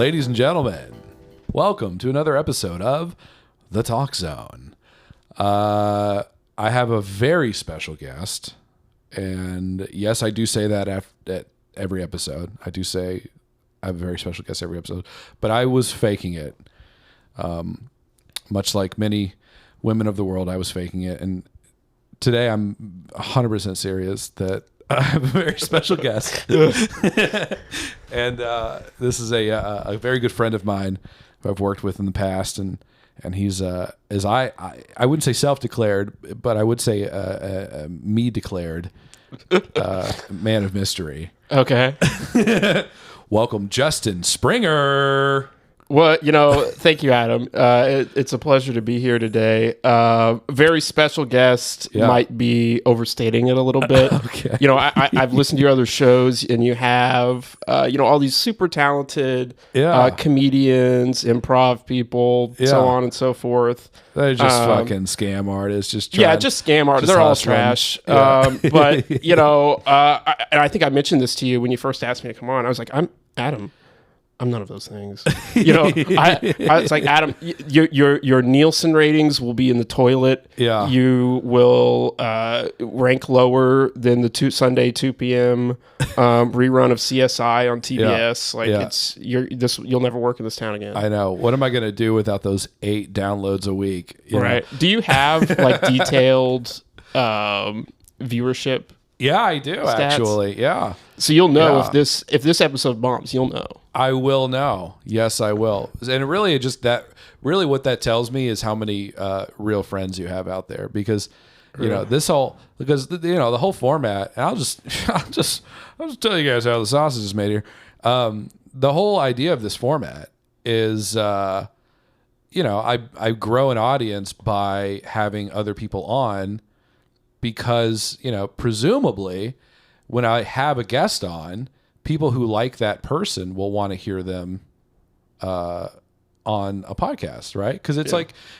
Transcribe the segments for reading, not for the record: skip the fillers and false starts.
Ladies and gentlemen, welcome to another episode of The Talk Zone. I have a very special guest, and yes, I do say that at every episode. I do say I have a very special guest every episode, but I was faking it. Much like many women of the world, I was faking it, and today I'm 100% serious that I have a very special guest. And this is a very good friend of mine who I've worked with in the past, and he's as I wouldn't say self-declared, but I would say me declared man of mystery. Okay. Welcome, Justin Springer. Well, thank you, Adam. It's a pleasure to be here today. Very special guest, might be overstating it a little bit. Okay. I've listened to your other shows, and you have, all these super talented comedians, improv people, so on and so forth. They're just fucking scam artists. Just scam artists. They're all trash. Yeah. But, and I think I mentioned this to you when you first asked me to come on. I was like, I'm Adam. I'm none of those things. I was like, Adam, your Nielsen ratings will be in the toilet. Yeah. You will rank lower than the Sunday 2 p.m. Rerun of CSI on TBS. You'll never work in this town again. I know. What am I going to do without those 8 downloads a week? Right. Do you have detailed viewership? Yeah, I do stats? Actually. Yeah. So you'll know if this episode bombs, you'll know. I will know. Yes, I will. And really what that tells me is how many real friends you have out there, because the whole format, and I'll just tell you guys how the sausage is made here. The whole idea of this format is I grow an audience by having other people on, because, presumably when I have a guest on, people who like that person will want to hear them on a podcast, right? Because it's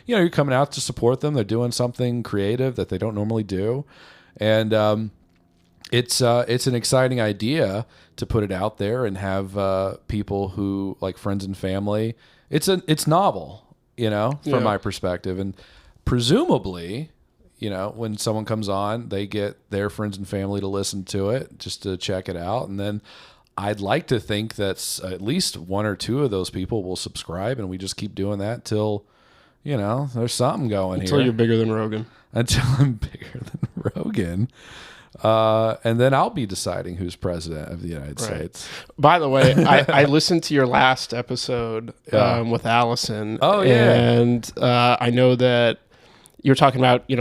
you're coming out to support them. They're doing something creative that they don't normally do. And it's an exciting idea to put it out there and have people who like friends and family. It's novel, from my perspective. And presumably, when someone comes on, they get their friends and family to listen to it, just to check it out. And then I'd like to think that at least 1 or 2 of those people will subscribe, and we just keep doing that till, there's something going until you're bigger than Rogan. Until I'm bigger than Rogan. And then I'll be deciding who's president of the United States. By the way, I listened to your last episode with Allison. Oh, yeah. And I know that you're talking about, you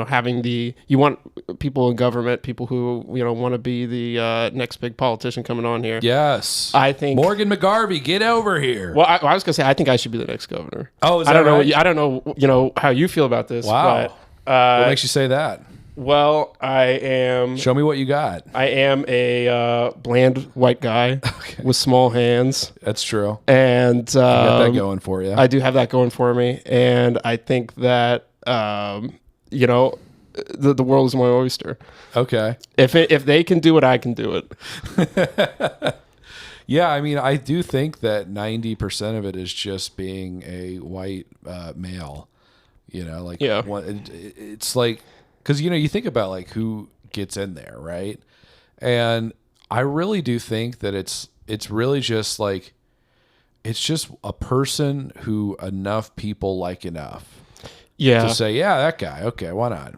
want people in government, people who, want to be the next big politician coming on here. Yes. I think Morgan McGarvey, get over here. Well, I was going to say, I think I should be the next governor. Oh, is that right? I don't know, how you feel about this. Wow. But, what makes you say that? Well, I am... Show me what you got. I am a bland white guy with small hands. That's true. And... you got that going for you. I do have that going for me. And I think that... the world is my oyster. Okay. If they can do it, I can do it. Yeah, I mean, I do think that 90% of it is just being a white male. It's like, because you think about like who gets in there, right? And I really do think that it's really just like, it's just a person who enough people like enough. Yeah. To say, that guy. Okay, why not?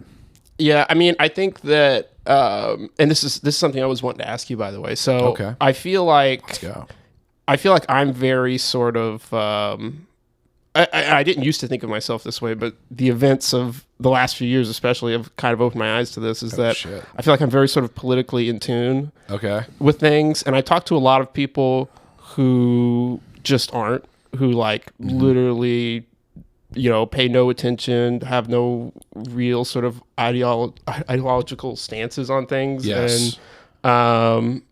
Yeah, I mean, I think that, and this is something I was wanting to ask you, by the way. So I feel like, let's go. I feel like I'm very sort of, I didn't used to think of myself this way, but the events of the last few years, especially, have kind of opened my eyes to this. I feel like I'm very sort of politically in tune. With things, and I talk to a lot of people who just aren't, who literally, pay no attention, have no real sort of ideological stances on things. Yes. And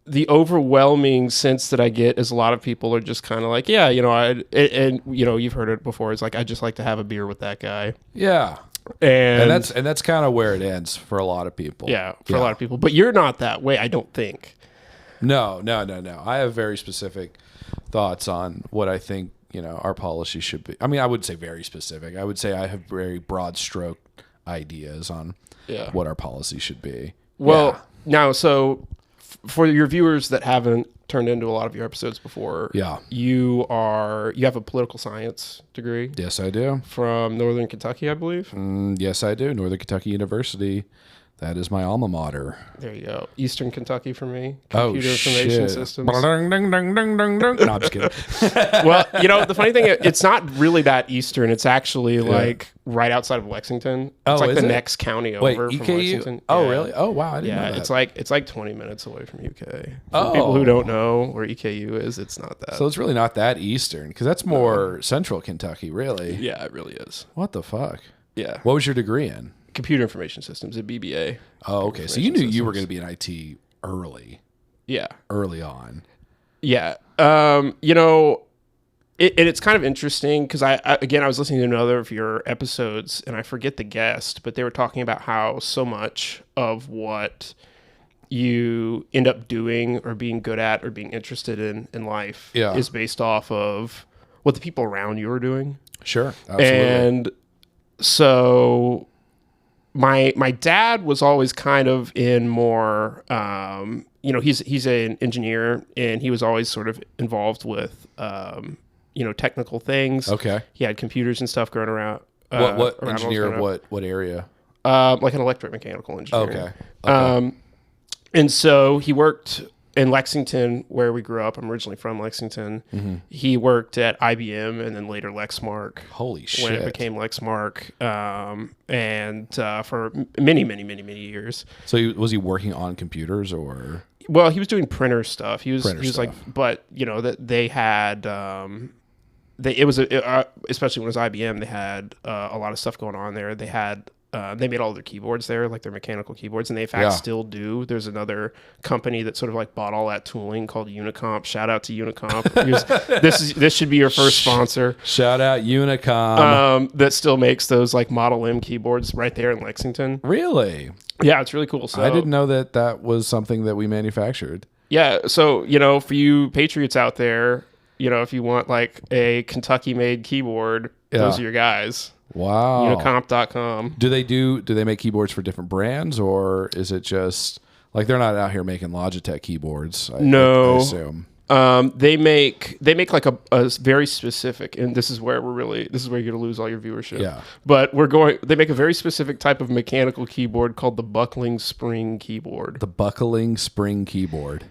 the overwhelming sense that I get is a lot of people are just kind of like, you've heard it before. It's like, I just like to have a beer with that guy. Yeah. And that's kind of where it ends for a lot of people. Yeah, for a lot of people. But you're not that way, I don't think. No. I have very specific thoughts on what I think, our policy should be. I mean, I would say very specific. I would say I have very broad stroke ideas on what our policy should be. Well, now, so for your viewers that haven't turned into a lot of your episodes before, you have a political science degree. Yes, I do. From Northern Kentucky, I believe. Yes, I do. Northern Kentucky University. That is my alma mater. There you go. Eastern Kentucky for me. Computer Information Systems. No, I'm just kidding. Well, the funny thing, it's not really that eastern. It's actually like right outside of Lexington. It's like the next county over from Lexington. Oh, really? Oh, wow. I didn't know that. It's like 20 minutes away from UK. For people who don't know where EKU is, it's not that. So it's really not that eastern, because that's more central Kentucky, really. Yeah, it really is. What the fuck? Yeah. What was your degree in? Computer Information Systems, a BBA. Oh, okay. So you knew you were going to be in IT early. Yeah. Early on. Yeah. It's kind of interesting because I was listening to another of your episodes and I forget the guest, but they were talking about how so much of what you end up doing or being good at or being interested in life is based off of what the people around you are doing. Sure. Absolutely. And so my dad was always kind of in more, he's an engineer and he was always sort of involved with, technical things. Okay. He had computers and stuff going around. What engineer? What area? Like an electromechanical engineer. Okay. And so he worked in Lexington, where we grew up. I'm originally from Lexington. Mm-hmm. He worked at IBM and then later Lexmark. Holy shit. When it became Lexmark. And for many, many, many, many years. So was he working on computers or? Well, he was doing printer stuff. He was like, but that they had, especially when it was IBM, they had a lot of stuff going on there. They had, they made all their keyboards there, like their mechanical keyboards, and they in fact still do. There's another company that sort of like bought all that tooling called Unicomp. Shout out to Unicomp. This should be your first sponsor. Shout out Unicomp. That still makes those like Model M keyboards right there in Lexington. Really? Yeah, it's really cool. So I didn't know that was something that we manufactured. Yeah, so for you patriots out there, if you want like a Kentucky-made keyboard, those are your guys. Wow. Unicomp.com. Do they make keyboards for different brands, or is it just like they're not out here making Logitech keyboards? No. I assume. They make like a very specific, and this is where you're going to lose all your viewership. Yeah. But they make a very specific type of mechanical keyboard called the buckling spring keyboard. The buckling spring keyboard.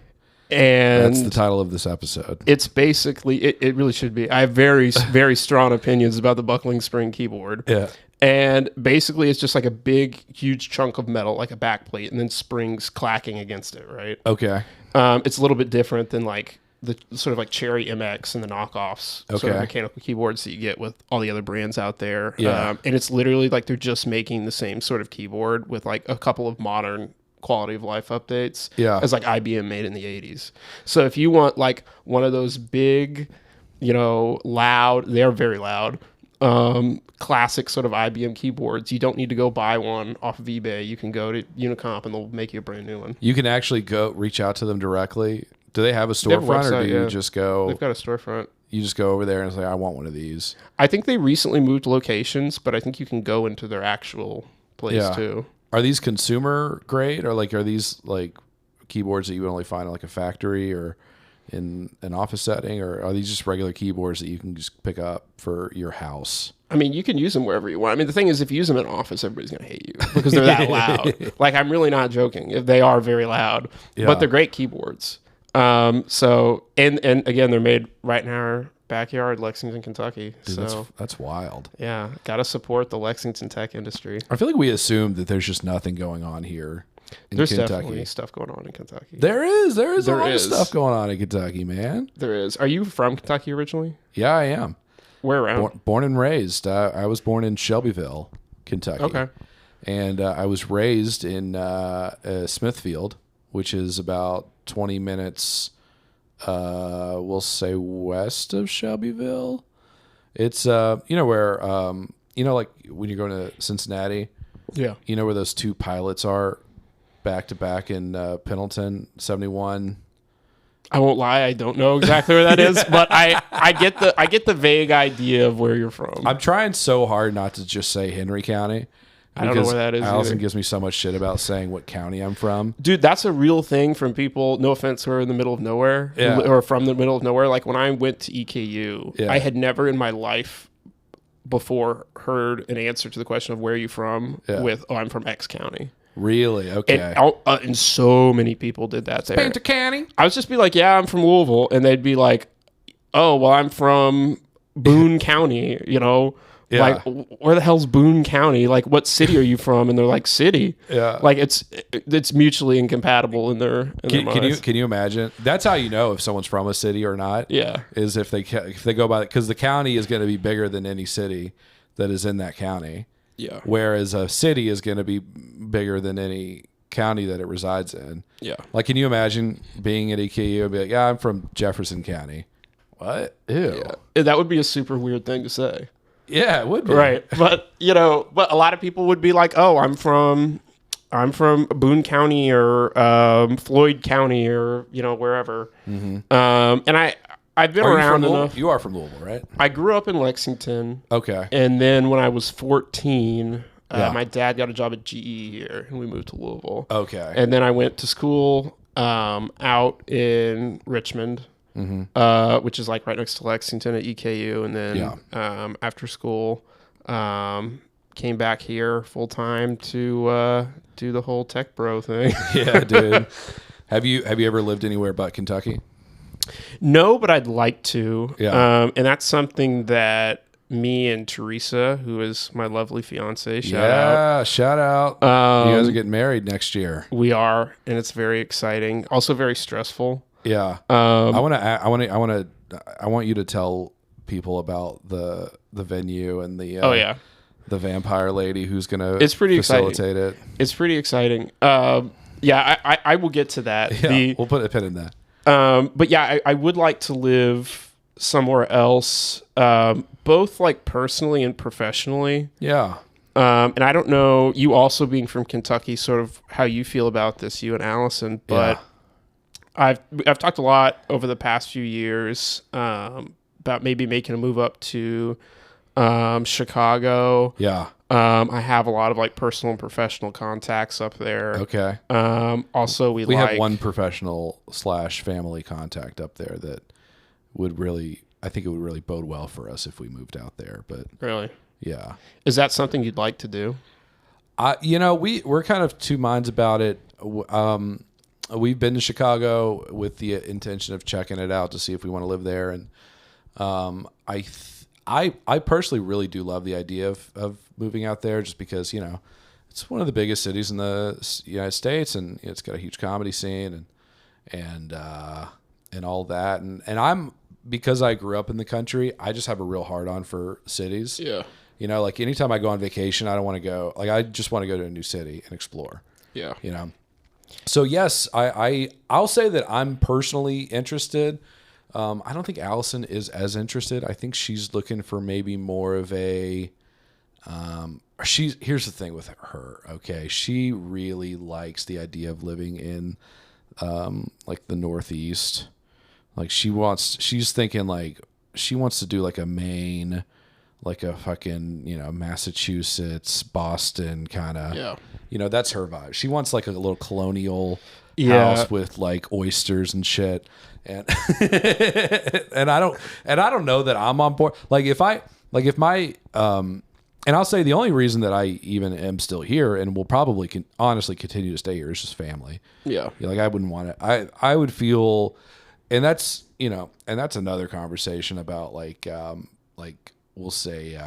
And that's the title of this episode. It's basically, it really should be. I have very, very strong opinions about the buckling spring keyboard. Yeah. And basically it's just like a big, huge chunk of metal, like a backplate, and then springs clacking against it, right? Okay. It's a little bit different than like the sort of like Cherry MX and the knockoffs sort of mechanical keyboards that you get with all the other brands out there. Yeah. And it's literally like they're just making the same sort of keyboard with like a couple of modern quality of life updates as like IBM made in the 80s. So if you want like one of those big, loud, they're very loud, classic sort of IBM keyboards, you don't need to go buy one off of eBay. You can go to Unicomp and they'll make you a brand new one. You can actually go reach out to them directly. Do they have a storefront, or do you just go? They've got a storefront. You just go over there and say, I want one of these. I think they recently moved locations, but I think you can go into their actual place too. Are these consumer grade, or like are these like keyboards that you would only find in like a factory or in an office setting, or are these just regular keyboards that you can just pick up for your house? I mean, you can use them wherever you want. I mean, the thing is, if you use them in an office, everybody's going to hate you because they're that loud. Like, I'm really not joking. If they are very loud, but they're great keyboards. So, and again, they're made right in our backyard, Lexington, Kentucky. Dude, so that's wild. Yeah, got to support the Lexington tech industry. I feel like we assume that there's just nothing going on here in There's Kentucky. definitely stuff going on in Kentucky. There is a lot of stuff going on in Kentucky, man. There is. Are you from Kentucky originally? Yeah, I am. Where around? Born and raised. I was born in Shelbyville, Kentucky. Okay. And I was raised in Smithfield, which is about 20 minutes, we'll say west of Shelbyville. It's, where, like when you're going to Cincinnati, you know where those two pilots are back to back in Pendleton, 71. I won't lie, I don't know exactly where that is, but I get the vague idea of where you're from. I'm trying so hard not to just say Henry County. I don't know where that is. Allison gives me so much shit about saying what county I'm from. Dude, that's a real thing from people. No offense, who are in the middle of nowhere, or from the middle of nowhere. Like when I went to EKU, I had never in my life before heard an answer to the question of where are you from with, "Oh, I'm from X county." Really? Okay. And so many people did that there. Panta County. I was just be like, "Yeah, I'm from Louisville," and they'd be like, "Oh, well, I'm from Boone County," you know. Yeah. Like, where the hell's Boone County? Like, what city are you from? And they're like, city. Yeah. Like, it's mutually incompatible in their minds. Can you imagine? That's how you know if someone's from a city or not. Yeah. Is if they go by it, because the county is going to be bigger than any city that is in that county. Yeah. Whereas a city is going to be bigger than any county that it resides in. Yeah. Like, can you imagine being at EKU and be like, "Yeah, I'm from Jefferson County." What? Ew. Yeah. That would be a super weird thing to say. Yeah, it would be. Right. But, but a lot of people would be like, "Oh, I'm from Boone County or Floyd County or, wherever." Mm-hmm. And I've been around enough. You are from Louisville, right? I grew up in Lexington. Okay. And then when I was 14, my dad got a job at GE here and we moved to Louisville. Okay. And then I went to school out in Richmond. Mm-hmm. Which is like right next to Lexington at EKU, and then after school, came back here full time to do the whole tech bro thing. Yeah, dude. Have you ever lived anywhere but Kentucky? No, but I'd like to. Yeah. And that's something that me and Teresa, who is my lovely fiance, shout out. You guys are getting married next year. We are, and it's very exciting. Also very stressful. Yeah. I want you to tell people about the venue and the the vampire lady who's going to facilitate it. It's pretty exciting. I will get to that. Yeah, we'll put a pin in that. But yeah, I would like to live somewhere else, both like personally and professionally. Yeah. And I don't know, you also being from Kentucky, sort of how you feel about this, you and Allison, but I've talked a lot over the past few years about maybe making a move up to Chicago. Yeah. I have a lot of like personal and professional contacts up there. Okay. Also, we have one professional / family contact up there that would really, I think it would really bode well for us if we moved out there. But really, yeah. Is that something you'd like to do? We're kind of two minds about it. We've been to Chicago with the intention of checking it out to see if we want to live there, and I personally really do love the idea of moving out there, just because it's one of the biggest cities in the United States, and it's got a huge comedy scene and all that, and I'm, because I grew up in the country, I just have a real hard on for cities. Yeah. Like anytime I go on vacation, I don't want to go, like I just want to go to a new city and explore. Yeah. So yes, I'll say that I'm personally interested. I don't think Allison is as interested. I think she's looking for maybe more of a. Here's the thing with her. Okay, she really likes the idea of living in, like the Northeast. Like she's thinking like she wants to do like a Maine, like a fucking Massachusetts, Boston kind of. Yeah. That's her vibe. She wants like a little colonial house with like oysters and shit. And and I don't know that I'm on board. And I'll say the only reason that I even am still here and will probably honestly continue to stay here is just family. Yeah. Like I wouldn't want it. I would feel, and that's another conversation about like we'll say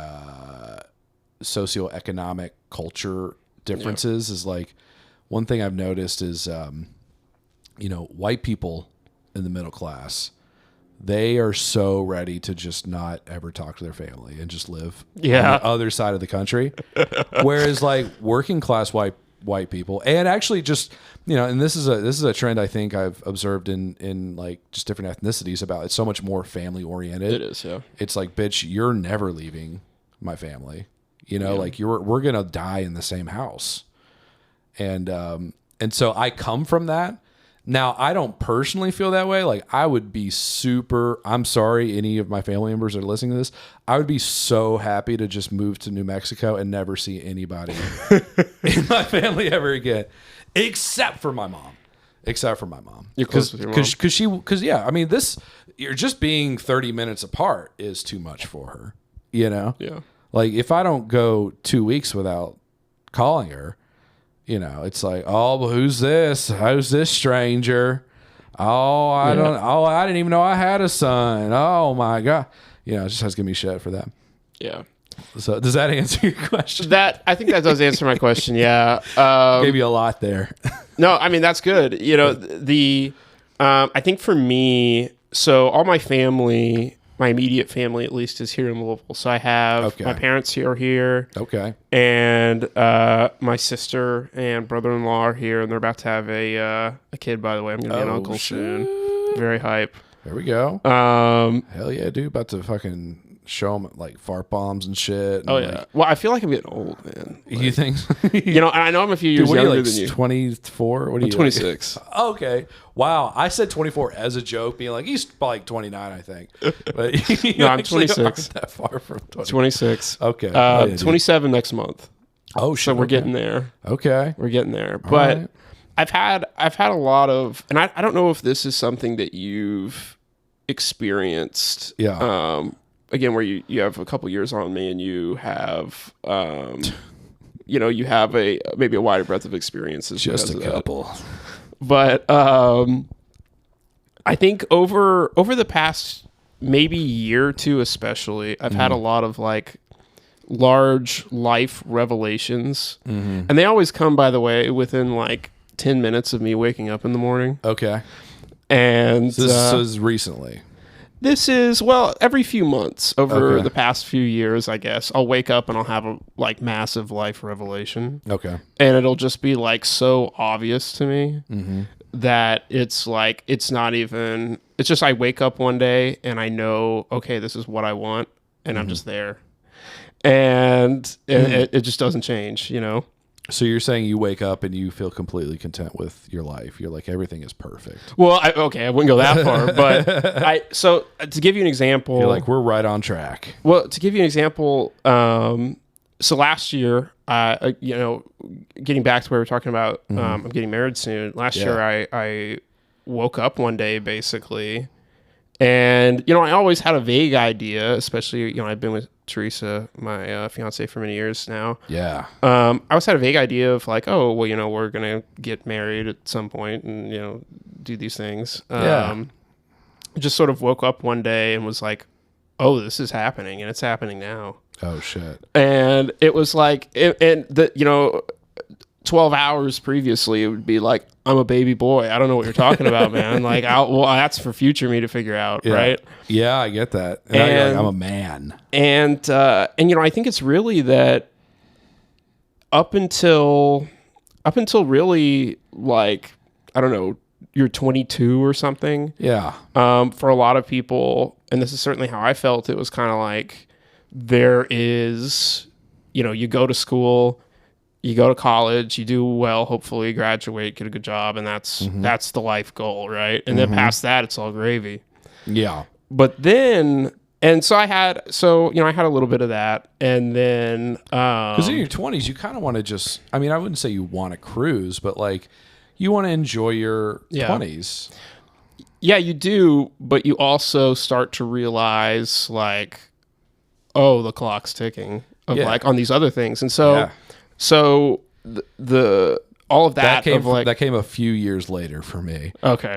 socioeconomic culture differences. Is like one thing I've noticed is white people in the middle class, they are so ready to just not ever talk to their family and just live on the other side of the country. Whereas like working class white people, and actually just and this is a trend I think I've observed in like just different ethnicities, about it's so much more family oriented. It is, yeah. It's like, bitch, you're never leaving my family. Like we're gonna die in the same house. And so I come from that. Now, I don't personally feel that way. Like, I would be I'm sorry, any of my family members are listening to this. I would be so happy to just move to New Mexico and never see anybody in my family ever again, except for my mom. You're close with your mom. Because I mean, you're just being 30 minutes apart is too much for her, Yeah. Like, if I don't go 2 weeks without calling her, it's like, oh, well, who's this? Who's this stranger? Oh, I didn't even know I had a son. Oh my God. It just has to give me shit for that. Yeah. So does that answer your question? I think that does answer my question. Yeah. Gave you a lot there. No, I mean, that's good. I think for me, so all my family, my immediate family at least, is here in Louisville. So I have my parents are here. Okay. And my sister and brother-in-law are here, and they're about to have a kid, by the way. I'm going to be an uncle soon. Very hype. There we go. Hell yeah, dude. About to fucking show them like fart bombs and shit. And Well, I feel like I'm getting old, man. Like, you think? I know I'm a few years younger than you. 24? What are you? 26. Okay. Wow. I said 24 as a joke, being like, he's probably like 29, I think. But no, I'm 26. Aren't that far from 26. Okay. 27 next month. Oh, shit. So we're getting there. Okay. We're getting there. But right. I've had a lot of, and I don't know if this is something that you've experienced. Yeah. Again, where you have a couple years on me, and you have, you have maybe a wider breadth of experiences. Just a couple. But I think over the past maybe year or two, especially, I've had a lot of like large life revelations, and they always come, by the way, within like 10 minutes of me waking up in the morning. Okay. And so this is recently. This is, well, every few months over the past few years, I guess. I'll wake up and I'll have a like massive life revelation. Okay. And it'll just be like so obvious to me that it's like, it's not even, it's just I wake up one day and I know, okay, this is what I want, and I'm just there. And it just doesn't change, So you're saying you wake up and you feel completely content with your life. You're like, everything is perfect. Well, I wouldn't go that far, but so to give you an example, you're like, we're right on track. Well, to give you an example, so last year, getting back to where we're talking about, I'm getting married soon. Last year, I woke up one day basically, and I always had a vague idea, especially I've been with Teresa, my fiance, for many years now. Yeah. I always had a vague idea of like, oh, well, we're gonna get married at some point and do these things. Just sort of woke up one day and was like, oh, this is happening, and it's happening now. Oh shit. And it was like, 12 hours previously, it would be like, I'm a baby boy. I don't know what you're talking about, man. Like, that's for future me to figure out, right? Yeah, I get that. And now you're like, I'm a man. And I think it's really that up until really, like, I don't know, you're 22 or something. Yeah. For a lot of people, and this is certainly how I felt, it was kind of like there is, you go to school, you go to college, you do well, hopefully graduate, get a good job, and that's the life goal, right? And then past that, it's all gravy. Yeah. But then, and so I had a little bit of that, and then because in your 20s, you kind of want to just, I mean, I wouldn't say you want to cruise, but like you want to enjoy your 20s. Yeah, you do, but you also start to realize like, oh, the clock's ticking of like on these other things, and so. Yeah. So the all of that came a few years later for me. Okay,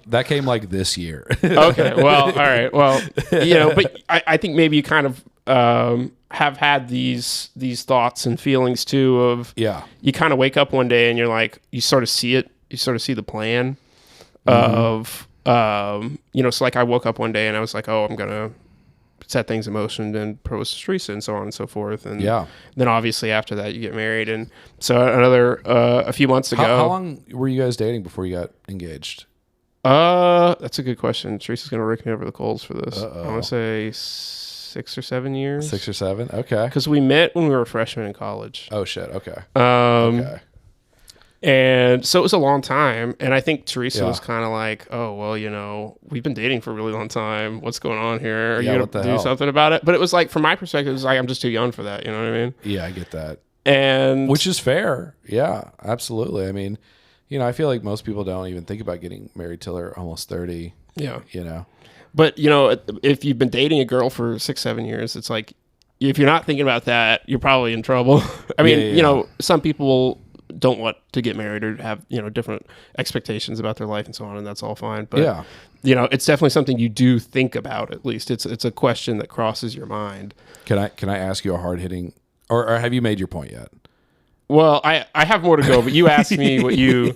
that came like this year. Okay, well, all right, well, but I think maybe you kind of have had these thoughts and feelings too of you kind of wake up one day and you're like, you sort of see it, you sort of see the plan of so like I woke up one day and I was like, oh, I'm gonna set things in motion and propose to Teresa and so on and so forth. And then obviously after that you get married. And so another, a few months ago. How long were you guys dating before you got engaged? That's a good question. Teresa's going to rake me over the coals for this. I want to say 6 or 7 years. 6 or 7. Okay. Cause we met when we were freshmen in college. Oh shit. Okay. Okay. And so it was a long time. And I think Teresa was kind of like, oh, well, you know, we've been dating for a really long time. What's going on here? Are you going to do something about it? But it was like, from my perspective, it was like, I'm just too young for that. You know what I mean? Yeah, I get that. And which is fair. Yeah, absolutely. I mean, you know, I feel like most people don't even think about getting married till they're almost 30. Yeah. You know? But, you know, if you've been dating a girl for 6-7 years, it's like, if you're not thinking about that, you're probably in trouble. I mean, you know, some people don't want to get married or have, you know, different expectations about their life and so on, and that's all fine. But, you know, it's definitely something you do think about, at least. It's a question that crosses your mind. Can I ask you a hard-hitting, or have you made your point yet? Well, I have more to go, but you asked me what you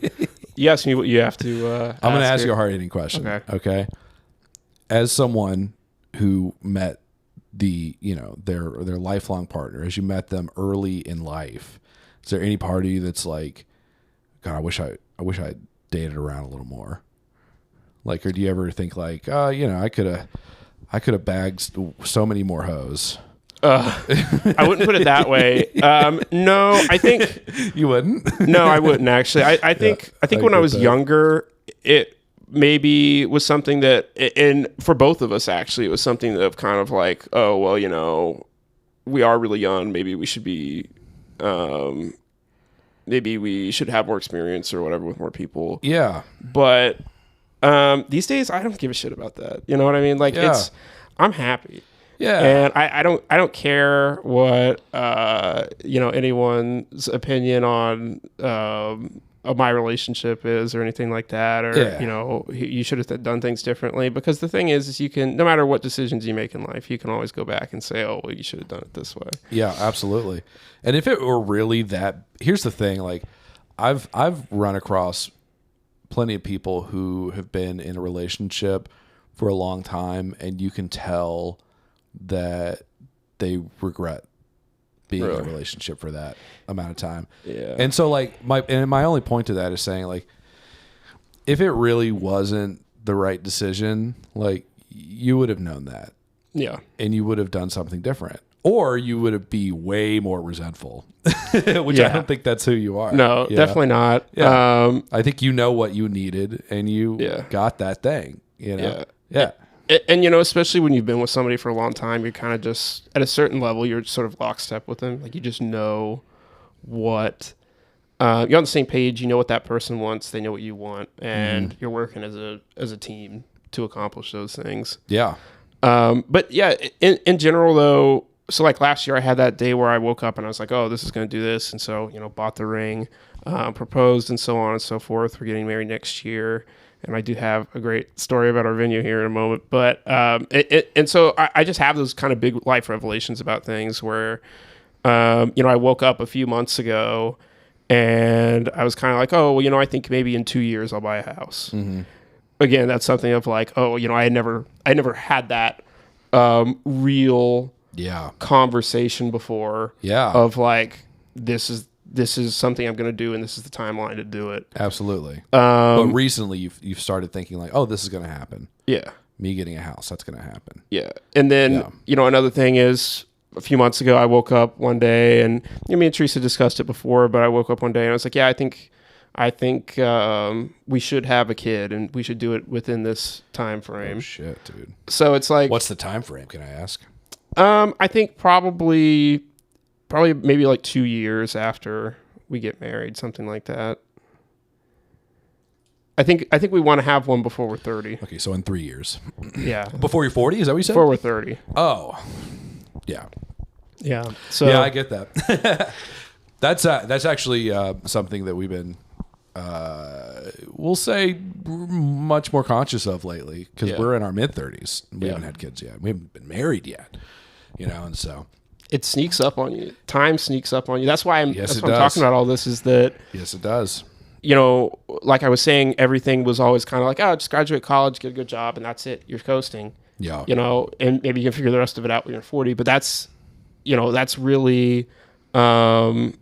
asked me what you have to I'm going to ask you a hard-hitting question. Okay. As someone who met their lifelong partner, as you met them early in life, is there any part of you that's like, God, I wish I dated around a little more? Like, or do you ever think like, you know, I could have bagged so many more hoes? I wouldn't put it that way. No, I think you wouldn't. No, I wouldn't actually. I think when I was younger, it maybe was something that, and for both of us actually, it was something that kind of like, oh well, you know, we are really young. Maybe we should be, maybe we should have more experience or whatever with more people. Yeah, but these days I don't give a shit about that. You know what I mean? Like I'm happy. Yeah, and I don't care what you know, anyone's opinion on my relationship is or anything like that, or you know, you should have done things differently, because the thing is you can, no matter what decisions you make in life, you can always go back and say, oh well, you should have done it this way. Yeah, absolutely. And if it were really that, here's the thing, like I've run across plenty of people who have been in a relationship for a long time, and you can tell that they regret being in a relationship for that amount of time. Yeah. And so like my only point to that is saying, like, if it really wasn't the right decision, like, you would have known that. Yeah. And you would have done something different. Or you would be way more resentful, which I don't think that's who you are. No, definitely not. Yeah. I think you know what you needed, and you got that thing, you know? Yeah. And, you know, especially when you've been with somebody for a long time, you're kind of just, at a certain level, you're sort of lockstep with them. Like, you just know what, you're on the same page, you know what that person wants, they know what you want, and you're working as a team to accomplish those things. Yeah. But yeah, in general though, so like last year I had that day where I woke up and I was like, oh, this is going to do this. And so, you know, bought the ring, proposed, and so on and so forth. We're getting married next year. And I do have a great story about our venue here in a moment. But, and so I just have those kind of big life revelations about things where, you know, I woke up a few months ago and I was kind of like, oh, well, you know, I think maybe in 2 years I'll buy a house. Mm-hmm. Again, that's something of like, oh, you know, I never had that real conversation before. Yeah. Of like, this is something I'm going to do, and this is the timeline to do it. Absolutely. But recently you've started thinking like, oh, this is going to happen. Yeah. Me getting a house, that's going to happen. Yeah. And then, you know, another thing is, a few months ago, I woke up one day, and you know, me and Teresa discussed it before, but I woke up one day and I was like, yeah, I think we should have a kid, and we should do it within this time frame. Oh shit, dude. So it's like, what's the time frame, can I ask? I think probably maybe like 2 years after we get married, something like that. I think we want to have one before we're 30. Okay, so in 3 years. Yeah. Before you're 40, is that what you said? Before we're 30. Oh. Yeah. Yeah. So yeah, I get that. That's actually something that we've been, we'll say, much more conscious of lately, because we're in our mid-30s. We haven't had kids yet. We haven't been married yet. You know, and so it sneaks up on you. Time sneaks up on you. That's why I'm talking about all this, is that yes, it does. You know, like I was saying, everything was always kind of like, oh, just graduate college, get a good job, and that's it. You're coasting. Yeah. You know, and maybe you can figure the rest of it out when you're 40. But that's, you know, that's really not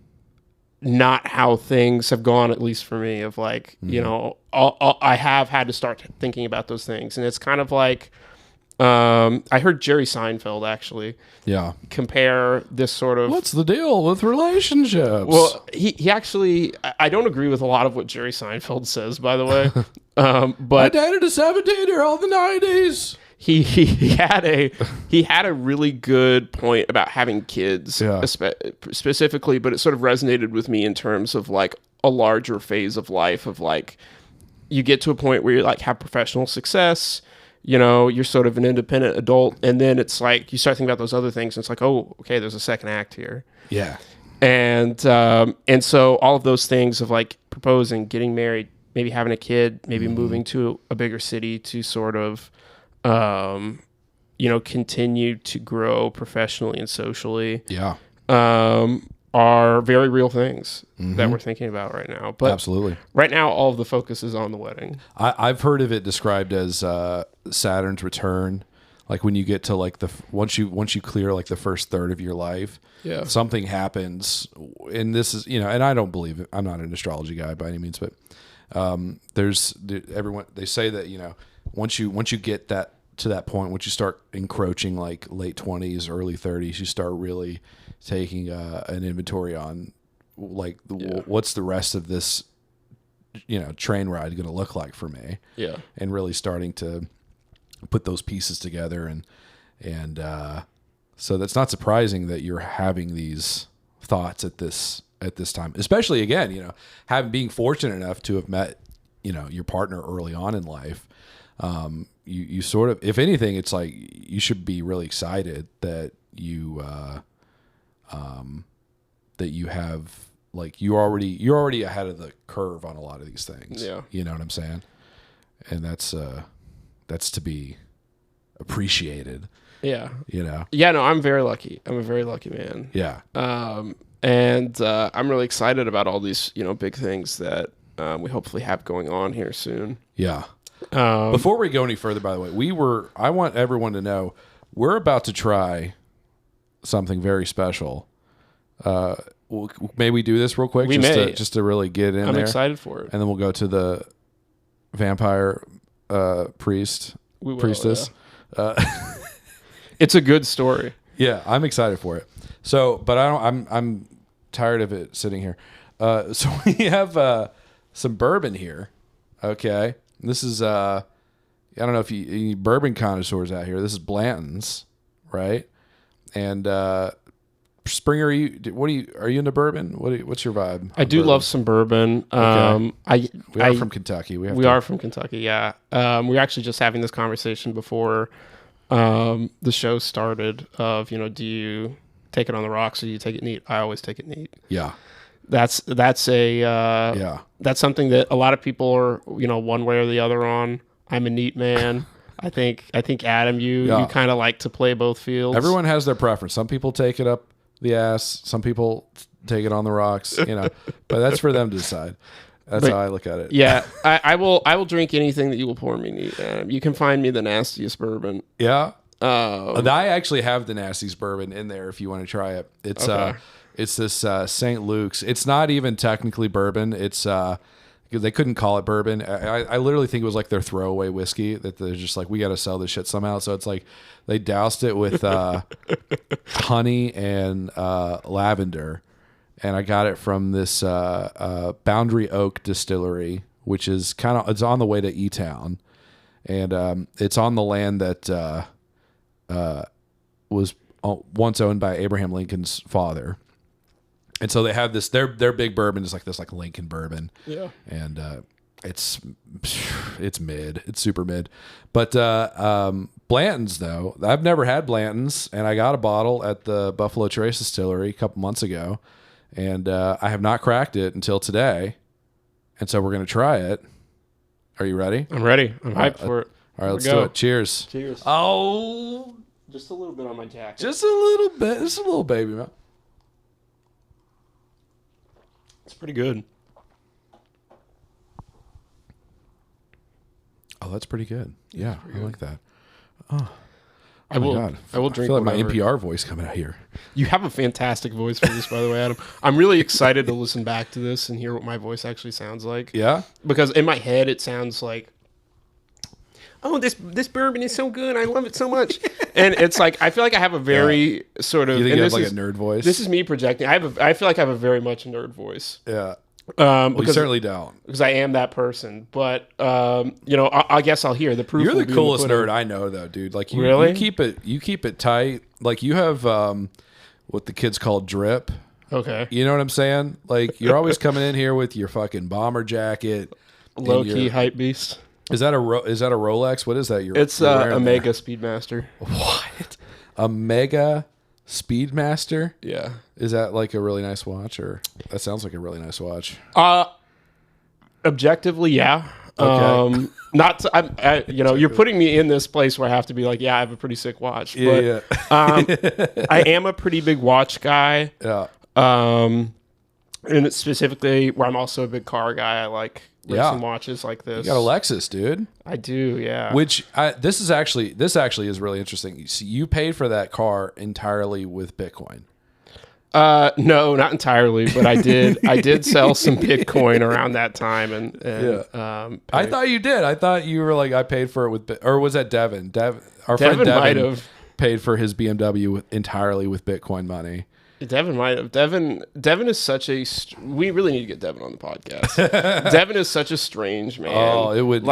how things have gone, at least for me. Of like, you know, I have had to start thinking about those things, and it's kind of like, I heard Jerry Seinfeld actually compare this sort of... What's the deal with relationships? Well, he actually... I don't agree with a lot of what Jerry Seinfeld says, by the way. But I dated a 17-year-old in the 90s. He had a really good point about having kids, specifically, but it sort of resonated with me in terms of like a larger phase of life of like, you get to a point where you like have professional success, you know, you're sort of an independent adult, and then it's like you start thinking about those other things, and it's like, oh, okay, there's a second act here. Yeah. And so all of those things of like proposing, getting married, maybe having a kid, maybe moving to a bigger city to sort of, you know, continue to grow professionally and socially. Yeah. Are very real things that we're thinking about right now. But absolutely, right now, all of the focus is on the wedding. I've heard of it described as Saturn's return. Like when you get to like once you clear like the first third of your life, something happens. And this is, you know, and I don't believe it. I'm not an astrology guy by any means, but they say that, you know, once you get that to that point, once you start encroaching like late 20s, early 30s, you start really taking an inventory on like what's the rest of this, you know, train ride going to look like for me. Yeah. And really starting to put those pieces together. And so that's not surprising that you're having these thoughts at this time, especially again, you know, being fortunate enough to have met, you know, your partner early on in life. You sort of, if anything, it's like you should be really excited that you have, like, you're already ahead of the curve on a lot of these things. Yeah. You know what I'm saying? And that's to be appreciated. Yeah. You know? Yeah, no, I'm very lucky. I'm a very lucky man. Yeah. And I'm really excited about all these, you know, big things that we hopefully have going on here soon. Yeah. Before we go any further, by the way, I want everyone to know we're about to try something very special. May we do this real quick? Just to really get in there. I'm excited for it. And then we'll go to the vampire priestess. Yeah. It's a good story. Yeah, I'm excited for it. So, but I'm tired of it sitting here. So we have some bourbon here. Okay. This is I don't know if you bourbon connoisseurs out here. This is Blanton's, right? And Springer, are you into bourbon? What's your vibe? I do bourbon? love some bourbon. Okay. We are from Kentucky. We are from Kentucky. Yeah. We're actually just having this conversation before the show started. Of, you know, do you take it on the rocks or do you take it neat? I always take it neat. Yeah. That's something that a lot of people are, you know, one way or the other on. I'm a neat man. I think Adam, you kind of like to play both fields. Everyone has their preference. Some people take it up the ass. Some people take it on the rocks. You know, but that's for them to decide. That's how I look at it. Yeah, I will drink anything that you will pour me neat, Adam. You can find me the nastiest bourbon. Yeah. I actually have the nastiest bourbon in there if you want to try it. It's okay. It's this St. Luke's. It's not even technically bourbon. It's they couldn't call it bourbon. I literally think it was like their throwaway whiskey that they're just like, we got to sell this shit somehow. So it's like they doused it with honey and lavender. And I got it from this Boundary Oak Distillery, which is it's on the way to E-Town. And it's on the land that was once owned by Abraham Lincoln's father. And so they have this, their big bourbon is like this, like Lincoln bourbon. Yeah. And it's mid. It's super mid. But Blanton's, though, I've never had Blanton's, and I got a bottle at the Buffalo Trace Distillery a couple months ago, and I have not cracked it until today. And so we're going to try it. Are you ready? I'm ready. I'm hyped for it. All right, let's do it. Cheers. Cheers. Oh. Just a little bit on my jacket. Just a little bit. Just a little baby, man. It's pretty good. Oh, that's pretty good. Yeah, I like that. Oh, I will drink. I feel like my NPR voice coming out here. You have a fantastic voice for this, by the way, Adam. I'm really excited to listen back to this and hear what my voice actually sounds like. Yeah? Because in my head, it sounds like oh, this bourbon is so good. I love it so much. And it's like, I feel like I have a very sort of... You think and you have like a nerd voice? This is me projecting. I feel like I have a very much nerd voice. Yeah. Well, you certainly don't. Because I am that person. But, I guess I'll hear the proof. You're the coolest nerd I know, though, dude. Like, really? You keep it tight. Like, you have what the kids call drip. Okay. You know what I'm saying? Like, you're always coming in here with your fucking bomber jacket. Low-key hype beast. Is that a Rolex? What is that? It's a Mega Speedmaster. What? A Mega Speedmaster? Yeah. Is that like a really nice watch, or that sounds like a really nice watch? Objectively, yeah. Okay. You're putting me in this place where I have to be like, yeah, I have a pretty sick watch. Yeah. I am a pretty big watch guy. Yeah. And it's specifically where I'm also a big car guy. I like racing watches like this. You got a Lexus, dude. I do, yeah. Which this actually is really interesting. You see, you paid for that car entirely with Bitcoin. No, not entirely, but I did sell some Bitcoin around that time, and I thought you did. I thought you were like, I paid for it with, or was that Devin? Our Devin friend Devin might have paid for his BMW entirely with Bitcoin money. Devin might have. Devin is such a... We really need to get Devin on the podcast. Devin is such a strange man. Oh, it would...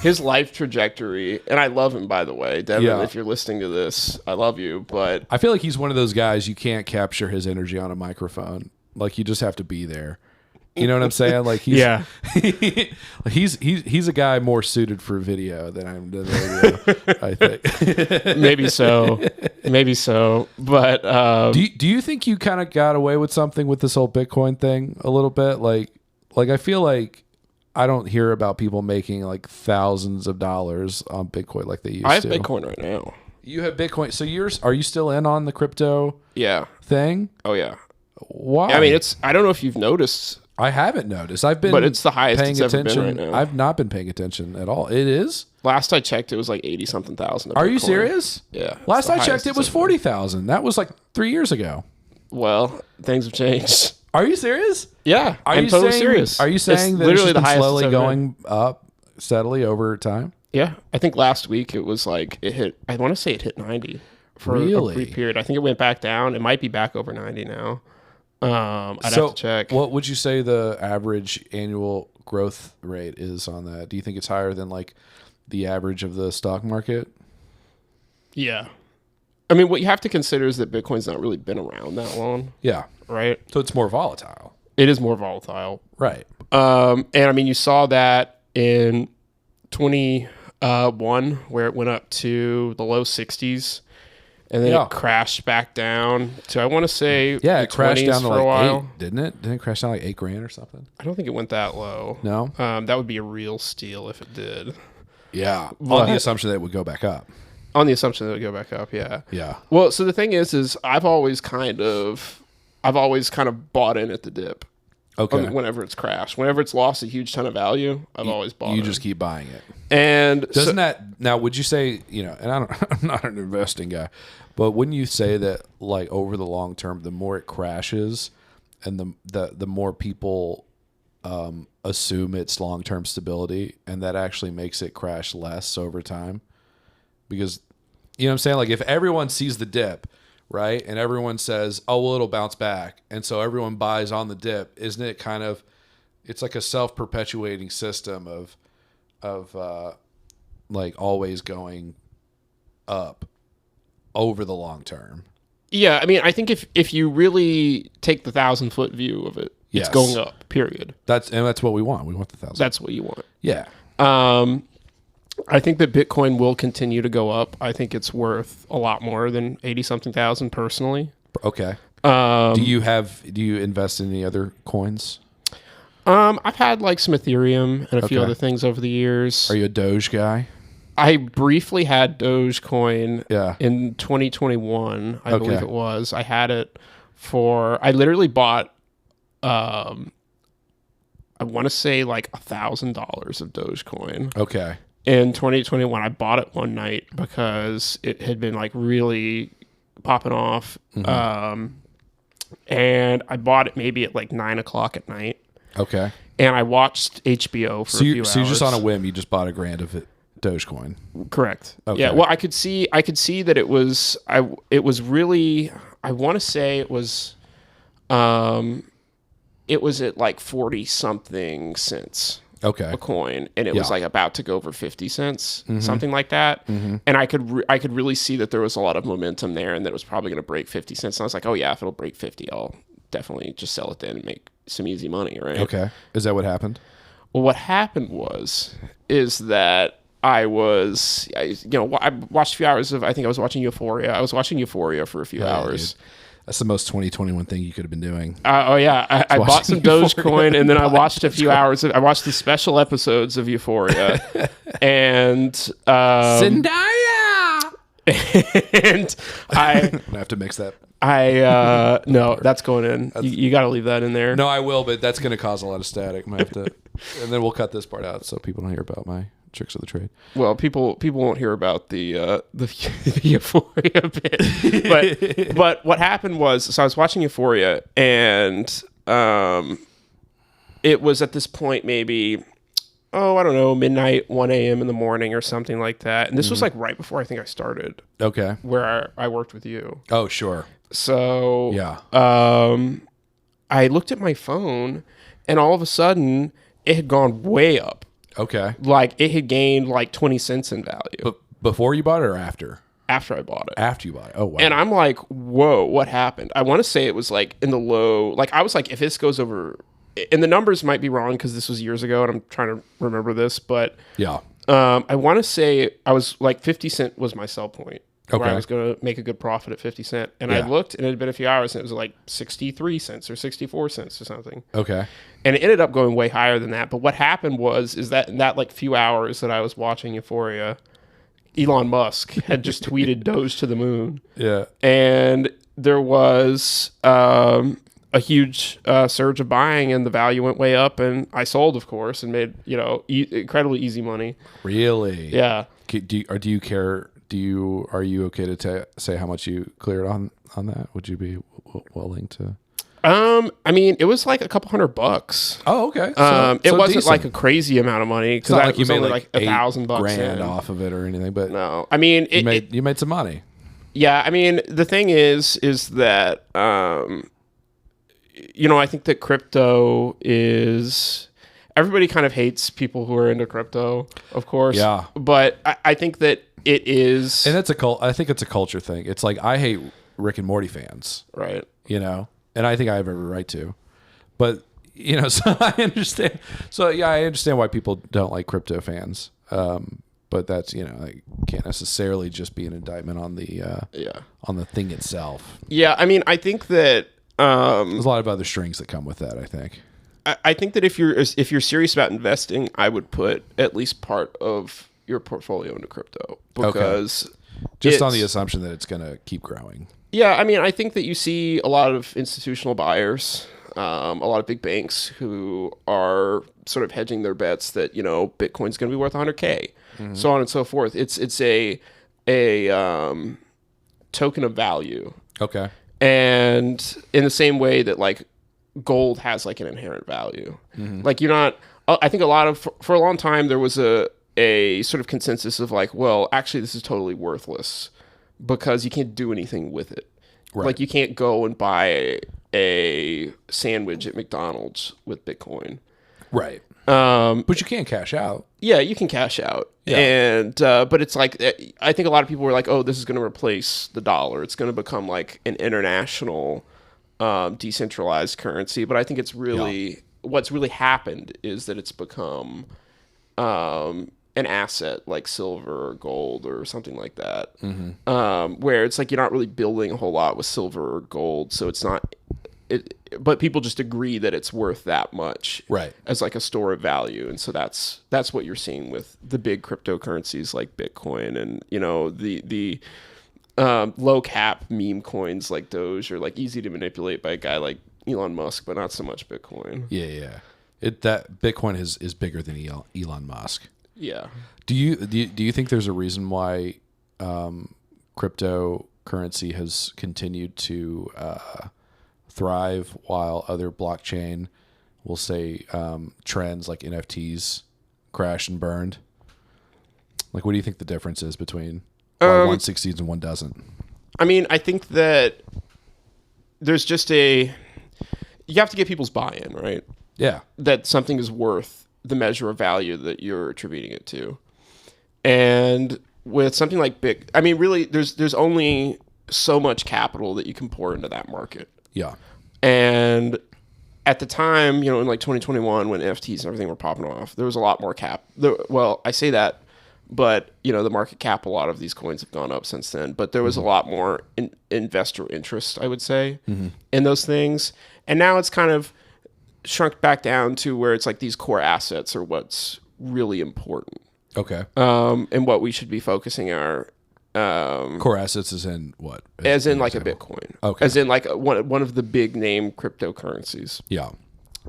his life trajectory, and I love him, by the way. Devin, if you're listening to this, I love you, but... I feel like he's one of those guys you can't capture his energy on a microphone. Like, you just have to be there. You know what I'm saying? Like, he's he's a guy more suited for video than I'm to radio, I think. Maybe so. But do you think you kind of got away with something with this whole Bitcoin thing a little bit? Like I feel like I don't hear about people making like thousands of dollars on Bitcoin like they used to. I have Bitcoin right now. You have Bitcoin. So are you still in on the crypto thing? Oh yeah. Why? I mean, I don't know if you've noticed. I haven't noticed. But it's the highest paying it's ever attention. been right now. I've not been paying attention at all. It is? Last I checked, it was like 80-something thousand. Are you serious? Yeah. Last I checked, it was 40,000. That was like 3 years ago. Well, things have changed. Are you serious? Yeah, I'm totally serious. Are you saying that it's just been slowly going up steadily over time? Yeah. I think last week it was like I want to say it hit 90 for a brief period. I think it went back down. It might be back over 90 now. I'd have to check. What would you say the average annual growth rate is on that? Do you think it's higher than like the average of the stock market? Yeah. I mean, what you have to consider is that Bitcoin's not really been around that long. Yeah. Right? So it's more volatile. It is more volatile. Right. And I mean, you saw that in 21 where it went up to the low 60s. And then it crashed back down to, I want to say, it crashed down to like a while. 8, didn't it? Didn't it crash down like $8,000 or something? I don't think it went that low. No? That would be a real steal if it did. Yeah. On the assumption that it would go back up. On the assumption that it would go back up, yeah. Yeah. Well, so the thing is I've always kind of bought in at the dip. Okay. Whenever it's crashed. Whenever it's lost a huge ton of value, I've always bought it. You just keep buying it. And doesn't that now? Would you say, and I'm not an investing guy, but wouldn't you say that like over the long term, the more it crashes, and the more people assume its long term stability, and that actually makes it crash less over time? Because you know what I'm saying? Like if everyone sees the dip, right, and everyone says, "Oh, well, it'll bounce back," and so everyone buys on the dip, isn't it kind of? It's like a self-perpetuating system of like always going up over the long term. Yeah, I mean, I think if you really take the 1,000-foot view of it, it's going up. Period. That's what we want. We want the 1,000. That's what you want. Yeah. I think that Bitcoin will continue to go up. I think it's worth a lot more than 80-something thousand personally. Okay. Do you invest in any other coins? I've had like some Ethereum and a few other things over the years. Are you a Doge guy? I briefly had Dogecoin in 2021, I believe it was. I had it I literally bought, I want to say like $1,000 of Dogecoin. Okay. In 2021, I bought it one night because it had been like really popping off. Mm-hmm. And I bought it maybe at like 9:00 at night. Okay. And I watched HBO for a few hours. So you just on a whim, you just bought $1,000 of it. Dogecoin. Correct. Okay. Yeah. Well, I could see that it was really, I want to say it was at like 40 something cents. Okay. A coin, and it was like about to go over 50 cents, something like that. And I could really see that there was a lot of momentum there, and that it was probably going to break 50 cents. And I was like, oh yeah, if it'll break 50, I'll definitely just sell it then and make some easy money, right? Okay. Is that what happened? Well, what happened is that I watched a few hours of, I think I was watching Euphoria. I was watching Euphoria for a few hours. Dude. That's the most 2021 thing you could have been doing. I bought some Dogecoin, and then I watched a few hours. I watched the special episodes of Euphoria, and Zendaya. And I have to mix that. No, that's going in. You got to leave that in there. No, I will, but that's going to cause a lot of static. Might have to, and then we'll cut this part out so people don't hear about my tricks of the trade. Well, people won't hear about the Euphoria bit. But what happened was, so I was watching Euphoria, and it was at this point maybe, I don't know, midnight, 1 a.m. in the morning or something like that. And this was like right before I think I started. Okay. Where I worked with you. Oh, sure. So yeah. I looked at my phone, and all of a sudden it had gone way up. Okay. Like it had gained like 20 cents in value. But before you bought it or after? After I bought it. After you bought it. Oh, wow. And I'm like, whoa, what happened? I want to say it was like in the low, like I was like, if this goes over, and the numbers might be wrong because this was years ago and I'm trying to remember this, but yeah. I want to say I was like 50 cent was my sell point. Okay. Where I was going to make a good profit at 50 cent. And I looked, and it had been a few hours, and it was like 63 cents or 64 cents or something. Okay. And it ended up going way higher than that. But what happened is that in that like few hours that I was watching Euphoria, Elon Musk had just tweeted Doge to the moon. Yeah. And there was a huge surge of buying, and the value went way up, and I sold, of course, and made, incredibly easy money. Really? Yeah. Do you care? Are you okay to say how much you cleared on that? Would you be willing to? I mean, it was like a couple $100. Oh, okay. It wasn't decent. Like a crazy amount of money because like you made like $1,000 grand off of it or anything. But no, I mean, you made some money. Yeah, I mean, the thing is that I think that crypto is. Everybody kind of hates people who are into crypto, of course. Yeah. But I think that it is. And I think it's a culture thing. It's like, I hate Rick and Morty fans. Right. And I think I have every right to. But, so I understand. So, yeah, I understand why people don't like crypto fans. But that's, I can't necessarily just be an indictment on the thing itself. Yeah, I mean, I think that. There's a lot of other strings that come with that, I think. I think that if you're serious about investing, I would put at least part of your portfolio into crypto because just on the assumption that it's going to keep growing. Yeah, I mean, I think that you see a lot of institutional buyers, a lot of big banks who are sort of hedging their bets that Bitcoin's going to be worth 100K, so on and so forth. It's a token of value. Okay, and in the same way that like gold has like an inherent value. Like I think for a long time there was a sort of consensus of like, well, actually this is totally worthless because you can't do anything with it. Right. Like you can't go and buy a sandwich at McDonald's with Bitcoin. Right. But you can cash out. Yeah, you can cash out. Yeah. And but it's like, I think a lot of people were like, oh, this is going to replace the dollar. It's going to become like an international decentralized currency. But I think it's really what's really happened is that it's become an asset like silver or gold or something like that, where it's like you're not really building a whole lot with silver or gold, so it's not. But people just agree that it's worth that much, right, as like a store of value, and so that's what you're seeing with the big cryptocurrencies like Bitcoin and the low cap meme coins like Doge are like easy to manipulate by a guy like Elon Musk, but not so much Bitcoin. Yeah. That Bitcoin is bigger than Elon Musk. Yeah. Do you think there's a reason why cryptocurrency has continued to thrive while other blockchain, we'll say, trends like NFTs crash and burned? Like, what do you think the difference is between why one succeeds and one doesn't? I mean, I think that there's just you have to get people's buy-in, right? Yeah. That something is worth the measure of value that you're attributing it to. And with something like I mean, really, there's only so much capital that you can pour into that market. Yeah. And at the time, in like 2021, when NFTs and everything were popping off, there was a lot more well, I say that, but the market cap, a lot of these coins have gone up since then. But there was a lot more investor interest, I would say, in those things. And now it's kind of shrunk back down to where it's like these core assets are what's really important. Okay. And what we should be focusing our core assets is in what? As in like a Bitcoin. Okay. As in like one of the big name cryptocurrencies. Yeah.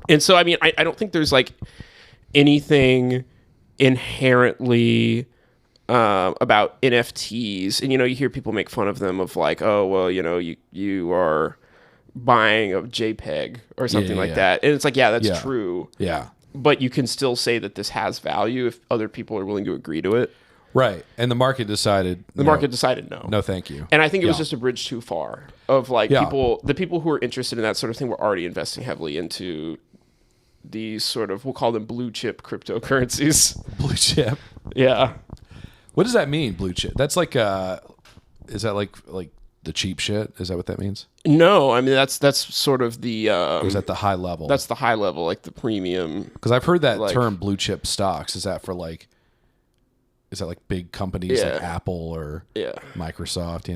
And so, I mean, I don't think there's like anything inherently about NFTs. And, you hear people make fun of them of like, oh, well, you are buying a JPEG or something like that. And it's like, yeah, that's true. Yeah. But you can still say that this has value if other people are willing to agree to it. Right. And the market decided... The market decided no. No, thank you. And I think it was just a bridge too far of like the people who are interested in that sort of thing were already investing heavily into these sort of, we'll call them blue chip cryptocurrencies. Blue chip? Yeah. What does that mean, blue chip? That's like, is that like the cheap shit? Is that what that means? No, I mean, that's sort of the... or is that the high level? That's the high level, like the premium. Because I've heard that term blue chip stocks. Is that for like... Is that like big companies like Apple or Microsoft,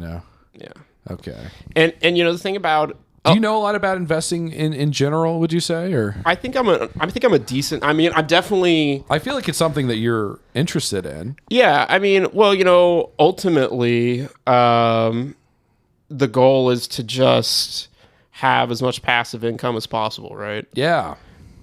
Yeah. Okay. And the thing about... Do you know a lot about investing in general, would you say? Or I think I'm a decent... I mean, I'm definitely... I feel like it's something that you're interested in. Yeah. I mean, well, ultimately, the goal is to just have as much passive income as possible, right? Yeah.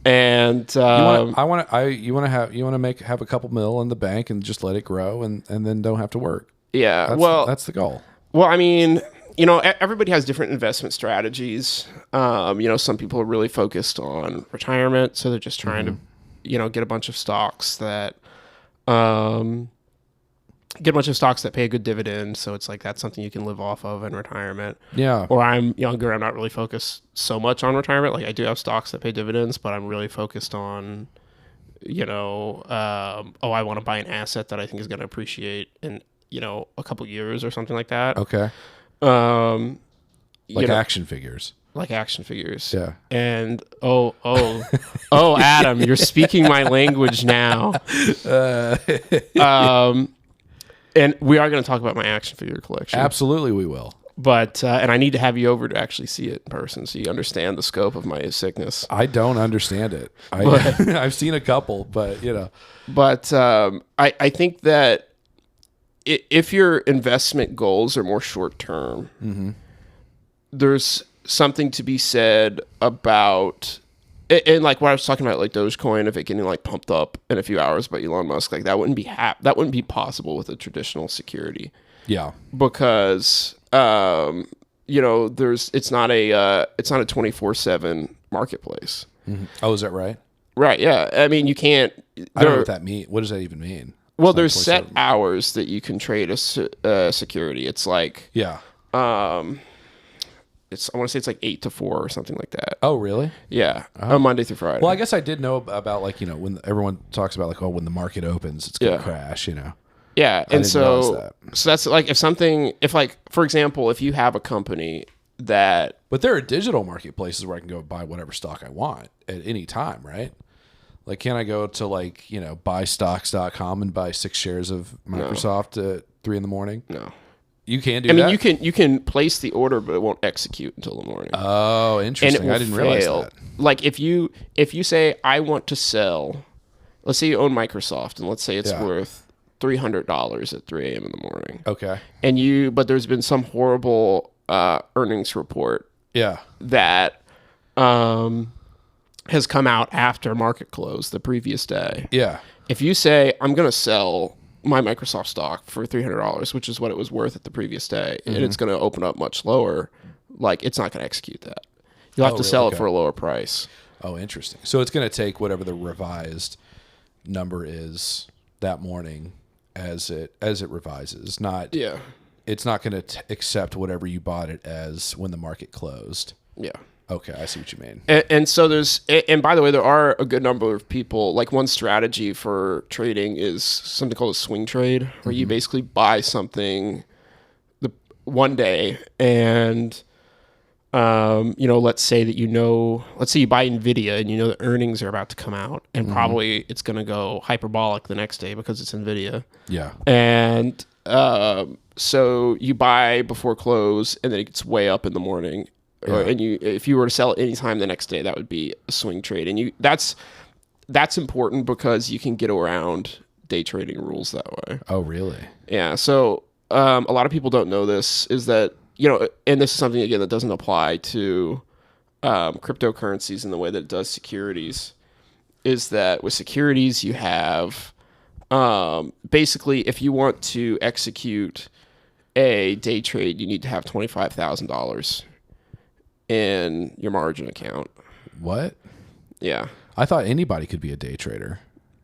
And you want to have a couple mil in the bank and just let it grow and then don't have to work. Yeah. That's the goal. Well, I mean, everybody has different investment strategies. Some people are really focused on retirement, so they're just trying to, get a bunch of stocks that pay a good dividend. So it's like that's something you can live off of in retirement. Yeah. Or I'm younger. I'm not really focused so much on retirement. Like I do have stocks that pay dividends, but I'm really focused on, I want to buy an asset that I think is going to appreciate in, a couple years or something like that. Okay. Action figures. Like action figures. Yeah. And Adam, you're speaking my language now. And we are going to talk about my action figure collection. Absolutely, we will. But and I need to have you over to actually see it in person so you understand the scope of my sickness. I don't understand it. I've seen a couple, but But I think that if your investment goals are more short term, there's something to be said about. And like what I was talking about, like Dogecoin, if it getting like pumped up in a few hours by Elon Musk, like that wouldn't be possible with a traditional security. Yeah, because it's not a 24/7 marketplace. Mm-hmm. Oh, is that right? Right. Yeah. I mean, you can't. I don't know what that mean. What does that even mean? Well, there's set hours that you can trade a security. It's like I want to say it's like 8 to 4 or something like that. Oh, really? Yeah. Monday through Friday. Well, I guess I did know about like, when everyone talks about like, when the market opens, it's going to crash, Yeah. And so that's like if like, for example, if you have a company that. But there are digital marketplaces where I can go buy whatever stock I want at any time, right? Like, can I go to like, buystocks.com and buy 6 shares of Microsoft at 3 a.m? No. You can do that? I mean, you can place the order, but it won't execute until the morning. Oh, interesting. I didn't realize that. Like if you say I want to sell, let's say you own Microsoft, and let's say it's worth $300 at 3 a.m. in the morning. Okay. But there's been some horrible earnings report. Yeah. That has come out after market close the previous day. Yeah. If you say I'm going to sell my Microsoft stock for $300, which is what it was worth at the previous day, and it's going to open up much lower, like it's not going to execute that. You'll have to sell it for a lower price. Oh, interesting. So it's going to take whatever the revised number is that morning as it revises. Not Yeah. It's not going to accept whatever you bought it as when the market closed. Yeah. Okay, I see what you mean. And so and by the way, there are a good number of people, like one strategy for trading is something called a swing trade, where you basically buy something one day and, let's say you buy NVIDIA and the earnings are about to come out and probably it's going to go hyperbolic the next day because it's NVIDIA. Yeah. And so you buy before close and then it gets way up in the morning. Yeah. And if you were to sell it anytime the next day, that would be a swing trade. And that's important because you can get around day trading rules that way. Oh, really? Yeah. So a lot of people don't know this, is that, and this is something, again, that doesn't apply to cryptocurrencies in the way that it does securities, is that with securities, you have basically, if you want to execute a day trade, you need to have $25,000 in your margin account. What? Yeah. I thought anybody could be a day trader.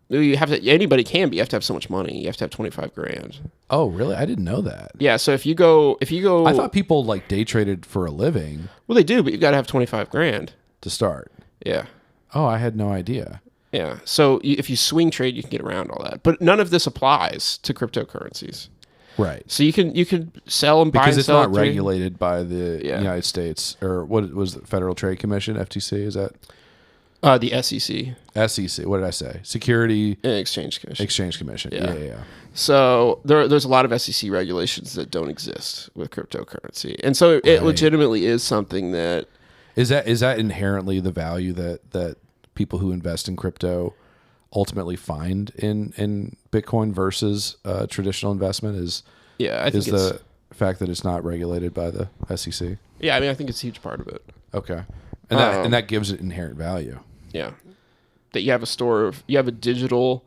Anybody can be. You have to have so much money. You have to have 25 grand. Oh, really? I didn't know that. Yeah. So if you go, I thought people like day traded for a living. Well, they do, but you got to have 25 grand to start. Yeah. Oh, I had no idea. Yeah. So if you swing trade, you can get around all that. But none of this applies to cryptocurrencies. Right. So you can sell and buy and sell. Because it's not regulated by the United States, or what was the Federal Trade Commission, FTC, is that? The SEC. SEC. What did I say? Security and Exchange Commission. Exchange Commission. Yeah. So there's a lot of SEC regulations that don't exist with cryptocurrency, and so it legitimately is something that is that inherently the value that people who invest in crypto ultimately find in Bitcoin versus traditional investment is the fact that it's not regulated by the SEC. Yeah, I mean, I think it's a huge part of it. Okay, and that gives it inherent value. Yeah, that you have a digital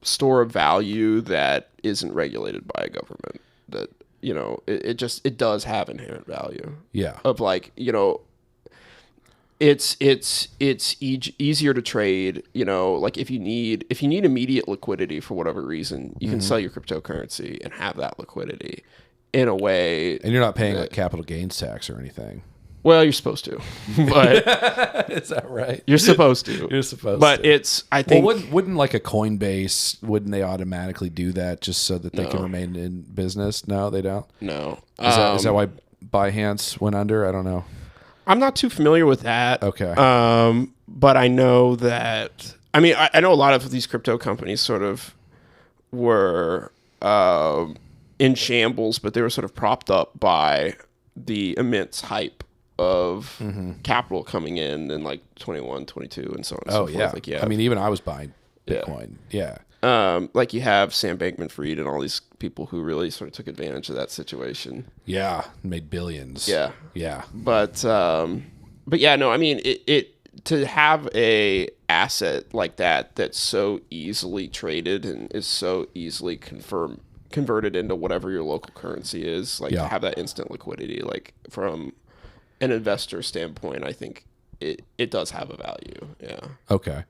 store of value that isn't regulated by a government. That it does have inherent value. Yeah, of like it's easier to trade. Like if you need immediate liquidity for whatever reason, you can sell your cryptocurrency and have that liquidity in a way. And you're not paying like capital gains tax or anything. Well, you're supposed to, but is that right? You're supposed to. You're supposed but to. I think. Well, wouldn't like a Coinbase, wouldn't they automatically do that just so that they can remain in business? No, they don't. No. Is that why Binance went under? I don't know. I'm not too familiar with that. Okay. But I know that. I mean, I know a lot of these crypto companies sort of were in shambles, but they were sort of propped up by the immense hype of capital coming in like 21, 22, and so on and so forth. Yeah. Like, yeah. I mean, even I was buying Bitcoin. Yeah. Like you have Sam Bankman-Fried and all these people who really sort of took advantage of that situation. Yeah. Made billions. Yeah. Yeah. But yeah, no, I mean, it to have a asset like that that's so easily traded and is so easily converted into whatever your local currency is, like to have that instant liquidity, like from an investor standpoint, I think it does have a value. Yeah. Okay.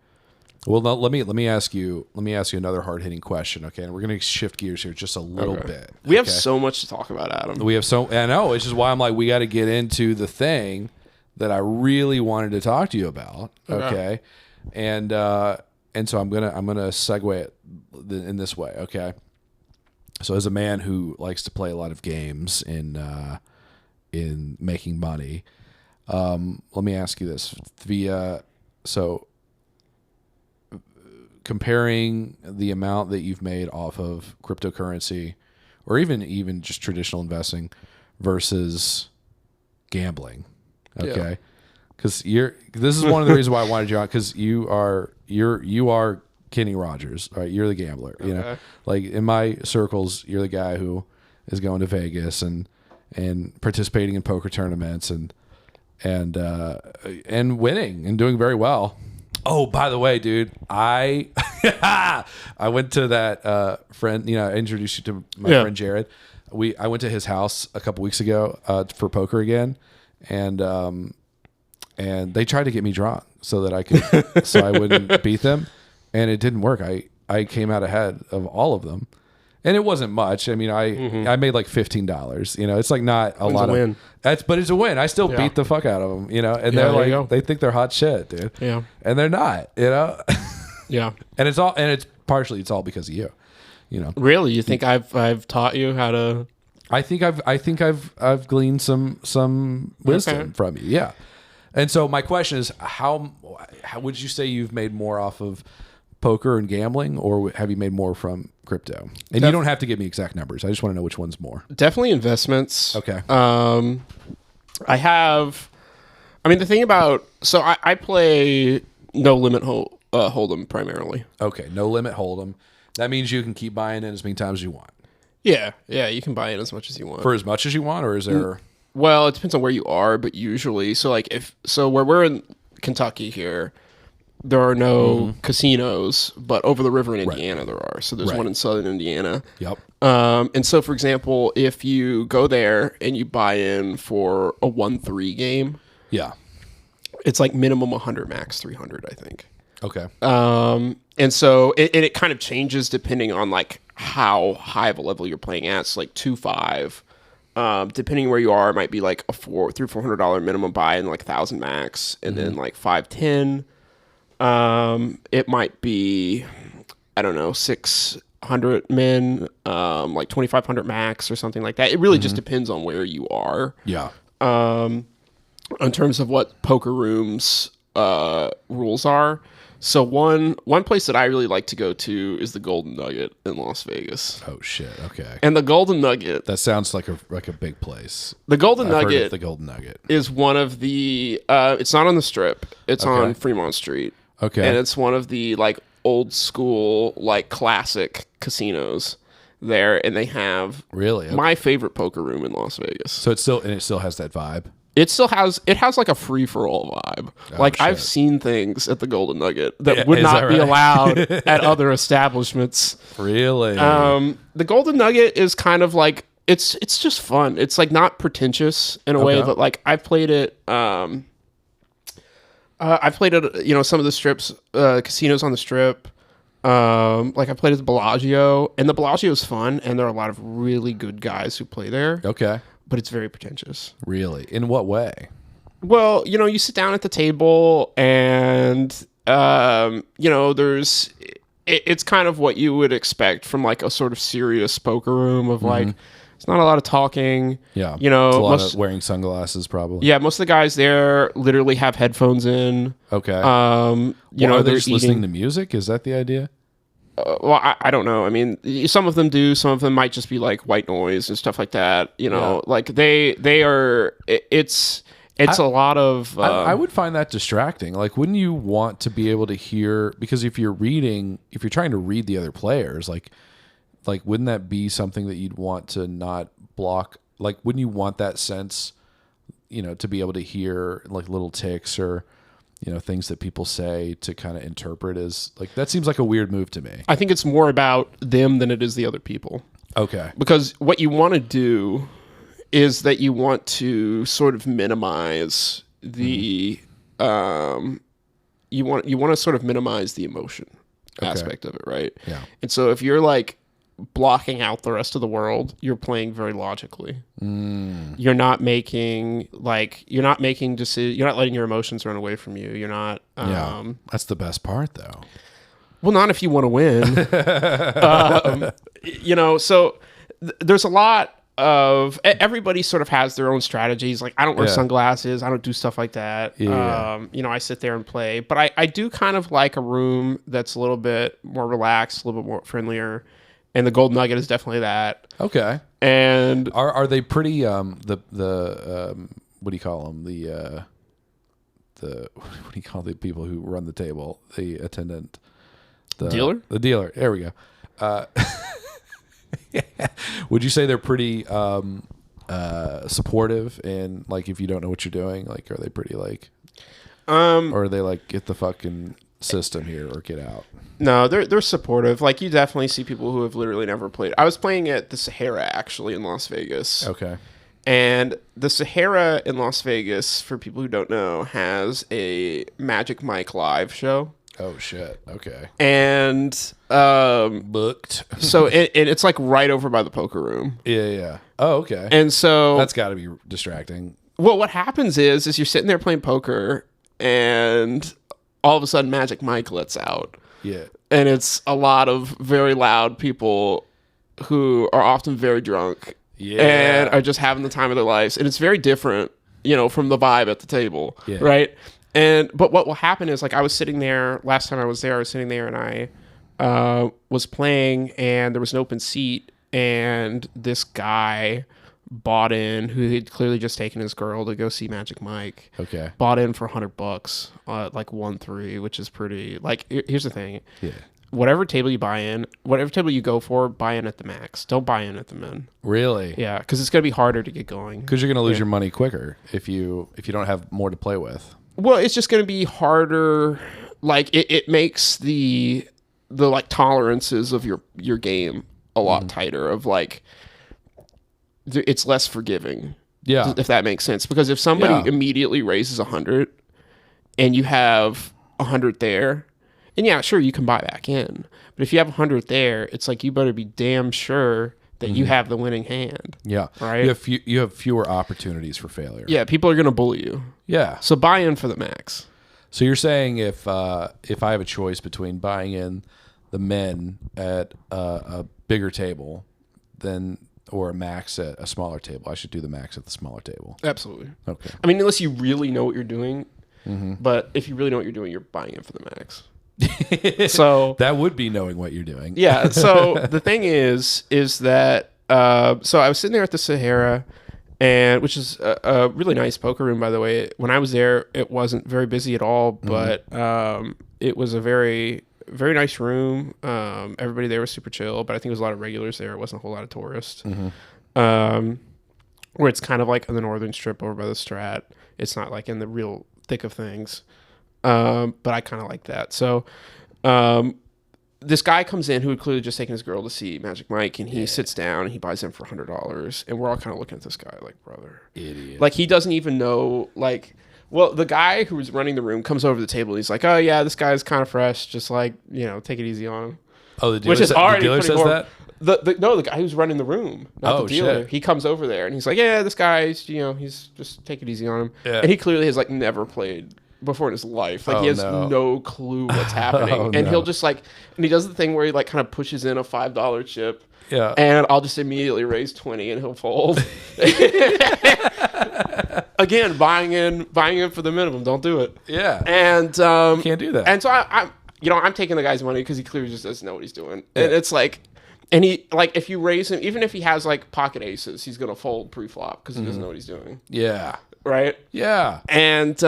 Well, now, let me ask you another hard hitting question. Okay, and we're gonna shift gears here just a little bit. We have so much to talk about, Adam. I know, it's just why I'm like, we got to get into the thing that I really wanted to talk to you about. Okay. And so I'm gonna segue it in this way. Okay. So as a man who likes to play a lot of games in making money, let me ask you this: comparing the amount that you've made off of cryptocurrency, or even just traditional investing, versus gambling. Okay, because this is one of the reasons why I wanted you on, because you are Kenny Rogers, right? You're the gambler. You know, like in my circles, you're the guy who is going to Vegas and participating in poker tournaments and winning and doing very well. Oh, by the way, dude, I went to that friend. I introduced you to my friend Jared. I went to his house a couple weeks ago for poker again, and they tried to get me drunk so that I wouldn't beat them, and it didn't work. I I came out ahead of all of them. And it wasn't much. I mean, I made like $15. You know, it's like not a lot of win. but it's a win. I still beat the fuck out of them. You know, and they're like they think they're hot shit, dude. Yeah, and they're not. You know. Yeah, and it's all because of you. You know. Really, you think I've taught you how to? I think I've gleaned some wisdom from you. Yeah. And so my question is, how would you say you've made more off of poker and gambling, or have you made more from crypto? And you don't have to give me exact numbers. I just want to know which one's more. Definitely investments. Okay. The thing about, so I play no limit hold'em primarily. Okay. No limit hold'em. That means you can keep buying in as many times as you want. Yeah. Yeah. You can buy in as much as you want. For as much as you want, or is there? Well, it depends on where you are, but usually, where we're in Kentucky here, there are no casinos, but over the river in Indiana there are. So there's one in southern Indiana. Yep. And so, for example, if you go there and you buy in for a 1-3 game, it's like minimum 100, max 300, I think. Okay. And so it kind of changes depending on like how high of a level you're playing at. So like 2-5. Depending where you are, it might be like a $400 minimum buy and like 1,000 max, and then like 5-10. It might be, I don't know, 600 min, like 2,500 max or something like that. It really just depends on where you are. Yeah. In terms of what poker rooms rules are. So one place that I really like to go to is the Golden Nugget in Las Vegas. Oh shit! Okay. And the Golden Nugget. That sounds like a big place. The Golden I've Nugget. Heard of the Golden Nugget is one of the. It's not on the Strip. It's on Fremont Street. Okay. And it's one of the like old school, like classic casinos there, and they have my favorite poker room in Las Vegas. So it still has that vibe. It has like a free for all vibe. I've seen things at the Golden Nugget that would not be allowed at other establishments. Really? The Golden Nugget is kind of like it's just fun. It's like not pretentious in a way that like I've played it. Some of the strips, casinos on the Strip. Like I played at the Bellagio, and the Bellagio is fun, and there are a lot of really good guys who play there. Okay. But it's very pretentious. Really? In what way? Well, you sit down at the table and, it's kind of what you would expect from like a sort of serious poker room of like, it's not a lot of talking. Yeah. It's a lot of wearing sunglasses probably. Yeah. Most of the guys there literally have headphones in. Okay. Are they just listening to music? Is that the idea? Well, I don't know. I mean, some of them do. Some of them might just be like white noise and stuff like that. Like they are. It's a lot of. I would find that distracting. Like, wouldn't you want to be able to hear? Because if you're trying to read the other players, like wouldn't that be something that you'd want to not block? Like, wouldn't you want that sense, to be able to hear like little ticks or things that people say to kind of interpret as like, that seems like a weird move to me. I think it's more about them than it is the other people. Okay. Because what you want to do is that you want to sort of minimize the, you want to sort of minimize the emotion aspect of it, right? Yeah. And so if you're like blocking out the rest of the world, you're playing very logically. You're not making you're not letting your emotions run away from you. You're not. That's the best part, though. Well, not if you want to win. So there's a lot of everybody sort of has their own strategies. Like I don't wear sunglasses. I don't do stuff like that. I sit there and play, but I do kind of like a room that's a little bit more relaxed, a little bit more friendlier. And the Golden Nugget is definitely that. Okay. And are they pretty the what do you call them, the what do you call the people who run the table, the attendant, the dealer, there we go. Would you say they're pretty supportive, and like if you don't know what you're doing, like are they pretty like or are they like, get the fucking system here or get out? No, they're supportive. Like you definitely see people who have literally never played. I was playing at the Sahara actually in Las Vegas. Okay. And the Sahara in Las Vegas, for people who don't know, has a Magic Mike live show. Oh shit. Okay. And Booked. so it's like right over by the poker room. Yeah. Oh, okay. And so that's got to be distracting. Well, what happens is you're sitting there playing poker, and all of a sudden Magic Mike lets out. Yeah. And it's a lot of very loud people who are often very drunk. Yeah. And are just having the time of their lives. And it's very different, from the vibe at the table. Yeah. Right? But what will happen is, like, I was sitting there, last time I was there, and I was playing, and there was an open seat, and this guy bought in, who had clearly just taken his girl to go see Magic Mike. Okay. Bought in for $100, like 1-3, which is pretty. Like, here's the thing. Yeah. Whatever table you buy in, whatever table you go for, buy in at the max. Don't buy in at the min. Really? Yeah, because it's gonna be harder to get going. Because you're gonna lose your money quicker if you don't have more to play with. Well, it's just gonna be harder. Like, it makes the like tolerances of your game a lot tighter. Of like, it's less forgiving. Yeah. If that makes sense. Because if somebody immediately raises 100 and you have 100 there, and yeah, sure, you can buy back in. But if you have 100 there, it's like, you better be damn sure that you have the winning hand. Yeah. Right? You have fewer opportunities for failure. Yeah, people are going to bully you. Yeah. So buy in for the max. So you're saying if I have a choice between buying in the men at a bigger table or a max at a smaller table, I should do the max at the smaller table. Absolutely. Okay. I mean, unless you really know what you're doing. But if you really know what you're doing, you're buying in for the max. So that would be knowing what you're doing. Yeah. So the thing is that so I was sitting there at the Sahara, and which is a really nice poker room, by the way. When I was there, it wasn't very busy at all, but it was a very, very nice room. Everybody there was super chill, but I think there was a lot of regulars there. It wasn't a whole lot of tourists. Where it's kind of like on the northern strip over by the Strat. It's not like in the real thick of things. But I kind of like that. So this guy comes in who had clearly just taken his girl to see Magic Mike, and he sits down and he buys in for $100, and we're all kind of looking at this guy like, brother, idiot. Like, he doesn't even know, like, well, the guy who was running the room comes over to the table and he's like, oh yeah, this guy's kind of fresh, just like, take it easy on him. Oh, the dealer, which is already the dealer says that? The guy who's running the room, not the dealer. Shit. He comes over there and he's like, yeah, this guy's, he's just take it easy on him. Yeah. And he clearly has, like, never played before in his life. Like, he has no clue what's happening. And he'll just, like, and he does the thing where he, like, kind of pushes in a $5 chip. Yeah. And I'll just immediately raise 20 and he'll fold. Again, buying in for the minimum. Don't do it. Yeah. And you can't do that. And so I'm taking the guy's money because he clearly just doesn't know what he's doing. Yeah. And it's like, and he, like, if you raise him, even if he has, like, pocket aces, he's gonna fold pre-flop because he doesn't know what he's doing. Yeah. Right. Yeah. And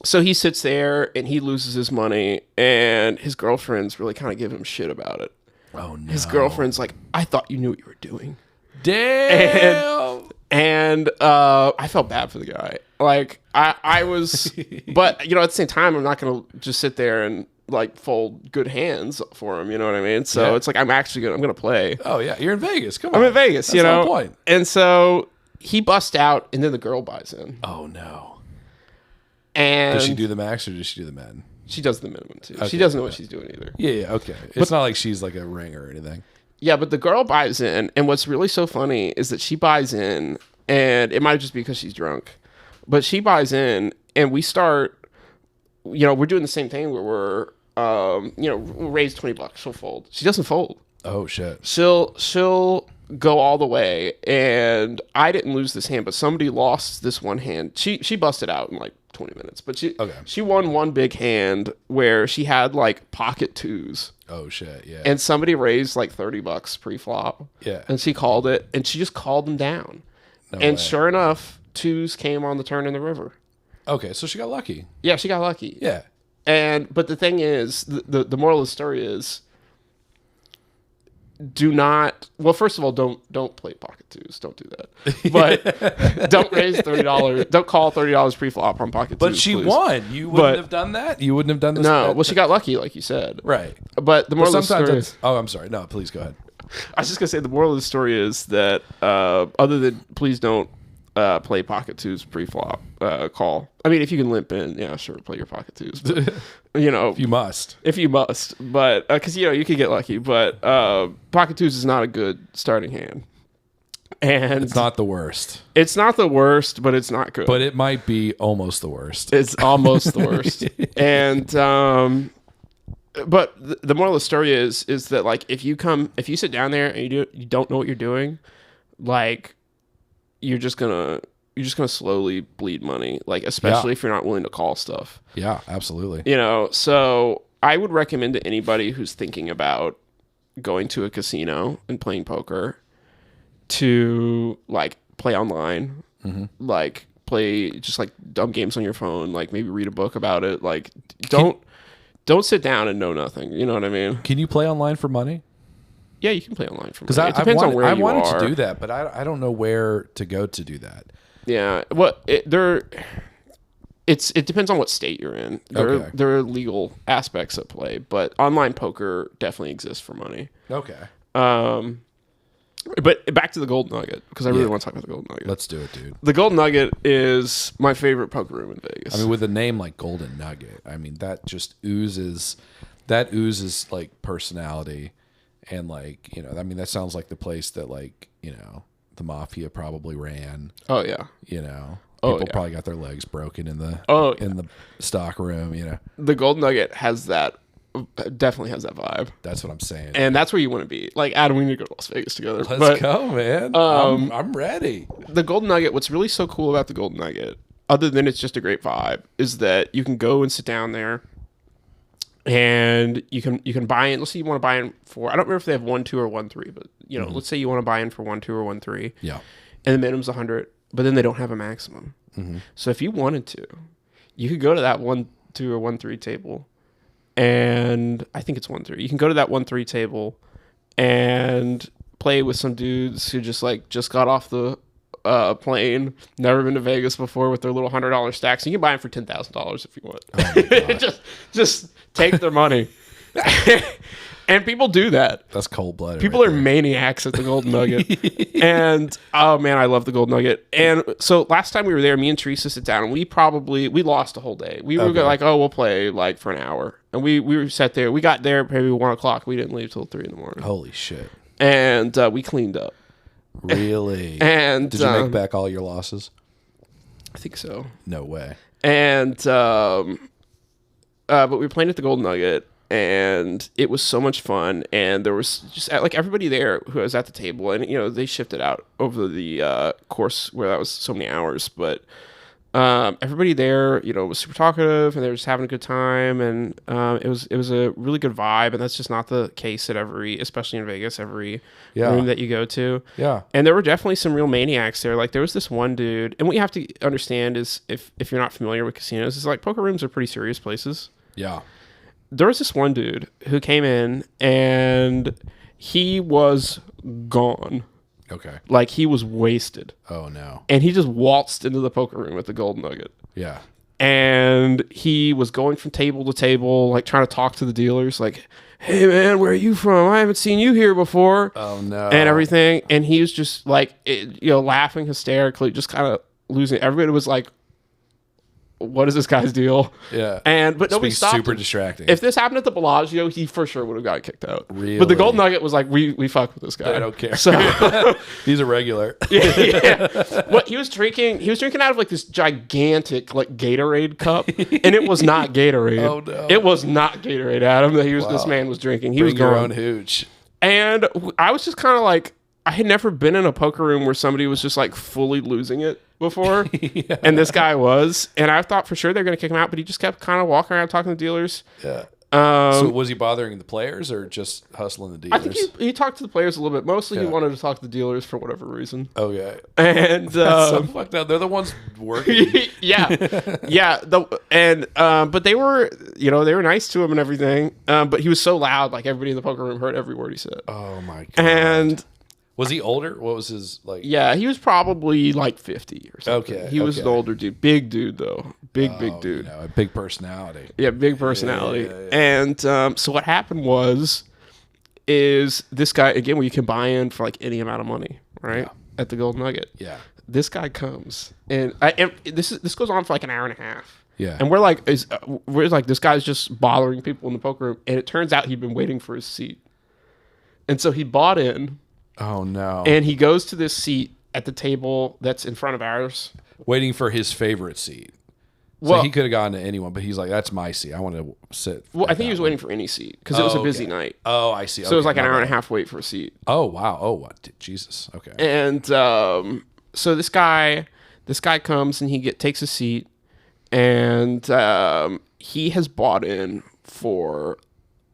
so he sits there and he loses his money, and his girlfriend's really kind of giving him shit about it. Oh no. His girlfriend's like, I thought you knew what you were doing. Damn. And I felt bad for the guy. Like, I was, but at the same time, I'm not gonna just sit there and, like, fold good hands for him. You know what I mean? So it's like, I'm gonna play. Oh yeah, you're in Vegas. Come on. I'm in Vegas. That's the point. And so he busts out, and then the girl buys in. Oh no. And does she do the max or does she do the men? She does the minimum too. Okay. She doesn't know what she's doing either. Yeah, okay. It's not like she's like a ringer or anything. Yeah, but the girl buys in, and what's really so funny is that she buys in, and it might just be because she's drunk, but she buys in, and we start, we're doing the same thing where we're, we'll raise $20, she'll fold. She doesn't fold. Oh shit. She'll go all the way, and I didn't lose this hand, but somebody lost this one hand. She busted out in like 20 minutes, but she won one big hand where she had, like, pocket twos. Oh shit, yeah. And somebody raised like $30 pre-flop. Yeah. And she called it, and she just called them down. No and way. Sure enough, twos came on the turn in the river. Okay, so she got lucky. Yeah, she got lucky. Yeah. But the thing is, the moral of the story is, do not. Well, first of all, don't play pocket twos. Don't do that. But don't raise $30. Don't call $30 pre-flop on pocket twos. But she won. You wouldn't have done that. You wouldn't have done this. No. Well, she got lucky, like you said. Right. But the moral of the story. Oh, I'm sorry. No, please go ahead. I was just gonna say the moral of the story is that other than please don't play pocket twos pre-flop call. I mean, if you can limp in, yeah, sure, play your pocket twos. But, if you must. But because you could get lucky. But pocket twos is not a good starting hand. And it's not the worst. It's not the worst, but it's not good. But it might be almost the worst. It's almost the worst. And but the moral of the story is that like if you sit down there and you don't know what you're doing, like you're just gonna slowly bleed money, like especially if you're not willing to call stuff. Yeah, absolutely. So I would recommend to anybody who's thinking about going to a casino and playing poker to like play online, like play just like dumb games on your phone, like maybe read a book about it. Like don't sit down and know nothing. You know what I mean? Can you play online for money? Yeah, you can play online for money. Because it depends on where you are. I wanted to do that, but I don't know where to go to do that. Yeah, well, it depends on what state you're in. There are legal aspects at play, but online poker definitely exists for money. Okay. But back to the Gold Nugget, because I really want to talk about the Gold Nugget. Let's do it, dude. The Gold Nugget is my favorite poker room in Vegas. I mean, with a name like Golden Nugget, I mean, that just oozes like personality. And like, I mean, that sounds like the place that like, the mafia probably ran. Oh, yeah. People probably got their legs broken in the stock room, The Gold Nugget definitely has that vibe. That's what I'm saying. And that's where you want to be. Like, Adam, we need to go to Las Vegas together. Let's go, man. I'm ready. The Gold Nugget, what's really so cool about the Gold Nugget, other than it's just a great vibe, is that you can go and sit down there and you can buy in. Let's say you want to buy in for, I don't remember if they have 1, 2, or 1, 3, but let's say you want to buy in for 1, 2, or 1, 3. Yeah. And the minimum's 100, but then they don't have a maximum. Mm-hmm. So if you wanted to, you could go to that 1, 2, or 1, 3 table. And I think it's 1, 3. You can go to that 1, 3 table and play with some dudes who just got off the plane, never been to Vegas before, with their little $100 stacks. You can buy them for $10,000 if you want. Oh just take their money. And people do that. That's cold-blooded. People are maniacs at the Golden Nugget. And, oh, man, I love the Golden Nugget. And so last time we were there, me and Teresa sit down, and we lost a whole day. We were like, we'll play like for an hour. And we were sat there. We got there maybe 1 o'clock. We didn't leave till 3 in the morning. Holy shit. And we cleaned up. Really? And did you make back all your losses? I think so. No way. And but we were playing at the Golden Nugget, and it was so much fun. And there was just like everybody there who was at the table, and they shifted out over the course where that was so many hours, but everybody there was super talkative, and they were just having a good time, and it was a really good vibe. And that's just not the case at especially in Vegas, every room that you go to. Yeah. And there were definitely some real maniacs there. Like there was this one dude, and what you have to understand is if you're not familiar with casinos, is like poker rooms are pretty serious places. Yeah. There was this one dude who came in, and he was gone. Okay. Like he was wasted. Oh no. And he just waltzed into the poker room at the Golden Nugget. Yeah. And he was going from table to table, like trying to talk to the dealers, like, "Hey man, where are you from? I haven't seen you here before." Oh no. And everything. And he was just like, laughing hysterically, just kind of losing it. Everybody was like, what is this guy's deal? Yeah. But nobody stopped super him. Distracting. If this happened at the Bellagio, he for sure would have gotten kicked out. Really? But the Golden Nugget was like, we fuck with this guy. I don't care. So he's a regular. yeah. What he was drinking out of like this gigantic like Gatorade cup, and it was not Gatorade. Oh no. It was not Gatorade, Adam, that this man was drinking. He was Bring your gone. own hooch. And I was just kind of like, I had never been in a poker room where somebody was just like fully losing it before. Yeah. And this guy was. And I thought for sure they're going to kick him out, but he just kept kind of walking around talking to dealers. Yeah. So was he bothering the players or just hustling the dealers? I think he talked to the players a little bit. Mostly he wanted to talk to the dealers for whatever reason. Okay. And that's so fucked up. They're the ones working. Yeah. Yeah. But they were, they were nice to him and everything. But he was so loud, like everybody in the poker room heard every word he said. Oh my God. And was he older? What was his like? Yeah, he was probably like 50 or something. Okay. He was an older dude. Big dude though. Big dude. A big personality. Yeah, big personality. Yeah. And so what happened is this guy, again, where you can buy in for like any amount of money, right? Yeah. At the Golden Nugget. Yeah. this guy comes, and this goes on for like an hour and a half. Yeah. And we're like, this guy's just bothering people in the poker room, and it turns out he'd been waiting for his seat, and so he bought in. Oh no! And he goes to this seat at the table that's in front of ours, waiting for his favorite seat. So well, he could have gone to anyone, but he's like, "That's my seat. I want to sit." Well, I think he was waiting for any seat because it was a busy night. Oh, I see. So it was like an hour and a half wait for a seat. Oh wow! Oh what? Jesus. Okay. And so this guy comes and he takes a seat, and he has bought in for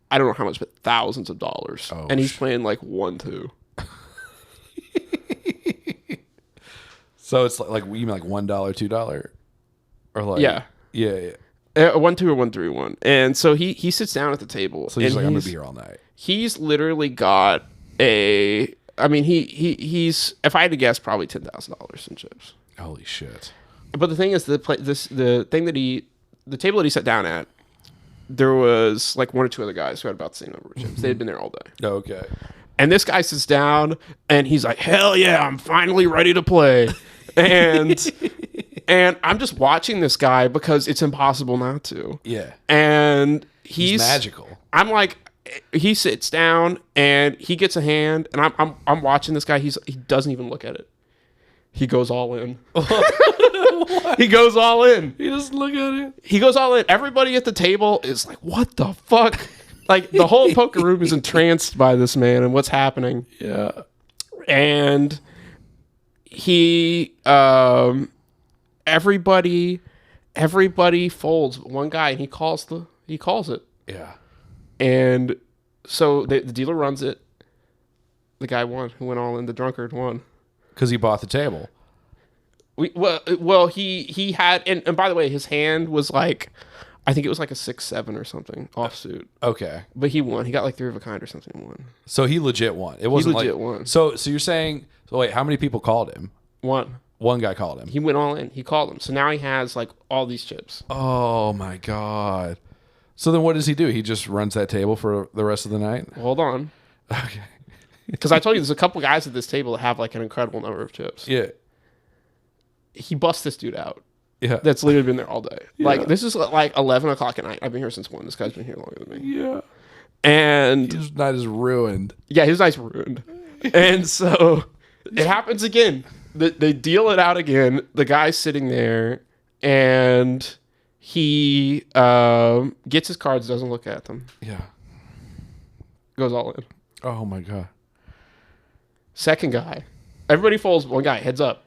I don't know how much, but thousands of dollars, and he's playing like 1-2. So it's like you mean like $1, $2, or like yeah. 1-2 or 1-3-1, and so he sits down at the table. So he's like, I'm gonna be here all night. He's literally got a. I mean, he's if I had to guess, probably $10,000 in chips. Holy shit! But the thing is, the table that he sat down at, there was like one or two other guys who had about the same number of chips. They had been there all day. Okay. And this guy sits down and he's like, "Hell yeah, I'm finally ready to play." And I'm just watching this guy because it's impossible not to. Yeah. And he's magical. I'm like, he sits down and he gets a hand, and I'm watching this guy. He doesn't even look at it. He goes all in. He goes all in. He doesn't look at it. He goes all in. Everybody at the table is like, "What the fuck?" Like the whole poker room is entranced by this man and what's happening. Yeah. And he everybody folds but one guy, and he calls it. Yeah. And so the dealer runs it. The guy won, who went all in. The drunkard won because he bought the table. He had, and by the way, his hand was like, I think it was like a 6-7 or something offsuit. Okay, but he won. He got like 3 of a kind or something. And won. So he legit won. It wasn't he legit like won. So you're saying? So wait, how many people called him? One guy called him. He went all in. He called him. So now he has like all these chips. Oh my god. So then what does he do? He just runs that table for the rest of the night? Hold on. Okay. Because I told you there's a couple guys at this table that have like an incredible number of chips. Yeah. He busts this dude out. Yeah. That's literally been there all day. Yeah. Like this is like 11 o'clock at night. I've been here since 1. This guy's been here longer than me. Yeah. And his night is ruined. Yeah, his night's ruined. And so it happens again. They deal it out again. The guy's sitting there and he gets his cards, doesn't look at them. Yeah. Goes all in. Oh my god. Second guy. Everybody folds. One guy, heads up.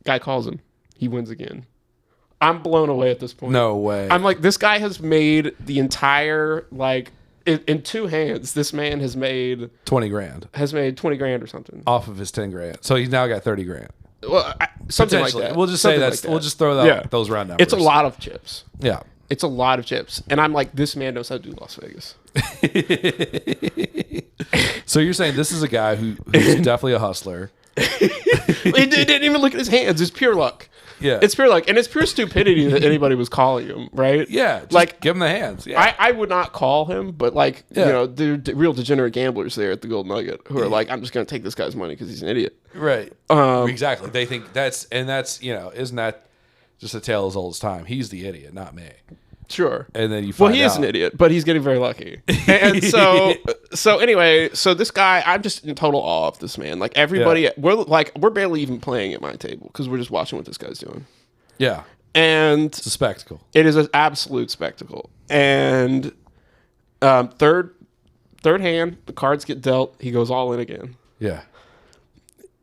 Guy calls him. He wins again. I'm blown away at this point. No way. I'm like, this guy has made the entire, like, in 2 hands, this man has made 20 grand. Has made 20 grand or something. Off of his 10 grand. So he's now got 30 grand. Well, something like that. We'll just something say that's, like that. we'll just throw out those round numbers. It's a lot of chips. Yeah. It's a lot of chips. And I'm like, this man knows how to do Las Vegas. So you're saying this is a guy who's definitely a hustler. He didn't even look at his hands. It's pure luck. Yeah. It's pure luck. And it's pure stupidity that anybody was calling him, right? Yeah. Just like, give him the hands. Yeah. I would not call him, but like, you know, the real degenerate gamblers there at the Golden Nugget who are like, I'm just going to take this guy's money because he's an idiot. Right. Exactly. They think that's, you know, isn't that just a tale as old as time? He's the idiot, not me. Sure. And then you find out. Well, he is an idiot, but he's getting very lucky. And so anyway, so this guy, I'm just in total awe of this man. Like everybody, we're barely even playing at my table because we're just watching what this guy's doing. Yeah. And it's a spectacle. It is an absolute spectacle. And third hand, the cards get dealt. He goes all in again. Yeah.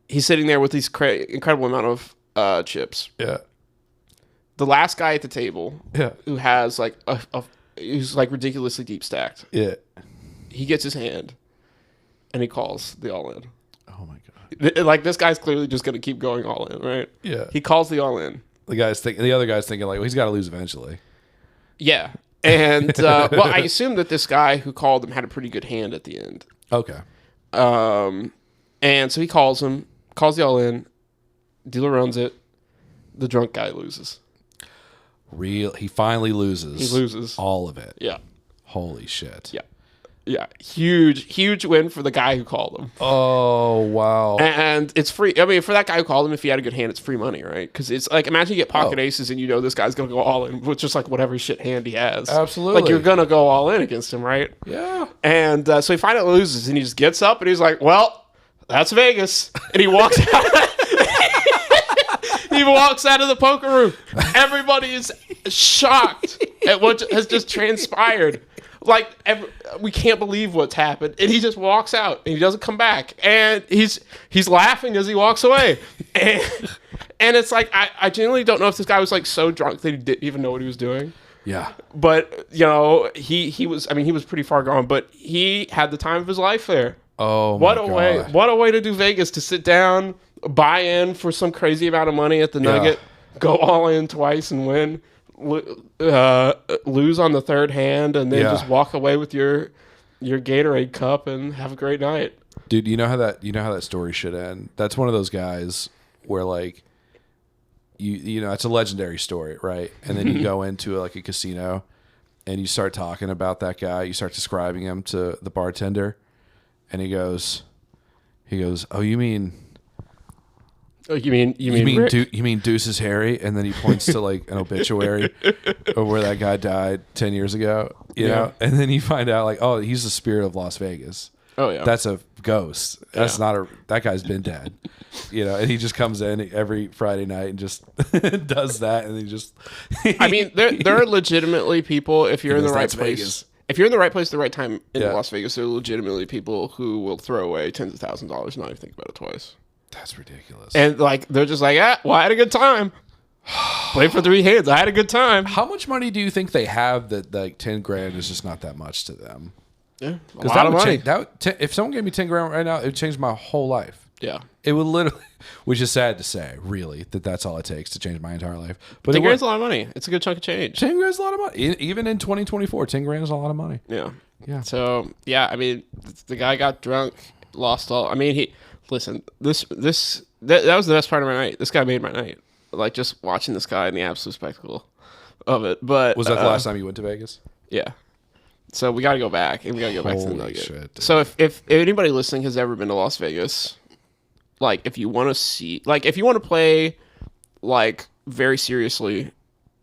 He's sitting there with these incredible amount of chips. Yeah. The last guy at the table, who has like who's like ridiculously deep stacked. Yeah. He gets his hand, and he calls the all in. Oh my god! Like this guy's clearly just going to keep going all in, right? Yeah. He calls the all in. The other guy's thinking like, well, he's got to lose eventually. Yeah, and well, I assume that this guy who called him had a pretty good hand at the end. Okay. And so he calls the all in. Dealer runs it. The drunk guy loses. He finally loses. He loses all of it. Yeah. Holy shit. Yeah. Yeah, huge win for the guy who called him. Oh, wow. And it's free. I mean, for that guy who called him, if he had a good hand, it's free money, right? Because it's like, imagine you get pocket aces and you know this guy's going to go all in with just like whatever shit hand he has. Absolutely. Like, you're going to go all in against him, right? Yeah. And so he finally loses and he just gets up and he's like, well, that's Vegas. And he walks out. He walks out of the poker room. Everybody is shocked at what has just transpired. Like, we can't believe what's happened. And he just walks out and he doesn't come back. And he's laughing as he walks away. And it's like, I genuinely don't know if this guy was like so drunk that he didn't even know what he was doing. Yeah. But, you know, he was pretty far gone, but he had the time of his life there. Oh, what a way to do Vegas, to sit down, buy in for some crazy amount of money at the Nugget, go all in twice and win. Lose on the third hand and then just walk away with your Gatorade cup and have a great night. Dude, you know how that story should end? That's one of those guys where like you know, it's a legendary story, right? And then you go into like a casino and you start talking about that guy, you start describing him to the bartender, and he goes, "Oh, you mean Deuce's Harry?" And then he points to like an obituary of where that guy died 10 years ago, you know? And then you find out like, oh, he's the spirit of Las Vegas. Oh yeah. That's a ghost. That's not that guy's been dead, you know? And he just comes in every Friday night and just does that. And he just, I mean, there are legitimately people, if you're in the right place, Vegas. If you're in the right place at the right time in Las Vegas, there are legitimately people who will throw away tens of thousands of dollars and not even think about it twice. That's ridiculous. And like, they're just like, well, I had a good time. Play for 3 hands. I had a good time. How much money do you think they have that like 10 grand is just not that much to them? Yeah, a lot of money. If someone gave me 10 grand right now, it would change my whole life. Yeah. It would literally, which is sad to say, really, that's all it takes to change my entire life. But 10 grand's a lot of money. It's a good chunk of change. 10 grand's a lot of money. Even in 2024, 10 grand is a lot of money. Yeah. Yeah. So, yeah, I mean, the guy got drunk, lost all. I mean, listen, that was the best part of my night. This guy made my night. Like, just watching this guy and the absolute spectacle of it. But was that the last time you went to Vegas? Yeah. So we got to go back, and we got to go back to the Nugget. Shit, dude. So if anybody listening has ever been to Las Vegas, like, if you want to play, like, very seriously,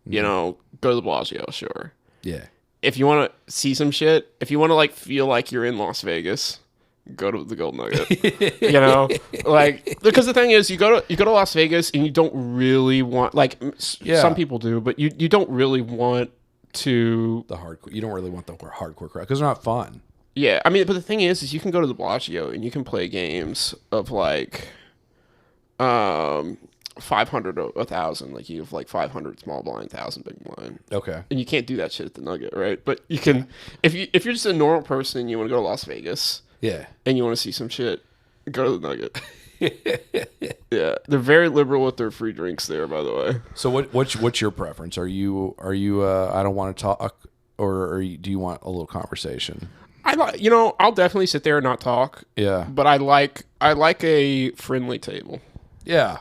you know, go to the Bellagio, sure. Yeah. If you want to see some shit, if you want to, like, feel like you're in Las Vegas, go to the Gold Nugget. You know, like, because the thing is, you go to Las Vegas and you don't really want, like, some people do, but you don't really want to the hardcore. You don't really want the hardcore crowd because they're not fun. Yeah, I mean, but the thing is you can go to the Bellagio and you can play games of like 500 or 1,000. Like, you have like 500 small blind, 1,000 big blind. Okay. And you can't do that shit at the Nugget, right? But you can, if you're just a normal person and you want to go to Las Vegas, and you want to see some shit, go to the Nugget. Yeah, they're very liberal with their free drinks there, by the way. So what's your preference? Are you I don't want to talk, or do you want a little conversation? I'll definitely sit there and not talk. Yeah, but I like a friendly table. Yeah.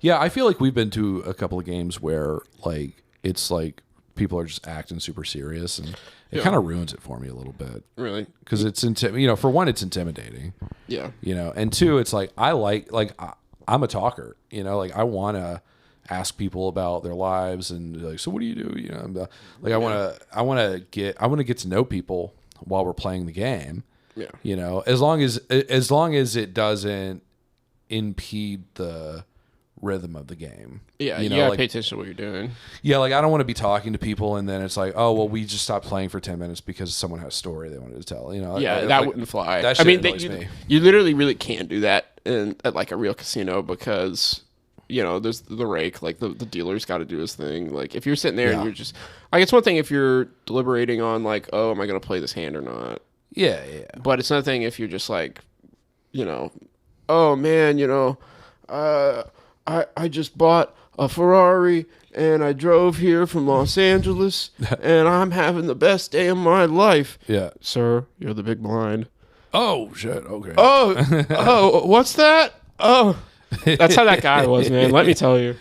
Yeah, I feel like we've been to a couple of games where like it's like people are just acting super serious, and it kind of ruins it for me a little bit. Really? Because it's for one, it's intimidating. Yeah. And two, it's like I'm a talker. Like I want to ask people about their lives and like, so what do you do? Like I want to get to know people while we're playing the game. Yeah. As long as it doesn't impede the rhythm of the game. Yeah, you gotta pay attention to what you're doing. Yeah, like I don't want to be talking to people and then it's like, oh well, we just stopped playing for 10 minutes because someone had a story they wanted to tell. Yeah, that wouldn't fly. That shit annoys me. You literally really can't do that at like a real casino because there's the rake, like the dealer's got to do his thing. Like if you're sitting there and you're just like, it's one thing if you're deliberating on like, oh, am I gonna play this hand or not? Yeah. But it's another thing if you're just like, oh man, I just bought a Ferrari and I drove here from Los Angeles and I'm having the best day of my life. Yeah. Sir, you're the big blind. Oh, shit. Okay. Oh, what's that? Oh, that's how that guy was, man. Let me tell you.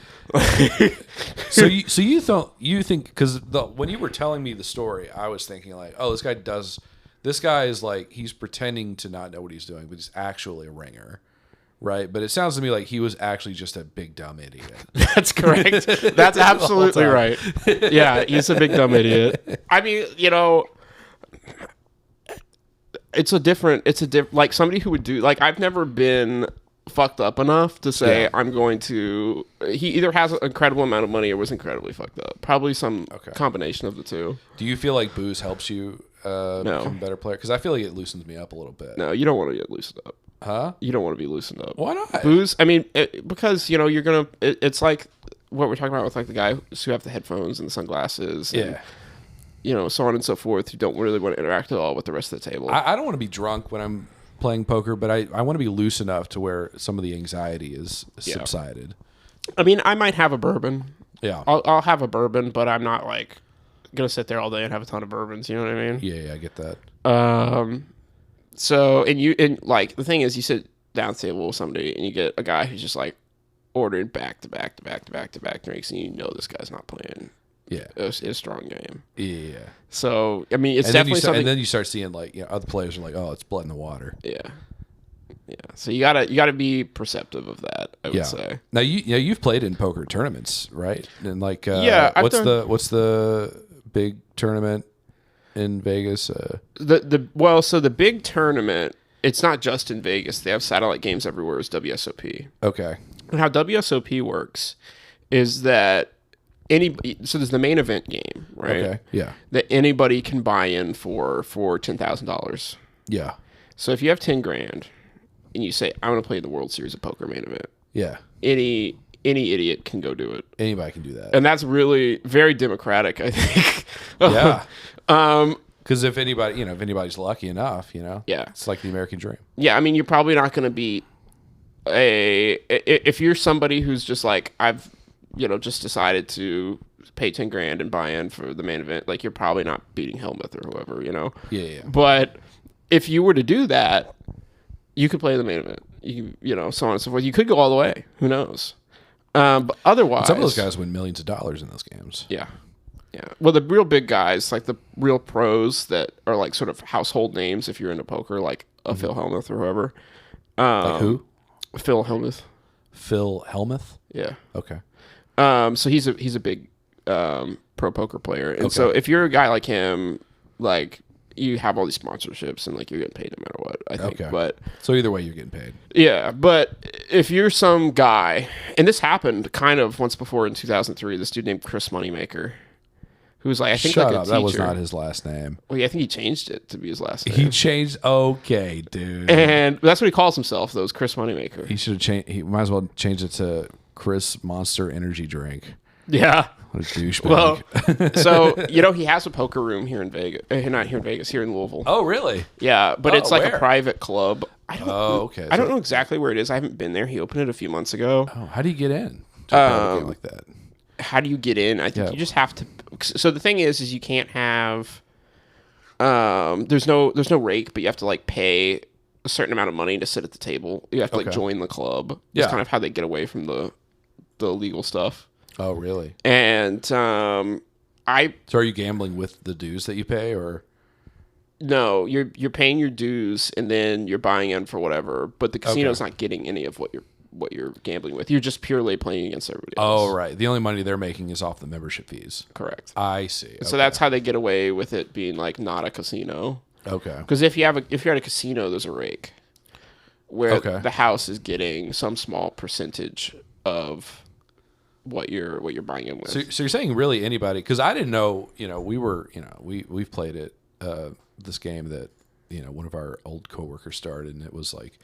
So you think, because when you were telling me the story, I was thinking like, oh, this guy does this guy is like, he's pretending to not know what he's doing, but he's actually a ringer. Right. But it sounds to me like he was actually just a big dumb idiot. That's correct. That's absolutely right. Yeah, he's a big dumb idiot. I mean, it's a different, like somebody who would do, like, I've never been fucked up enough to say I'm going to, he either has an incredible amount of money or was incredibly fucked up. Probably some combination of the two. Do you feel like booze helps you become a better player? Because I feel like it loosens me up a little bit. No, you don't want to get loosened up. Huh? You don't want to be loosened up. Why not? Booze, I mean, because, you're going to, it's like what we're talking about with like the guys who have the headphones and the sunglasses. And, so on and so forth, who don't really want to interact at all with the rest of the table. I don't want to be drunk when I'm playing poker, but I want to be loose enough to where some of the anxiety is subsided. I mean, I might have a bourbon. Yeah. I'll have a bourbon, but I'm not like going to sit there all day and have a ton of bourbons. You know what I mean? Yeah, I get that. So, and like, the thing is, you sit down at the table with somebody and you get a guy who's just like ordering back to back to back to back to back drinks, and this guy's not playing a strong game. Yeah. So, I mean, it's definitely something. And then you start seeing like, other players are like, oh, it's blood in the water. Yeah. Yeah. So you gotta be perceptive of that, I would say. Now you've played in poker tournaments, right? And like, what's the big tournament in Vegas? So the big tournament, it's not just in Vegas. They have satellite games everywhere. Is WSOP. Okay. And how WSOP works is that so there's the main event game, right? Okay. Yeah. That anybody can buy in for $10,000. Yeah. So if you have $10,000 and you say, I want to play the World Series of Poker main event. Yeah. Any idiot can go do it. Anybody can do that. And that's really very democratic, I think. Yeah. Because if anybody's lucky enough, it's like the American dream. Yeah, I mean, you're probably not going to beat if you're somebody who's just like, I've, just decided to pay $10,000 and buy in for the main event, like, you're probably not beating Helmuth or whoever, Yeah. But if you were to do that, you could play the main event. So on and so forth. You could go all the way. Who knows? But otherwise, some of those guys win millions of dollars in those games. Yeah. Yeah. Well, the real big guys, like the real pros that are like sort of household names if you're into poker, like Phil Hellmuth or whoever. Like who? Phil Hellmuth. Phil Hellmuth? Yeah. Okay. So he's a big pro poker player. And so if you're a guy like him, like, you have all these sponsorships and like you're getting paid no matter what, I think. Okay. But so either way you're getting paid. Yeah, but if you're some guy, and this happened kind of once before in 2003, this dude named Chris Moneymaker, who was like, I think Shut like a up. teacher. That was not his last name. Well, yeah, I think he changed it to be his last name. He changed. Okay, dude. And that's what he calls himself, though, is Chris Moneymaker. He should have changed. He might as well change it to Chris Monster Energy Drink. Yeah. What a douchebag. Well, so, he has a poker room here in Vegas. Not here in Vegas, here in Louisville. Oh, really? Yeah, but it's like where? a private club. I don't know exactly where it is. I haven't been there. He opened it a few months ago. Oh, how do you get in to a private game like that? How do you get in? I think you just have to. So the thing is you can't have. There's no rake, but you have to like pay a certain amount of money to sit at the table. You have to like join the club. Yeah, it's kind of how they get away from the legal stuff. Oh, really? And So are you gambling with the dues that you pay, or? No, you're paying your dues and then you're buying in for whatever, but the casino's not getting any of what you're gambling with. You're just purely playing against everybody else. Oh, right. The only money they're making is off the membership fees. Correct. I see. Okay. So that's how they get away with it being like not a casino. Okay. Because if you're at a casino, there's a rake where the house is getting some small percentage of what you're buying in with. So you're saying really anybody? Because I didn't know. We've played it. This game that one of our old coworkers started, and it was like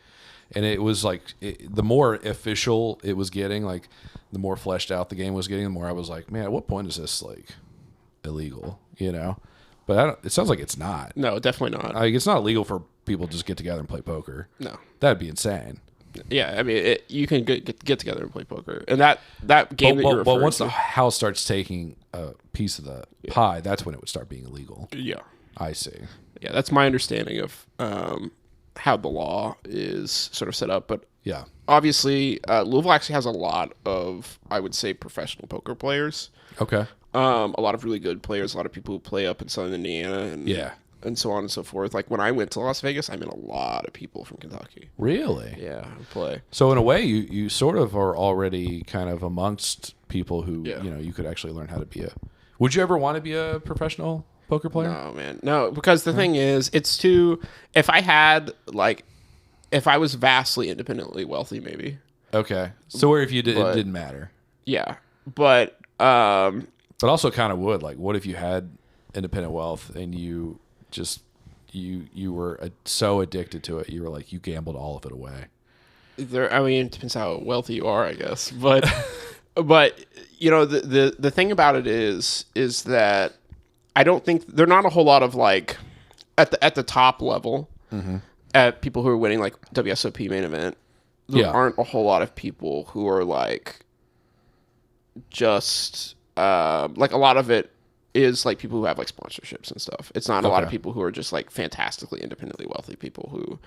the more official it was getting, like the more fleshed out the game was getting, the more I was like, man, at what point is this like illegal? But it sounds like it's not. No, definitely not. Like, it's not illegal for people to just get together and play poker. No, that'd be insane. Yeah, I mean, you can get together and play poker, and that game that you're referring to. But once the house starts taking a piece of the pie, that's when it would start being illegal. Yeah, I see. Yeah, that's my understanding of how the law is sort of set up. But yeah, obviously, Louisville actually has a lot of, I would say, professional poker players. Okay. A lot of really good players, a lot of people who play up in Southern Indiana. And, and so on and so forth. Like when I went to Las Vegas, I met a lot of people from Kentucky. Really? Yeah, play. So in a way, you sort of are already kind of amongst people who you could actually learn how to be a. Would you ever want to be a professional poker player? No, man, no. Because the thing is, it's too. If I was vastly independently wealthy, maybe. Okay, so where if you did, it didn't matter. Yeah, but also kind of would. Like, what if you had independent wealth and you just you were so addicted to it, you were like you gambled all of it away? I mean, it depends how wealthy you are, I guess. But but the thing about it is that I don't think there are not a whole lot of like at the top level at people who are winning like WSOP main event. There aren't a whole lot of people who are like just like a lot of it is like people who have like sponsorships and stuff. It's not a lot of people who are just like fantastically independently wealthy people who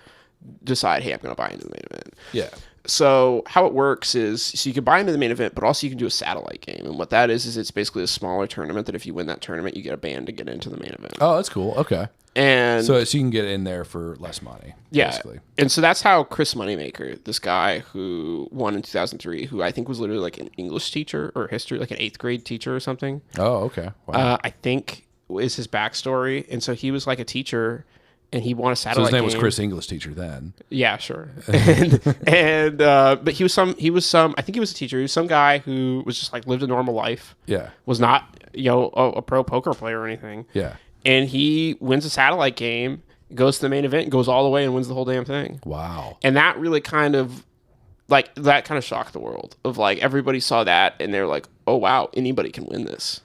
decide, hey, I'm going to buy into the main event. Yeah. So how it works is, so you can buy into the main event, but also you can do a satellite game. And what that is it's basically a smaller tournament that if you win that tournament, you get a band to get into the main event. Oh, that's cool. Okay. And so you can get in there for less money. Yeah. Basically. And so that's how Chris Moneymaker, this guy who won in 2003, who I think was literally like an English teacher or history, like an 8th grade teacher or something. Oh, okay. Wow. I think is his backstory. And so he was like a teacher and he won a satellite game. So his name was Chris English teacher then. Yeah, sure. But he was some, I think he was a teacher. He was some guy who was just like lived a normal life. Yeah. Was not, a pro poker player or anything. Yeah. And he wins a satellite game, goes to the main event, goes all the way and wins the whole damn thing. Wow. And that really kind of shocked the world of like, everybody saw that and they're like, oh wow, anybody can win this.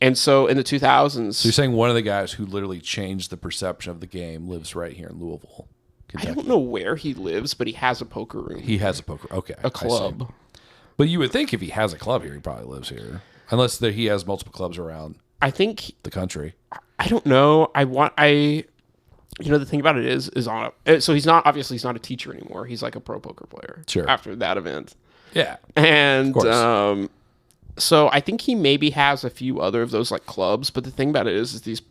And so in the 2000s... So you're saying one of the guys who literally changed the perception of the game lives right here in Louisville, Kentucky. I don't know where he lives, but he has a poker room. He has a poker... Okay. A club. But you would think if he has a club here, he probably lives here. Unless he has multiple clubs around I think... the country. I don't know. The thing about it is so he's not a teacher anymore. He's like a pro poker player. Sure. After that event. Yeah. And so I think he maybe has a few other of those like clubs, but the thing about it is these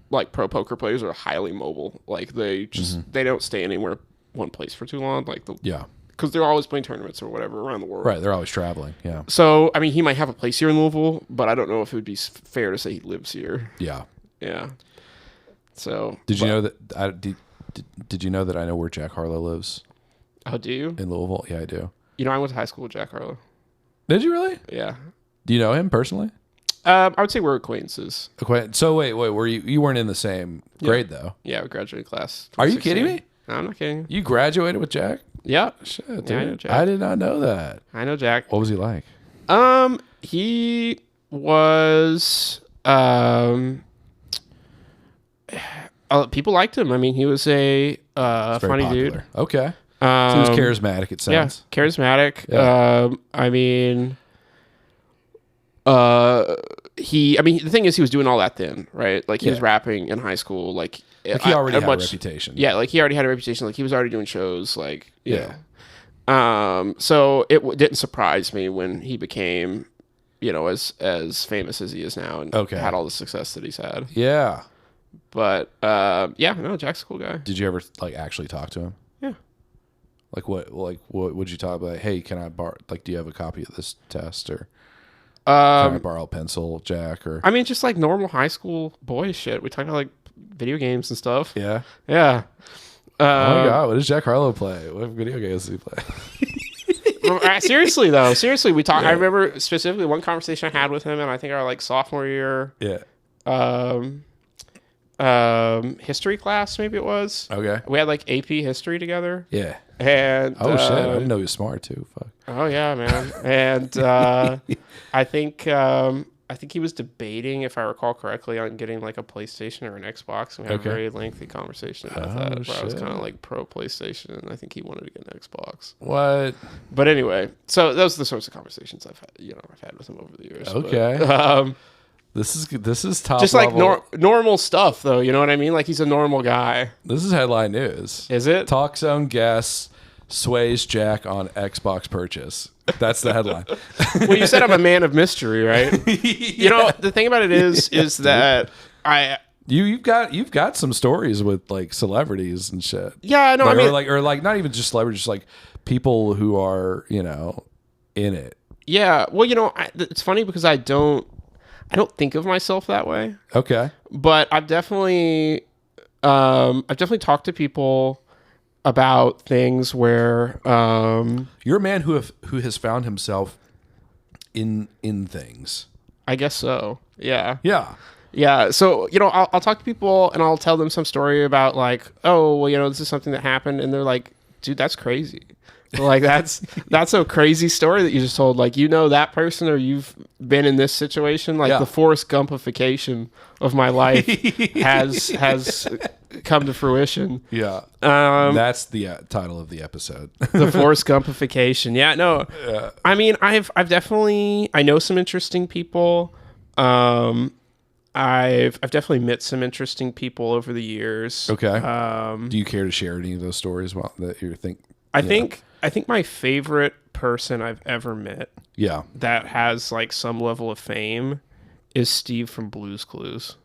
like pro poker players are highly mobile. Like they just they don't stay anywhere one place for too long. Like because they're always playing tournaments or whatever around the world. Right, they're always traveling. Yeah. So I mean, he might have a place here in Louisville, but I don't know if it would be fair to say he lives here. Yeah. Yeah. So did you know that? Did you know that I know where Jack Harlow lives? Oh, do you? In Louisville? Yeah, I do. I went to high school with Jack Harlow. Did you really? Yeah. Do you know him personally? I would say we're acquaintances. So wait, were you weren't in the same grade though? Yeah, we graduated class. Are you kidding me? No, I'm not kidding. You graduated with Jack? Yeah. Shit, dude. Yeah, I know Jack. I did not know that. I know Jack. What was he like? He was people liked him. I mean, he was a funny popular dude. Okay. So he was charismatic, it sounds. Yeah, charismatic. Yeah. The thing is he was doing all that then, right? Like he was rapping in high school, like he already had a reputation. Yeah, like he already had a reputation, like he was already doing shows, like so it didn't surprise me when he became, as famous as he is now and had all the success that he's had. Yeah. But Jack's a cool guy. Did you ever like actually talk to him? Yeah. What would you talk about? Hey, can I borrow? Like, do you have a copy of this test or? Can I borrow a pencil, Jack? Or I mean, just like normal high school boy shit. We talk about like video games and stuff. Yeah. Yeah. Oh my god, what does Jack Harlow play? What video games does he play? Seriously though, we talked. Yeah. I remember specifically one conversation I had with him, and I think our like sophomore year. Yeah. History class, maybe it was. Okay. We had like AP history together. Yeah. And shit, I didn't know he was smart too. Fuck. Oh yeah, man. And I think he was debating, if I recall correctly, on getting like a PlayStation or an Xbox. And we had a very lengthy conversation about that. Where I was kind of like pro PlayStation, and I think he wanted to get an Xbox. What? But anyway, so those are the sorts of conversations I've had with him over the years. Okay. But, this is top just level. Like normal stuff, though. You know what I mean? Like he's a normal guy. This is headline news. Is it? Talk Zone guest sways Jack on Xbox purchase. That's the headline. Well, you said I'm a man of mystery, right? Yeah. The thing about it is that You've got some stories with like celebrities and shit. Yeah, no, like, I mean, or like not even just celebrities, just like people who are in it. Yeah, well, it's funny because I don't think of myself that way. Okay, but I've definitely talked to people about things where you're a man who has found himself in things. I guess so. Yeah. Yeah. Yeah. So, I'll talk to people and I'll tell them some story about like, oh, well, this is something that happened. And they're like, dude, that's crazy. Like that's a crazy story that you just told. Like, that person or you've been in this situation. Like the Forrest Gumpification of my life has come to fruition. Yeah. That's the title of the episode. The Forrest Gumpification. Yeah, no. Yeah. I mean, I've definitely, I know some interesting people. I've definitely met some interesting people over the years. Okay. Do you care to share any of those stories that you think? I think my favorite person I've ever met, that has like some level of fame, is Steve from Blue's Clues.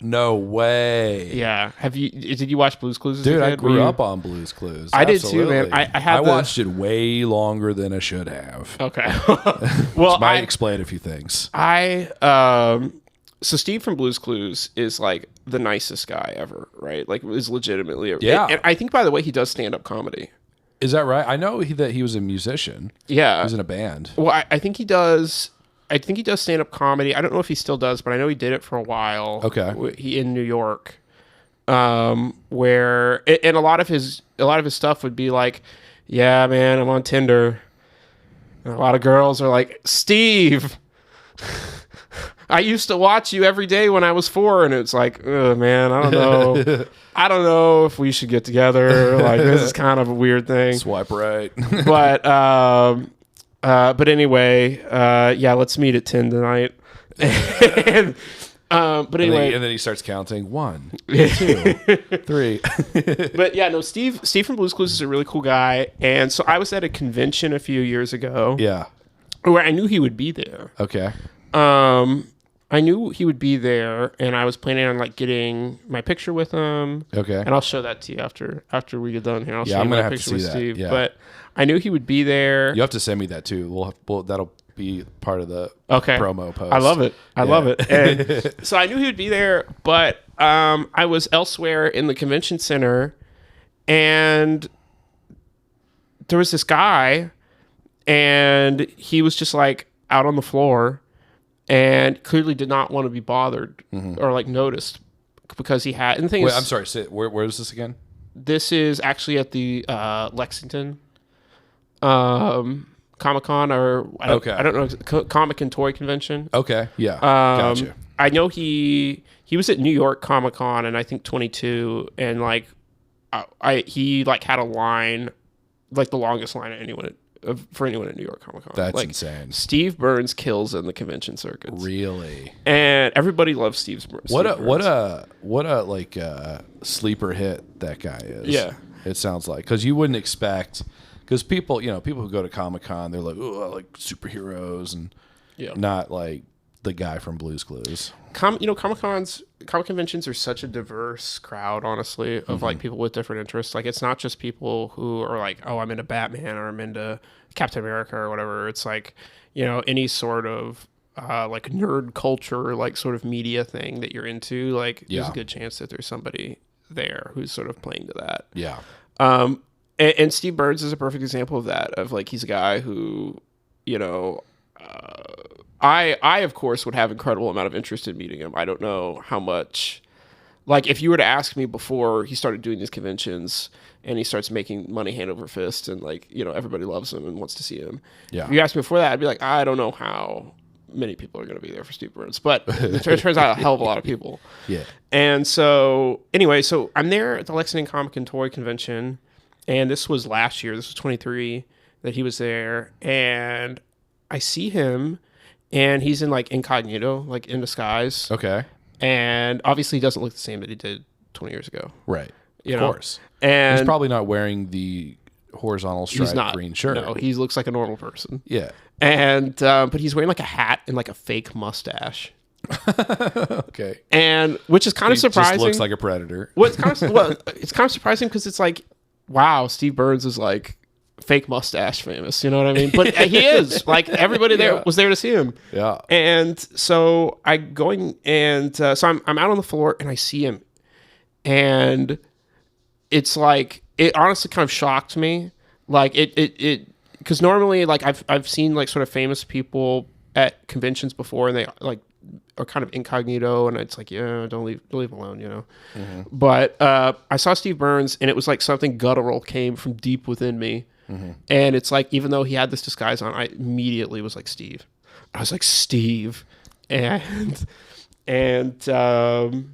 No way. Yeah. Did you watch Blue's Clues as Dude, a kid? I grew up on Blue's Clues. I Absolutely. did too, man. I watched it way longer than I should have. Okay. Well, might explain a few things. So Steve from Blue's Clues is like the nicest guy ever, right? Like, is legitimately. Yeah. And I think, by the way, he does stand-up comedy. Is that right? I know that he was a musician. Yeah. He was in a band. Well, I think he does. I think he does stand-up comedy. I don't know if he still does, but I know he did it for a while. Okay. He in New York, where and a lot of his stuff would be like, yeah, man, I'm on Tinder. And a lot of girls are like, Steve, I used to watch you every day when I was 4, and it's like, man, I don't know. I don't know if we should get together. Like, this is kind of a weird thing. Swipe right. But anyway, let's meet at 10 tonight. But anyway, and then he starts counting 1, 2, 3. But yeah, no, Steve from Blue's Clues is a really cool guy, and so I was at a convention a few years ago. Yeah, where I knew he would be there. Okay. I knew he would be there, and I was planning on like getting my picture with him. Okay. And I'll show that to you after we get done here. I'll show I'm you gonna my have to picture see with that. Steve. Yeah. But I knew he would be there. You have to send me that too. That'll be part of the promo post. I love it. I love it. And so I knew he would be there, but I was elsewhere in the convention center, and there was this guy, and he was just like out on the floor, and clearly did not want to be bothered or like noticed because he had. And the thing is, I'm sorry. Where is this again? This is actually at the Lexington Comic-Con, or I don't know, Comic and Toy Convention. Okay, yeah, gotcha. I know he was at New York Comic-Con, and I think 22, and like he like had a line, like the longest line for anyone at New York Comic-Con. That's like, insane. Steve Burns kills in the convention circuits. Really? And everybody loves Steve Burns. What a like sleeper hit that guy is. Yeah. It sounds like, because you wouldn't expect, because people who go to Comic-Con, they're like, oh, I like superheroes, and not like the guy from Blue's Clues. Comic conventions are such a diverse crowd, honestly, of like people with different interests. Like, it's not just people who are like, oh, I'm into Batman or I'm into Captain America or whatever. It's like, any sort of like nerd culture, like sort of media thing that you're into. Like, there's a good chance that there's somebody there who's sort of playing to that. Yeah. And Steve Burns is a perfect example of that. Of like, he's a guy who, I of course would have incredible amount of interest in meeting him. I don't know how much, like, if you were to ask me before he started doing these conventions and he starts making money hand over fist, and like, everybody loves him and wants to see him. Yeah. If you asked me before that, I'd be like, I don't know how many people are going to be there for Steve Burns, but it turns out a hell of a lot of people. Yeah. And so anyway, so I'm there at the Lexington Comic and Toy Convention, and this was last year. This was 23 that he was there, and I see him, and he's in like incognito, like in disguise. Okay. And obviously he doesn't look the same that he did 20 years ago. Right. Of course. And he's probably not wearing the horizontal striped green shirt. No, he looks like a normal person. Yeah. And but he's wearing like a hat and like a fake mustache. Okay. And which is kind of surprising. Just looks like a predator. It's kind of surprising because it's like, wow, Steve Burns is like fake mustache famous. You know what I mean? But he is. Like everybody there was there to see him. Yeah. And so so I'm out on the floor and I see him, and it's like it honestly kind of shocked me. Like it because normally like I've seen like sort of famous people at conventions before, and they like are kind of incognito, and it's like, yeah, don't leave him alone, you know. Mm-hmm. But I saw Steve Burns, and it was like something guttural came from deep within me. Mm-hmm. And it's like, even though he had this disguise on, I immediately was like, Steve. I was like, Steve. And what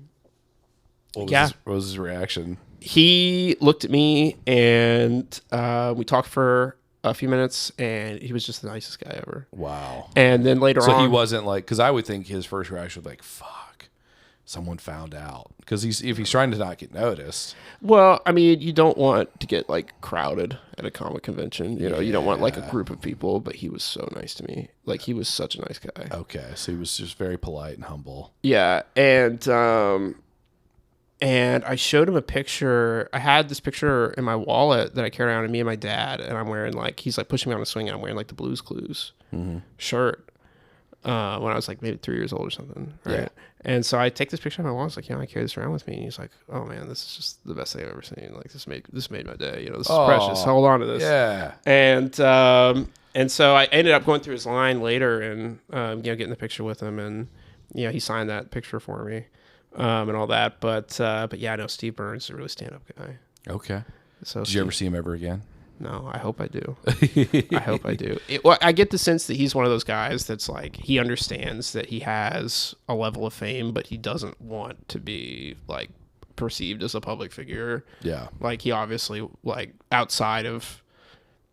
was his reaction? He looked at me, and we talked for a few minutes, and he was just the nicest guy ever. Wow. And then later on... So he wasn't like... Because I would think his first reaction would be like, fuck, someone found out. Because if he's trying to not get noticed... Well, I mean, you don't want to get like crowded at a comic convention. You know, you don't want like a group of people, but he was so nice to me. Like, he was such a nice guy. Okay, so he was just very polite and humble. Yeah, and I showed him a picture. I had this picture in my wallet that I carried around, of me and my dad, and I'm wearing like, he's like pushing me on a swing, and I'm wearing like the Blues Clues shirt when I was like maybe 3 years old or something, right? Yeah. And so I take this picture of my wall. I was like, I carry this around with me. And he's like, oh man, this is just the best thing I've ever seen. Like, this made my day. You know, this is precious. Hold on to this. Yeah. And so I ended up going through his line later and getting the picture with him, and he signed that picture for me. And all that, but yeah, I know Steve Burns is a really stand-up guy. Okay. So did you ever see him ever again? No, I hope I do. I hope I do. I get the sense that he's one of those guys that's like, he understands that he has a level of fame, but he doesn't want to be like perceived as a public figure. Yeah. Like, he obviously, like, outside of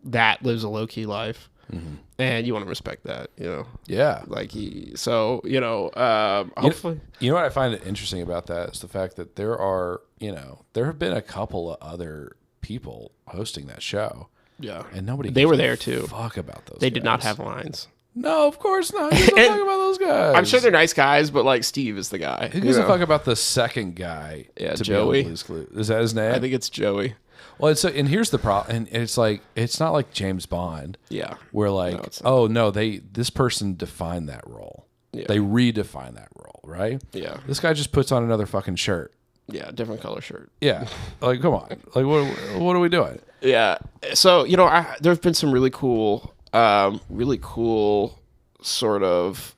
that, lives a low-key life. Mm-hmm. And you want to respect that, you know? Yeah. Like, hopefully. You know what I find interesting about that is the fact that there have been a couple of other people hosting that show. Yeah. And they were there too. Fuck about those They guys. did not have lines. No, of course not. Who gives a fuck about those guys? I'm sure they're nice guys, but like, Steve is the guy. Who gives a fuck about the second guy? Yeah, Joey. Is that his name? I think it's Joey. Well, and here's the problem, and it's like, it's not like James Bond. Yeah. Where like, this person defined that role. Yeah. They redefined that role, right? Yeah. This guy just puts on another fucking shirt. Yeah, different color shirt. Yeah. Like, come on. Like, what are we doing? Yeah. So, there's been some really cool sort of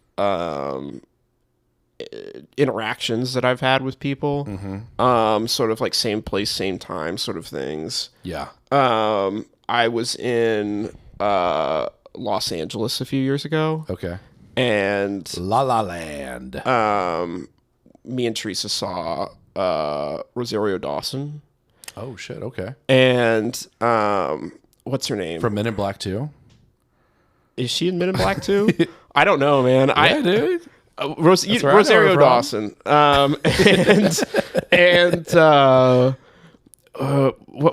interactions that I've had with people. Mm-hmm. Sort of like same place, same time sort of things. Yeah. I was in Los Angeles a few years ago. Okay. And La La Land. Me and Teresa saw Rosario Dawson. Oh shit, okay. And what's her name? From Men in Black 2? Is she in Men in Black 2? I don't know, man. Yeah, dude. Rosario Dawson. What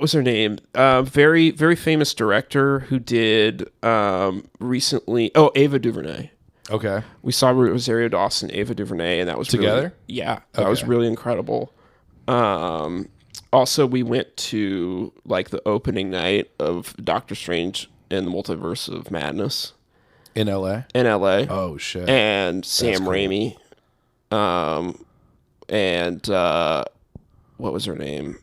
was her name? Very, very famous director who did recently. Oh, Ava DuVernay. Okay. We saw Rosario Dawson, Ava DuVernay, and that was together. That was really incredible. Also, we went to like the opening night of Doctor Strange and the Multiverse of Madness. In LA? In LA. Oh, shit. And Sam Raimi. And what was her name?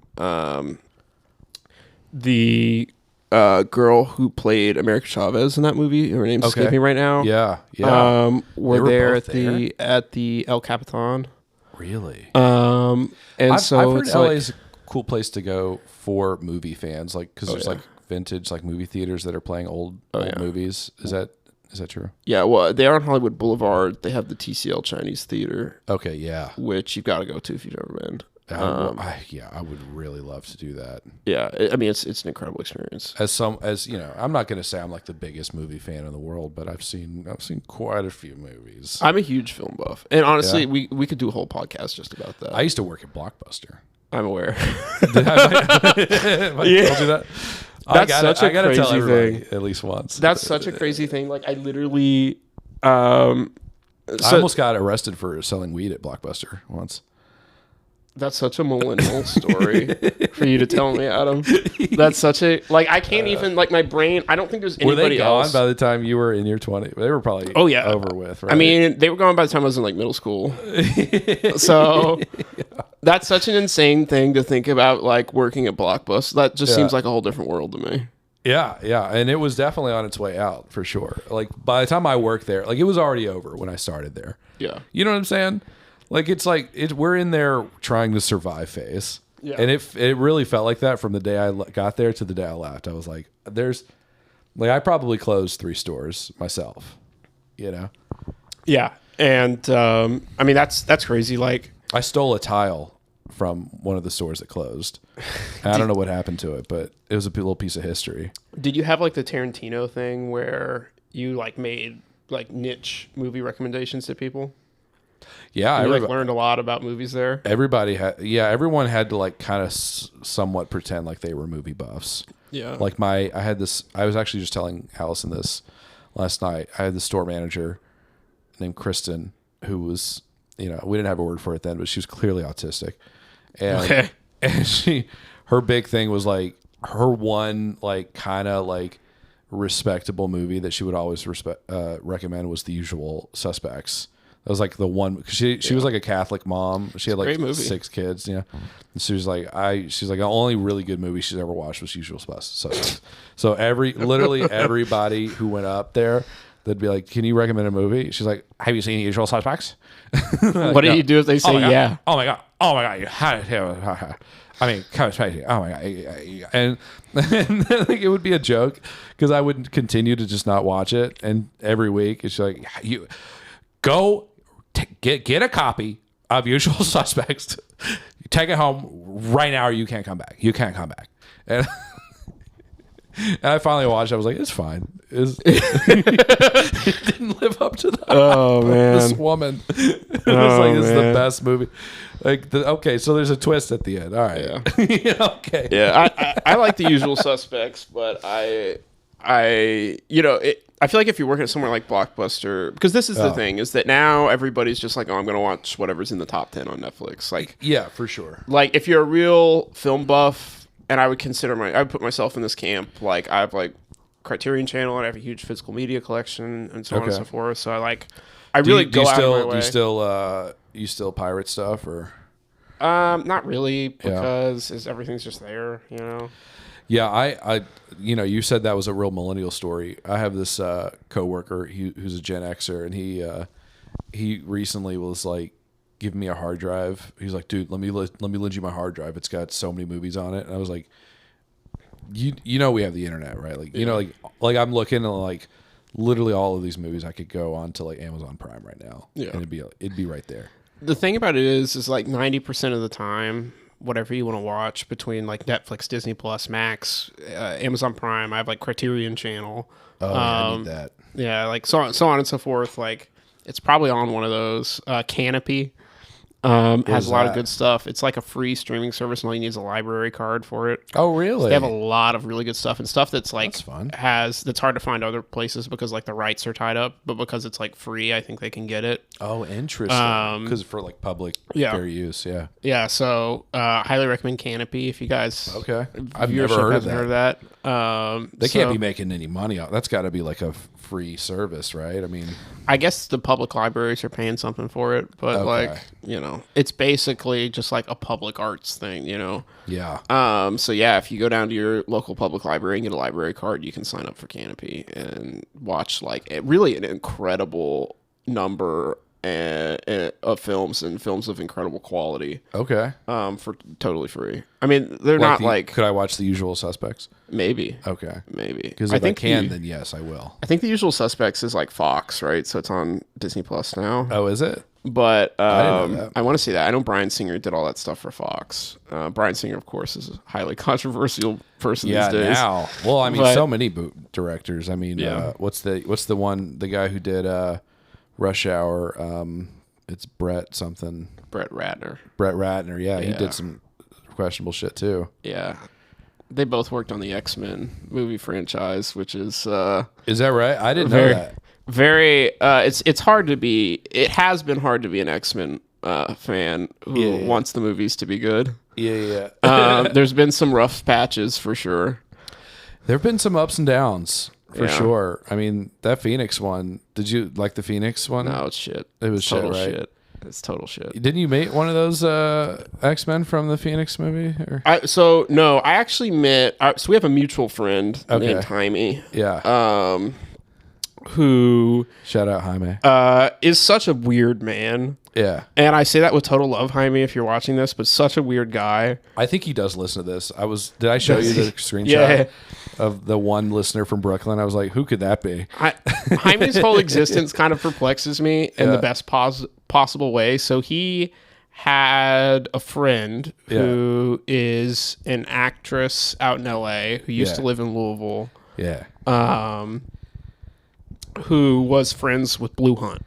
The girl who played America Chavez in that movie. Her name's escaping me right now. Yeah, yeah. We're there at the El Capitan. Really? And I've heard LA's a cool place to go for movie fans, like, because there's like vintage like movie theaters that are playing old movies. Is that true? Yeah, well, they are on Hollywood Boulevard. They have the TCL Chinese Theater. Okay, yeah. Which you've got to go to if you've never been. I would really love to do that. Yeah, I mean, it's an incredible experience. As I'm not going to say I'm like the biggest movie fan in the world, but I've seen quite a few movies. I'm a huge film buff, and honestly, we could do a whole podcast just about that. I used to work at Blockbuster. I'm aware. Have I told you that? That's such a crazy thing. At least once. That's such a crazy thing. Like, I literally, I almost got arrested for selling weed at Blockbuster once. That's such a millennial story for you to tell me, Adam. That's such a I can't even my brain. I don't think there's anybody Were they gone else. by the time you were in your 20s? They were probably over with. Right? I mean, they were gone by the time I was in middle school. So that's such an insane thing to think about, working at Blockbuster. That just seems like a whole different world to me. Yeah, and it was definitely on its way out for sure. By the time I worked there, it was already over when I started there. Yeah, you know what I'm saying? We're in there trying to survive phase. Yeah. And it really felt like that from the day I got there to the day I left. I was like, I probably closed 3 stores myself, you know? Yeah. And, I mean, that's crazy. I stole a tile from one of the stores that closed. I don't know what happened to it, but it was a little piece of history. Did you have the Tarantino thing where you made niche movie recommendations to people? Yeah, I learned a lot about movies there. Everybody had, everyone had to kind of somewhat pretend like they were movie buffs. Yeah, I was actually just telling Allison this last night. I had this store manager named Kristen who was, we didn't have a word for it then, but she was clearly autistic, and her big thing was her one kind of respectable movie that she would always recommend was The Usual Suspects. That was the one, because she was a Catholic mom. She had 6 kids, And she was the only really good movie she's ever watched was Usual Suspects. So literally everybody who went up there, they'd be like, "Can you recommend a movie?" She's like, "Have you seen Usual Suspects?" What do you do if they say yeah? Oh my god! I mean, kind of spicy. Oh my god! And it would be a joke because I would continue to just not watch it, and every week it's like, you go. Get a copy of Usual Suspects. You take it home right now, or you can't come back. You can't come back. And, and I finally watched it. I was like, it's fine. It didn't live up to the hype of this woman. It was it's the best movie. Okay, so there's a twist at the end. All right. Yeah. Okay. Yeah, I like The Usual Suspects, but I feel like if you're working at somewhere like Blockbuster, because this is the thing, is that now everybody's just I'm going to watch whatever's in the top 10 on Netflix. Yeah, for sure. If you're a real film buff, and I would put myself in this camp, I have Criterion Channel, and I have a huge physical media collection, and so on and so forth. So I really go out of my way. Do you still pirate stuff, or? Not really, because everything's just there, Yeah, I you said that was a real millennial story. I have this coworker who's a Gen Xer, and he recently was give me a hard drive. He's like, dude, let me lend you my hard drive. It's got so many movies on it. And I was like, we have the internet, right? I'm looking at literally all of these movies I could go on to Amazon Prime right now. Yeah, and it'd be right there. The thing about it is 90% of the time, whatever you want to watch between Netflix, Disney Plus, Max, Amazon Prime, I have Criterion Channel. Oh, I need that. Yeah, so on and so forth. It's probably on one of those. Canopy has a lot of good stuff. It's a free streaming service, and all you need is a library card for it. Oh, really? So they have a lot of really good stuff, and stuff that's fun. That's hard to find other places because the rights are tied up, but because it's free, I think they can get it. Oh, interesting. Because for public fair use, yeah. Yeah, so highly recommend Canopy if you guys. Okay, I've never heard of that. They can't be making any money out. That's got to be a free service, right? I mean, I guess the public libraries are paying something for it, but it's basically just a public arts thing, Yeah. So yeah, if you go down to your local public library and get a library card, you can sign up for Canopy and watch really an incredible number of films and films of incredible quality. Okay. For totally free. I mean, they're not Could I watch The Usual Suspects? Maybe. Okay. Maybe. Because if I can, then yes, I will. I think The Usual Suspects is Fox, right? So it's on Disney Plus now. Oh, is it? But I want to see that. I know Bryan Singer did all that stuff for Fox. Bryan Singer, of course, is a highly controversial person these days. Yeah, now. Well, I mean, so many directors. I mean, what's the one? The guy who did Rush Hour. It's Brett something. Brett Ratner. Yeah, he did some questionable shit too. Yeah. They both worked on the X-Men movie franchise, which is... Is that right? I didn't know that. very. It's hard to be. It has been hard to be an X-Men fan who wants the movies to be good. Yeah. There's been some rough patches for sure. There have been some ups and downs for sure. I mean, that Phoenix one. Did you like the Phoenix one? No, it's shit. It was total shit, right? Shit. It's total shit. Didn't you meet one of those X-Men from the Phoenix movie? Or? No, I actually met. So we have a mutual friend named Jaime. Yeah. Who shout out Jaime. Is such a weird man. Yeah. And I say that with total love, Jaime, if you're watching this, but such a weird guy. I think he does listen to this. Did I show you the screenshot of the one listener from Brooklyn? I was like, who could that be? Jaime's whole existence kind of perplexes me in the best possible way. So he had a friend who is an actress out in LA who used to live in Louisville. Yeah. Who was friends with Blue Hunt.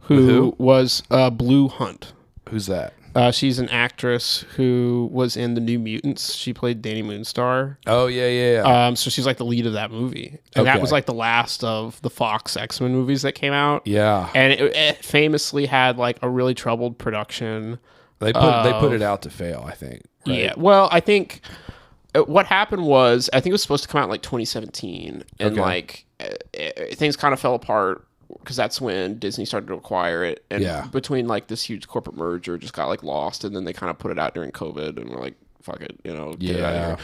Who was Blue Hunt. Who's that? She's an actress who was in The New Mutants. She played Danny Moonstar. Oh, yeah. So she's like the lead of that movie. And that was like the last of the Fox X-Men movies that came out. Yeah. And it famously had like a really troubled production. They put it out to fail, I think. Right? Yeah. Well, I think what happened was, I think it was supposed to come out in like 2017. And like things kind of fell apart. Because that's when Disney started to acquire it, and between like this huge corporate merger, just got like lost, and then they kind of put it out during COVID, and we're like, "Fuck it, get it out of here."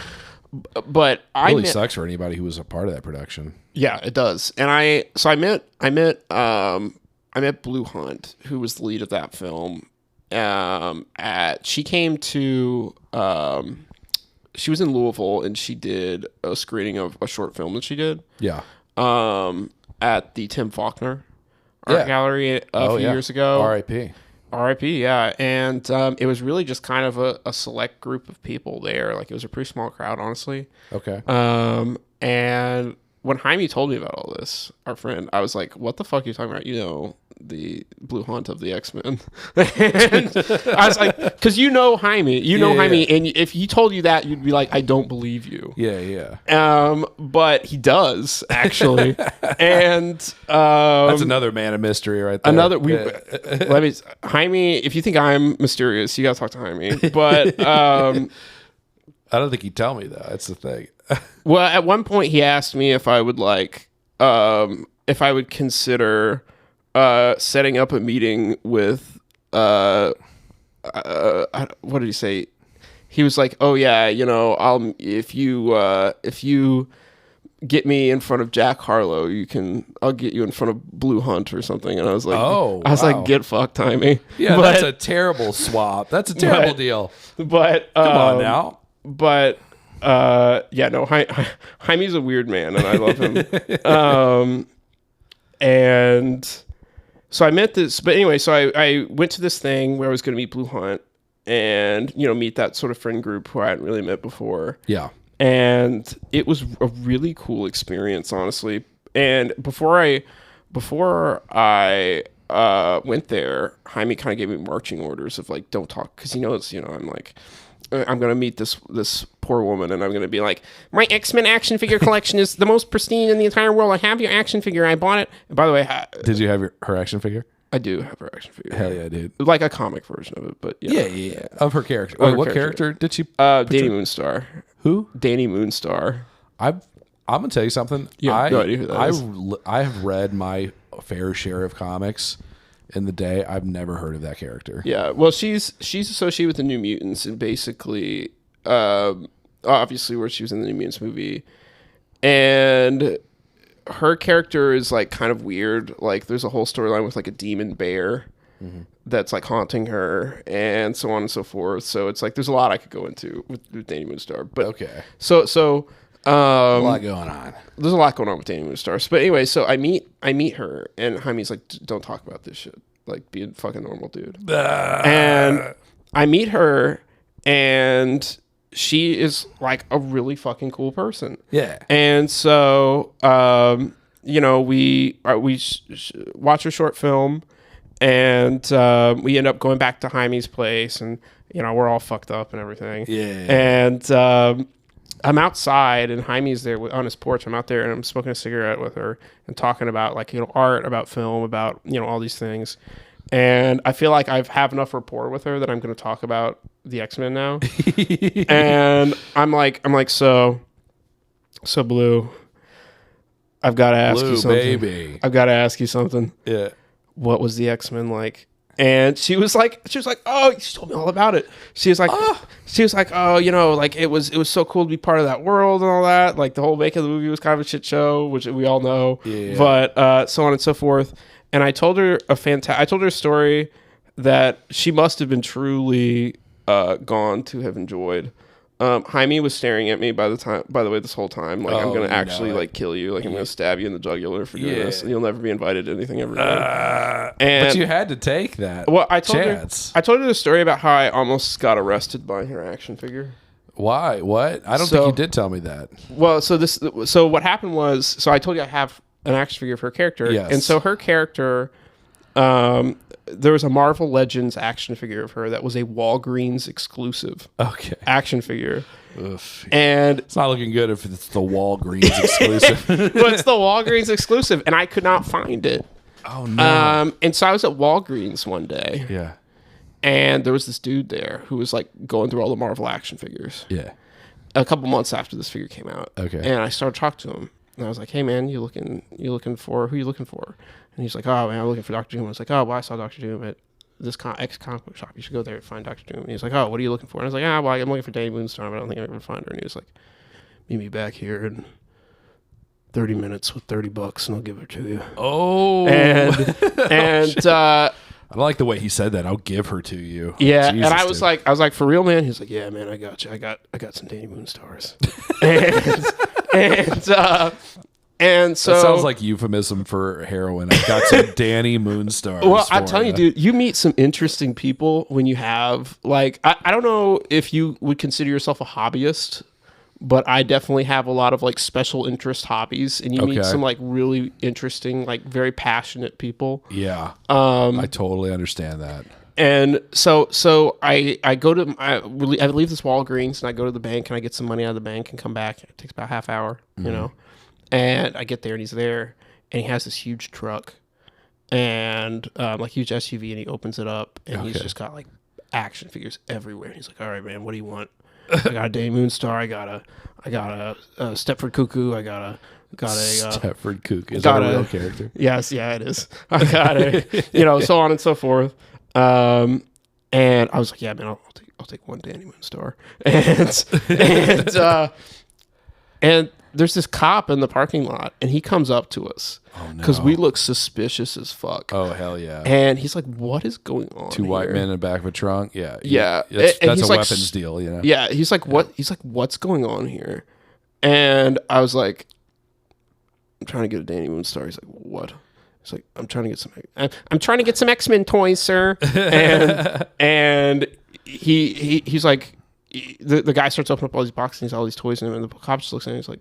But it really sucks for anybody who was a part of that production. Yeah, it does. And I met Blue Hunt, who was the lead of that film. She came to she was in Louisville, and she did a screening of a short film that she did. Yeah. At the Tim Faulkner Art Gallery a few years ago. R.I.P. Yeah. And it was really just kind of a select group of people there. Like, it was a pretty small crowd, honestly. Okay. And when Jaime told me about all this, our friend, I was like, what the fuck are you talking about? The Blue Hunt of the X-Men. And I was like, because Jaime, Jaime, and if he told you that, you'd be like, I don't believe you. Yeah. But he does, actually. And that's another man of mystery right there. Jaime, if you think I'm mysterious, you gotta talk to Jaime. But I don't think he'd tell me though. That's the thing. Well, at one point he asked me if I would consider setting up a meeting with what did he say? He was like, "Oh yeah, if you get me in front of Jack Harlow, I'll get you in front of Blue Hunt or something." And I was like, like, get fucked, Jaime. Yeah, that's a terrible swap. That's a terrible deal. But come on now. But Jaime's a weird man, and I love him. And so I met this, but anyway, so I went to this thing where I was going to meet Blue Hunt and, meet that sort of friend group who I hadn't really met before. Yeah. And it was a really cool experience, honestly. And before I went there, Jaime kind of gave me marching orders of like, don't talk. Cause he knows, I'm like, I'm going to meet this poor woman, and I'm going to be like, my X-Men action figure collection is the most pristine in the entire world. I have your action figure. I bought it. And by the way, did you have her action figure? I do have her action figure. Hell yeah, dude. Like a comic version of it, but yeah. Of her character. Wait, what character did she? Danny Moonstar. Who? Danny Moonstar. I'm going to tell you something. Yeah, no idea who that is. I have read my fair share of comics in the day. I've never heard of that character. Yeah, well, she's associated with the New Mutants, and basically, obviously, where she was in the New Mutants movie, and her character is like kind of weird. Like, there's a whole storyline with like a demon bear that's like haunting her, and so on and so forth. So it's like there's a lot I could go into with Danny Moonstar. But okay, so a lot going on. There's a lot going on with Danny Moonstar. But anyway, so I meet her, and Jaime's like, don't talk about this shit. Like, be a fucking normal dude. And I meet her, and she is like a really fucking cool person. Yeah. And so, we watch her short film, and we end up going back to Jaime's place, and we're all fucked up and everything. Yeah. And I'm outside and Jaime's there on his porch. I'm out there and I'm smoking a cigarette with her and talking about like, art, about film, about, all these things. And I feel like I have enough rapport with her that I'm going to talk about the X-Men now. And I'm like, so Blue, I've got to ask you something. Baby. I've got to ask you something. Yeah. What was the X-Men like? And she was like, oh, she told me all about it. She was like, oh, like it was so cool to be part of that world and all that. Like the whole making of the movie was kind of a shit show, which we all know. Yeah. But so on and so forth. And I told her a story that she must have been truly gone to have enjoyed. Jaime was staring at me by the way, this whole time. Like, I'm going to actually, like, kill you. Like, I'm going to stab you in the jugular for doing this. And you'll never be invited to anything ever again. But you had to take that chance. I told her the story about how I almost got arrested by her action figure. Why? What? I don't think you did tell me that. Well, so what happened was, so I told you I have an action figure of her character. Yes. And so her character... there was a Marvel Legends action figure of her that was a Walgreens exclusive action figure. Oof. And it's not looking good if it's the Walgreens exclusive. Well, it's the Walgreens exclusive, and I could not find it. Oh, no. And so I was at Walgreens one day. Yeah. And there was this dude there who was like going through all the Marvel action figures. Yeah. A couple months after this figure came out. Okay. And I started talking to him. And I was like, hey, man, who you looking for? And he's like, oh, man, I'm looking for Dr. Doom. I was like, oh, well, I saw Dr. Doom at this ex-comic book shop. You should go there and find Dr. Doom. And he's like, oh, what are you looking for? And I was like, well, I'm looking for Danny Moonstar, but I don't think I'm going to find her. And he was like, meet me back here in 30 minutes with $30 and I'll give her to you. Oh. And I like the way he said that. I'll give her to you. Yeah. Jesus, and I was like, for real, man? He's like, yeah, man, I got you. I got some Danny Moonstars. And so that sounds like euphemism for heroin. I've got some Danny Moonstars. Well, I'm telling you, dude, you meet some interesting people when you have like I don't know if you would consider yourself a hobbyist, but I definitely have a lot of like special interest hobbies, and you meet some like really interesting, like very passionate people. Yeah, I totally understand that. And so I leave this Walgreens and I go to the bank and I get some money out of the bank and come back. It takes about a half hour, you know. And I get there and he's there and he has this huge truck and like huge SUV, and he opens it up and he's just got like action figures everywhere. And he's like, all right, man, what do you want? I got a Danny Moonstar. I got a Stepford Cuckoo. I got a Stepford Cuckoo. Is that a real character? Yes, yeah, it is. I got a, so on and so forth. And I was like, yeah, man, I'll take one Danny Moonstar. And there's this cop in the parking lot, and he comes up to us because we look suspicious as fuck. Oh, hell yeah. And he's like, what is going on Two white men in the back of a trunk? Yeah. Yeah. That's a weapons deal, you know? Yeah. He's like, what? He's like, what's going on here? And I was like, I'm trying to get a Danny Moonstar. He's like, what? He's like, I'm trying to get some X-Men toys, sir. And he's like, the guy starts opening up all these boxes and he's all these toys in him, and the cop just looks at him and he's like,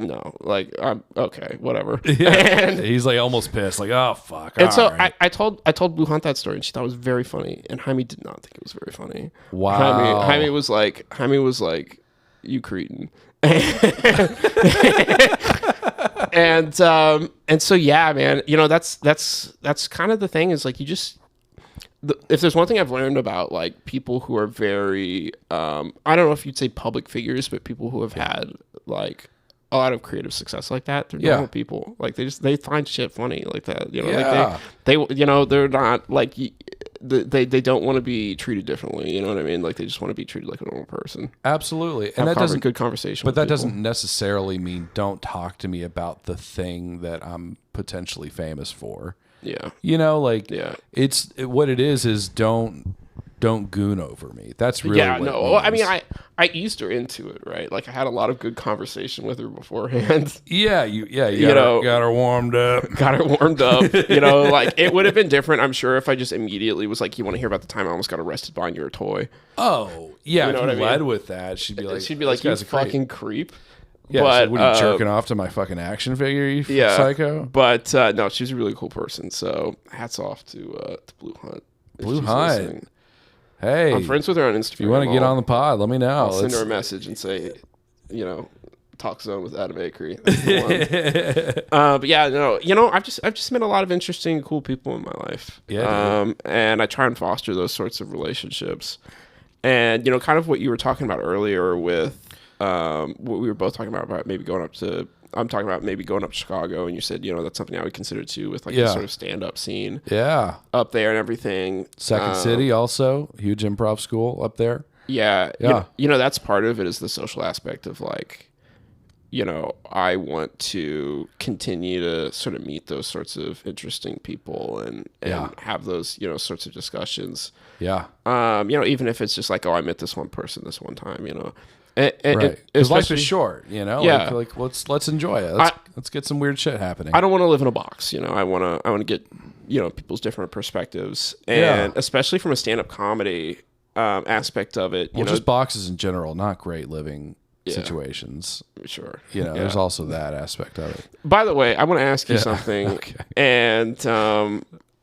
no, like, okay, whatever. Yeah. And he's like almost pissed, like, oh fuck. And so right. I told Blue Hunt that story, and she thought it was very funny, and Jaime did not think it was very funny. Wow. Jaime was like, you cretin. And so yeah, man, that's kind of the thing, is like, you just, if there's one thing I've learned about like people who are very I don't know if you'd say public figures, but people who have had like a lot of creative success like that, they're normal people. Like they find shit funny like that, like they they're not like, they don't want to be treated differently, you know what I mean? Like they just want to be treated like a normal person. Absolutely. And that doesn't good conversation, but that doesn't necessarily mean don't talk to me about the thing that I'm potentially famous for. Yeah. It's what it is don't goon over me. That's really what it means. Well, I mean, I eased her into it, right? Like I had a lot of good conversation with her beforehand. You got her warmed up. Like it would have been different, I'm sure, if I just immediately was like, you want to hear about the time I almost got arrested buying your toy? Oh, yeah. If you led with that, she'd be like, you fucking creep. Yeah, but what are you jerking off to my fucking action figure, you psycho? But no, she was a really cool person. So hats off to Blue Hunt. Blue Hunt. Hey, I'm friends with her on Instagram. If you want to get on the pod, let me know. I'll send her a message and say, Talk Zone with Adam Akery. That's the one. But yeah, no, I've just met a lot of interesting, cool people in my life. Yeah. And I try and foster those sorts of relationships. And kind of what you were talking about earlier with what we were both talking about maybe going up to. I'm talking about maybe going up to Chicago, and you said that's something I would consider too, with like the sort of stand-up scene. Yeah. Up there and everything. Second City also huge improv school up there. Yeah. That's part of it, is the social aspect of like. I want to continue to sort of meet those sorts of interesting people and have those, sorts of discussions. Yeah. Even if it's just like, I met this one person this one time, right. Because life is short, Yeah. Like let's enjoy it. Let's get some weird shit happening. I don't want to live in a box, I want to get, people's different perspectives, and especially from a stand-up comedy aspect of it. Just boxes in general, not great living situations. Sure. There's also that aspect of it. By the way, I want to ask you something. Okay. And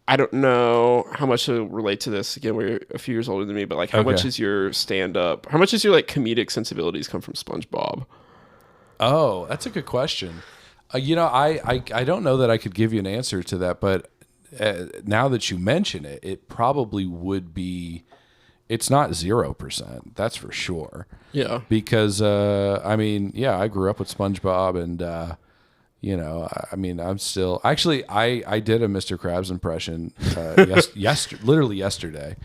I don't know how much to relate to this. Again, we're a few years older than me, but like how much is your stand-up, how much is your like comedic sensibilities come from SpongeBob? Oh, that's a good question. I don't know that I could give you an answer to that, but now that you mention it, it probably would be. It's not 0%. That's for sure. Yeah. Because I grew up with SpongeBob, and I'm still actually I did a Mr. Krabs impression literally yesterday.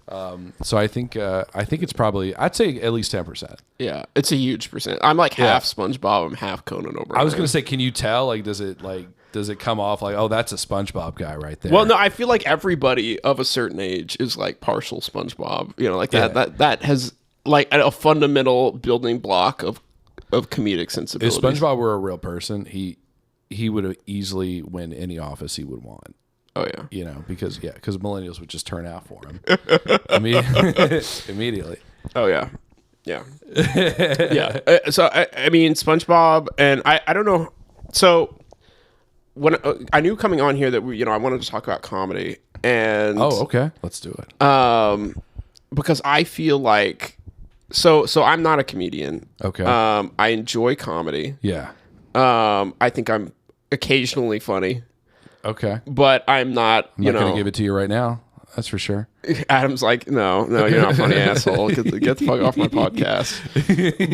So I think it's probably, I'd say at least 10%. Yeah, it's a huge percent. I'm like half SpongeBob, I'm half Conan O'Brien. I was gonna say, can you tell? Does it come off like, oh, that's a SpongeBob guy right there? Well, no, I feel like everybody of a certain age is like partial SpongeBob. That has like a fundamental building block of comedic sensibility. If SpongeBob were a real person, he would easily win any office he would want. Oh yeah, because millennials would just turn out for him immediately. Oh yeah, yeah. So I mean, SpongeBob, and I don't know. So when I knew coming on here that I wanted to talk about comedy, and okay, let's do it. Because I feel like so I'm not a comedian. Okay. I enjoy comedy. Yeah. I think I'm occasionally funny. Okay. But I'm not, I'm not going to give it to you right now. That's for sure. Adam's like, no, you're not funny, asshole. Get the fuck off my podcast.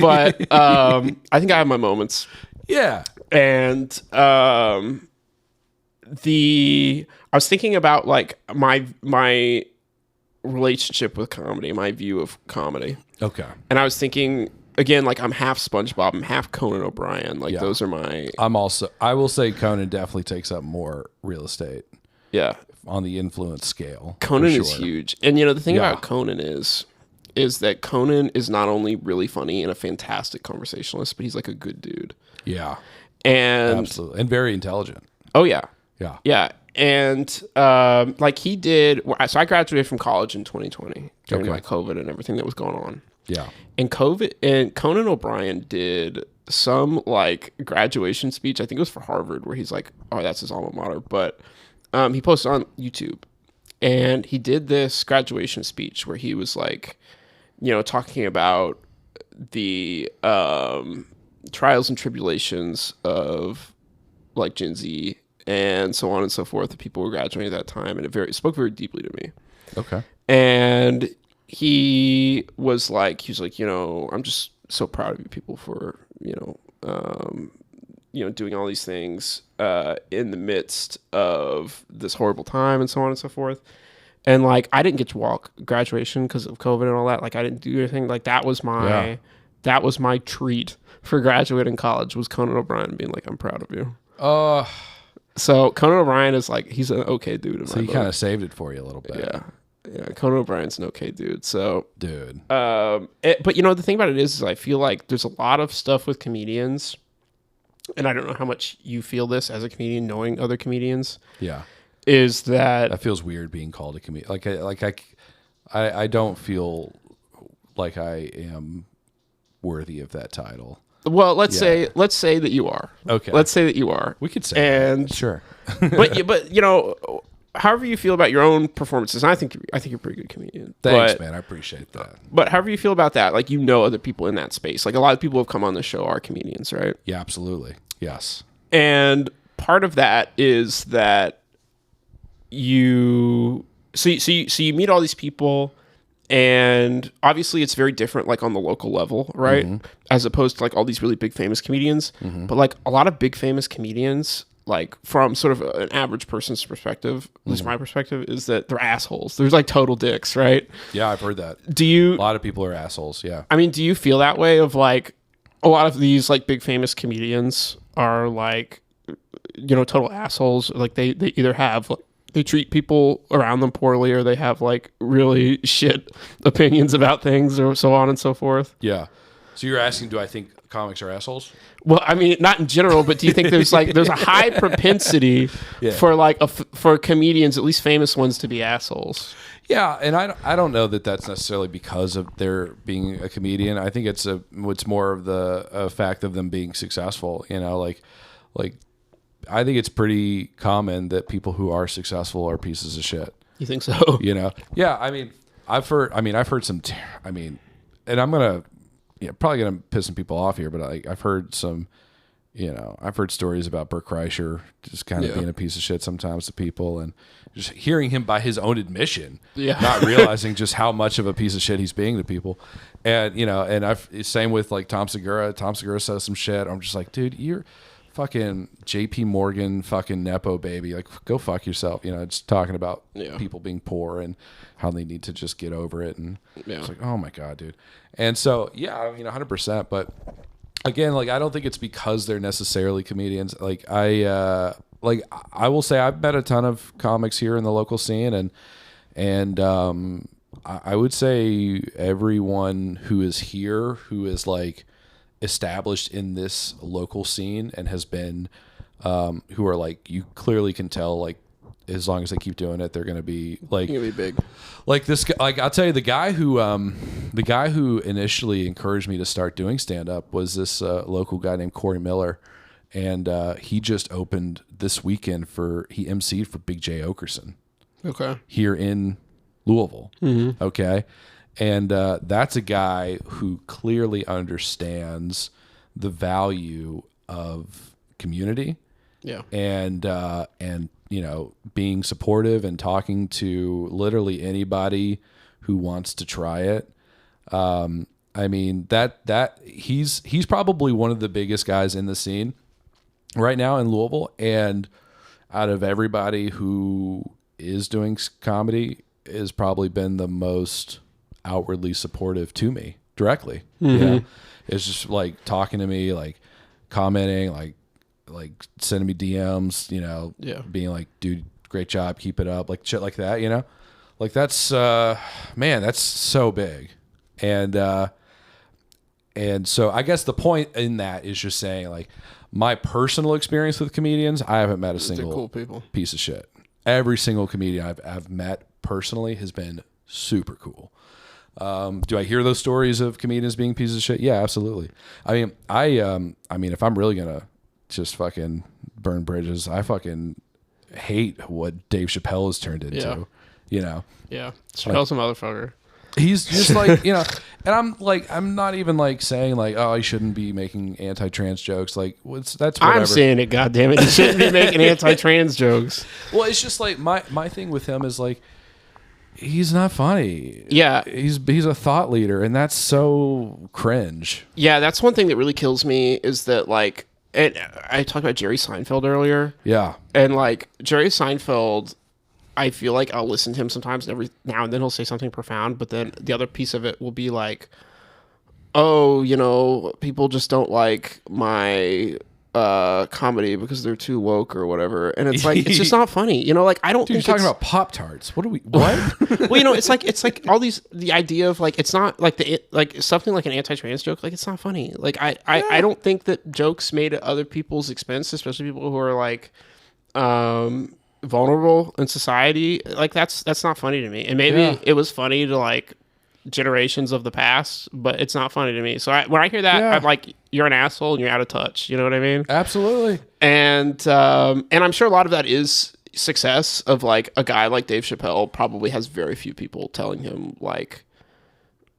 But I think I have my moments. Yeah. And I was thinking about like my relationship with comedy, my view of comedy. Okay. And I was thinking, again, like I'm half SpongeBob, I'm half Conan O'Brien. Like those are my. I will say Conan definitely takes up more real estate. Yeah. On the influence scale. Conan is huge. And the thing about Conan is that Conan is not only really funny and a fantastic conversationalist, but he's like a good dude. Yeah. And absolutely. And very intelligent. Oh yeah. Yeah. Yeah. And like he did, so I graduated from college in 2020 during like COVID and everything that was going on. Yeah. And Conan O'Brien did some like graduation speech. I think it was for Harvard, where he's like, oh, that's his alma mater. But he posted on YouTube, and he did this graduation speech where he was like, talking about the trials and tribulations of like Gen Z and so on and so forth. The people were graduating at that time, and it spoke very deeply to me. Okay. And he was like, I'm just so proud of you people for, doing all these things in the midst of this horrible time and so on and so forth. And like, I didn't get to walk graduation because of COVID and all that. Like I didn't do anything. Like that was my treat for graduating college, was Conan O'Brien being like, I'm proud of you. So Conan O'Brien is like, he's an okay dude. So he kind of saved it for you a little bit. Yeah. Yeah, Conan O'Brien's an okay dude. So, dude. But the thing about it is I feel like there's a lot of stuff with comedians, and I don't know how much you feel this as a comedian, knowing other comedians. Yeah, is that feels weird being called a comedian? I don't feel like I am worthy of that title. Well, let's say that you are. Okay. Let's say that you are. We could say and that. Sure. but however you feel about your own performances, I think you're a pretty good comedian. Thanks, man. I appreciate that. But however you feel about that, like, other people in that space. Like, a lot of people who have come on the show are comedians, right? Yeah, absolutely. Yes. And part of that is that you meet all these people, and obviously it's very different, like, on the local level, right? Mm-hmm. As opposed to, like, all these really big famous comedians. Mm-hmm. But, like, a lot of big famous comedians, like, from sort of an average person's perspective, at least my perspective, is that they're assholes. There's, like, total dicks, right? Yeah, I've heard that. A lot of people are assholes, yeah. I mean, do you feel that way of, like, a lot of these, like, big famous comedians are, like, total assholes? Like, they either have, like, they treat people around them poorly, or they have, like, really shit opinions about things, or so on and so forth. Yeah. So you're asking, do I think comics are assholes? Well, I mean, not in general, but do you think there's a high propensity for, like, for comedians, at least famous ones, to be assholes? Yeah, and I don't know that that's necessarily because of their being a comedian. I think it's more of the fact of them being successful. Like I think it's pretty common that people who are successful are pieces of shit. You think so? Yeah. I mean, I've heard some. And I'm gonna, probably gonna piss some people off here, but I've heard some. I've heard stories about Bert Kreischer just kind of being a piece of shit sometimes to people, and just hearing him by his own admission, not realizing just how much of a piece of shit he's being to people. And, and same with, like, Tom Segura. Tom Segura says some shit. I'm just like, dude, you're fucking JP Morgan fucking Nepo baby. Like, go fuck yourself. Just talking about people being poor and how they need to just get over it. And it's like, oh my God, dude. And so, 100%. But again, like, I don't think it's because they're necessarily comedians. Like, I will say I've met a ton of comics here in the local scene, and I would say everyone who is here, who is, like, established in this local scene and has been, who are, like, you clearly can tell, like, as long as they keep doing it, they're going to be, like, big. Like this guy, like, I'll tell you, the guy who initially encouraged me to start doing stand up was this local guy named Corey Miller. And he just opened this weekend he emceed for Big J Okerson. Okay. Here in Louisville. Mm-hmm. Okay. And that's a guy who clearly understands the value of community. Yeah. And being supportive and talking to literally anybody who wants to try it. I mean, that he's probably one of the biggest guys in the scene right now in Louisville, and out of everybody who is doing comedy, has probably been the most outwardly supportive to me directly. Mm-hmm. It's just, like, talking to me, like, commenting, like sending me DMs, being like, dude, great job, keep it up, like, shit like that, like, that's man, that's so big. And so I guess the point in that is just saying, like, my personal experience with comedians, I haven't met a single cool people. Piece of shit. Every single comedian I've met personally has been super cool. Do I hear those stories of comedians being pieces of shit? Yeah, absolutely. I mean, I mean, if I'm really gonna just fucking burn bridges, I fucking hate what Dave Chappelle has turned into. Yeah, Chappelle's a motherfucker. He's just like, and I'm not even, like, saying, like, oh, I shouldn't be making anti-trans jokes. Like, that's whatever. I'm saying it, goddammit. You shouldn't be making anti-trans jokes. Well, it's just like my thing with him is, like, he's not funny. Yeah. He's a thought leader, and that's so cringe. Yeah, that's one thing that really kills me is that, like, and I talked about Jerry Seinfeld earlier. Yeah. And, like, Jerry Seinfeld, I feel like I'll listen to him sometimes, and every now and then he'll say something profound, but then the other piece of it will be like, oh, people just don't like my comedy because they're too woke or whatever. And it's like, it's just not funny. Like, I don't think you're talking about Pop-Tarts. What? Well, it's like all these, the idea of, like, it's not like something like an anti-trans joke. Like, it's not funny. Like, I don't think that jokes made at other people's expense, especially people who are, like, vulnerable in society, like, that's not funny to me. And maybe it was funny to, like, generations of the past, but it's not funny to me. So when I hear that, I'm like, you're an asshole and you're out of touch. You know what I mean? Absolutely. And I'm sure a lot of that is success of like a guy like Dave Chappelle probably has very few people telling him like,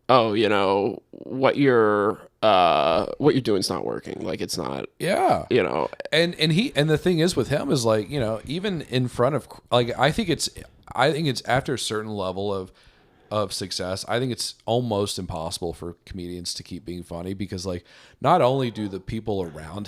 oh, you know, what you're doing is not working. Like, it's not. Yeah. You know. And the thing is with him is like, you know, even in front of like, I think it's after a certain level of success, I think it's almost impossible for comedians to keep being funny, because like not only do the people around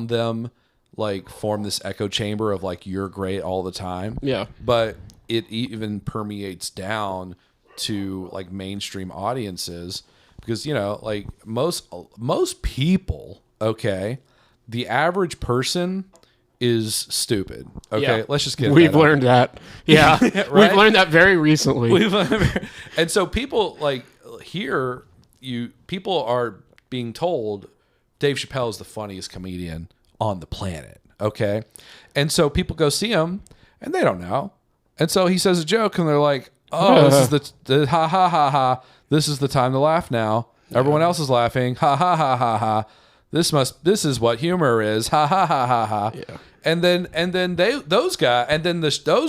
them like form this echo chamber of like, you're great all the time. Yeah. But it even permeates down to like mainstream audiences, because, you know, like most people, okay, the average person is stupid. Okay, Yeah. let's just get We've learned that. Yeah. Right? We've learned that very recently. And so people like here, people are being told Dave Chappelle is the funniest comedian on the planet. Okay, and so people go see him and they don't know, and so he says a joke and they're like, oh, this is the ha ha ha ha. This is the time to laugh now. Everyone else is laughing. Ha ha ha ha ha. This is what humor is. Ha ha ha ha ha. Yeah. And then those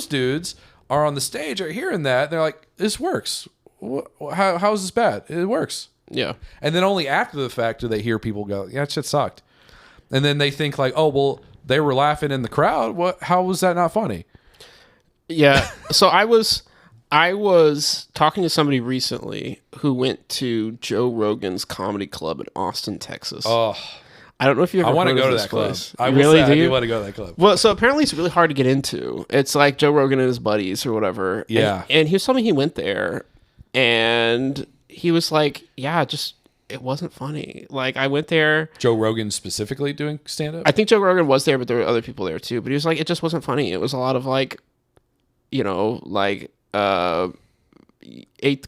dudes are on the stage are hearing that, and they're like, this works. How is this bad? It works. Yeah. And then only after the fact do they hear people go, yeah, that shit sucked. And then they think like, oh, well, they were laughing in the crowd. How was that not funny? Yeah. So I was talking to somebody recently who went to Joe Rogan's comedy club in Austin, Texas. Oh, I don't know if you ever I want to heard go of to this that club. place. I really do. You want to go to that club? Well, so apparently it's really hard to get into. It's like Joe Rogan and his buddies or whatever. Yeah. And he was telling me he went there and he was like, yeah, it wasn't funny. Like, I went there. Joe Rogan specifically doing stand-up? I think Joe Rogan was there, but there were other people there too. But he was like, it just wasn't funny. It was a lot of like, you know, like 8th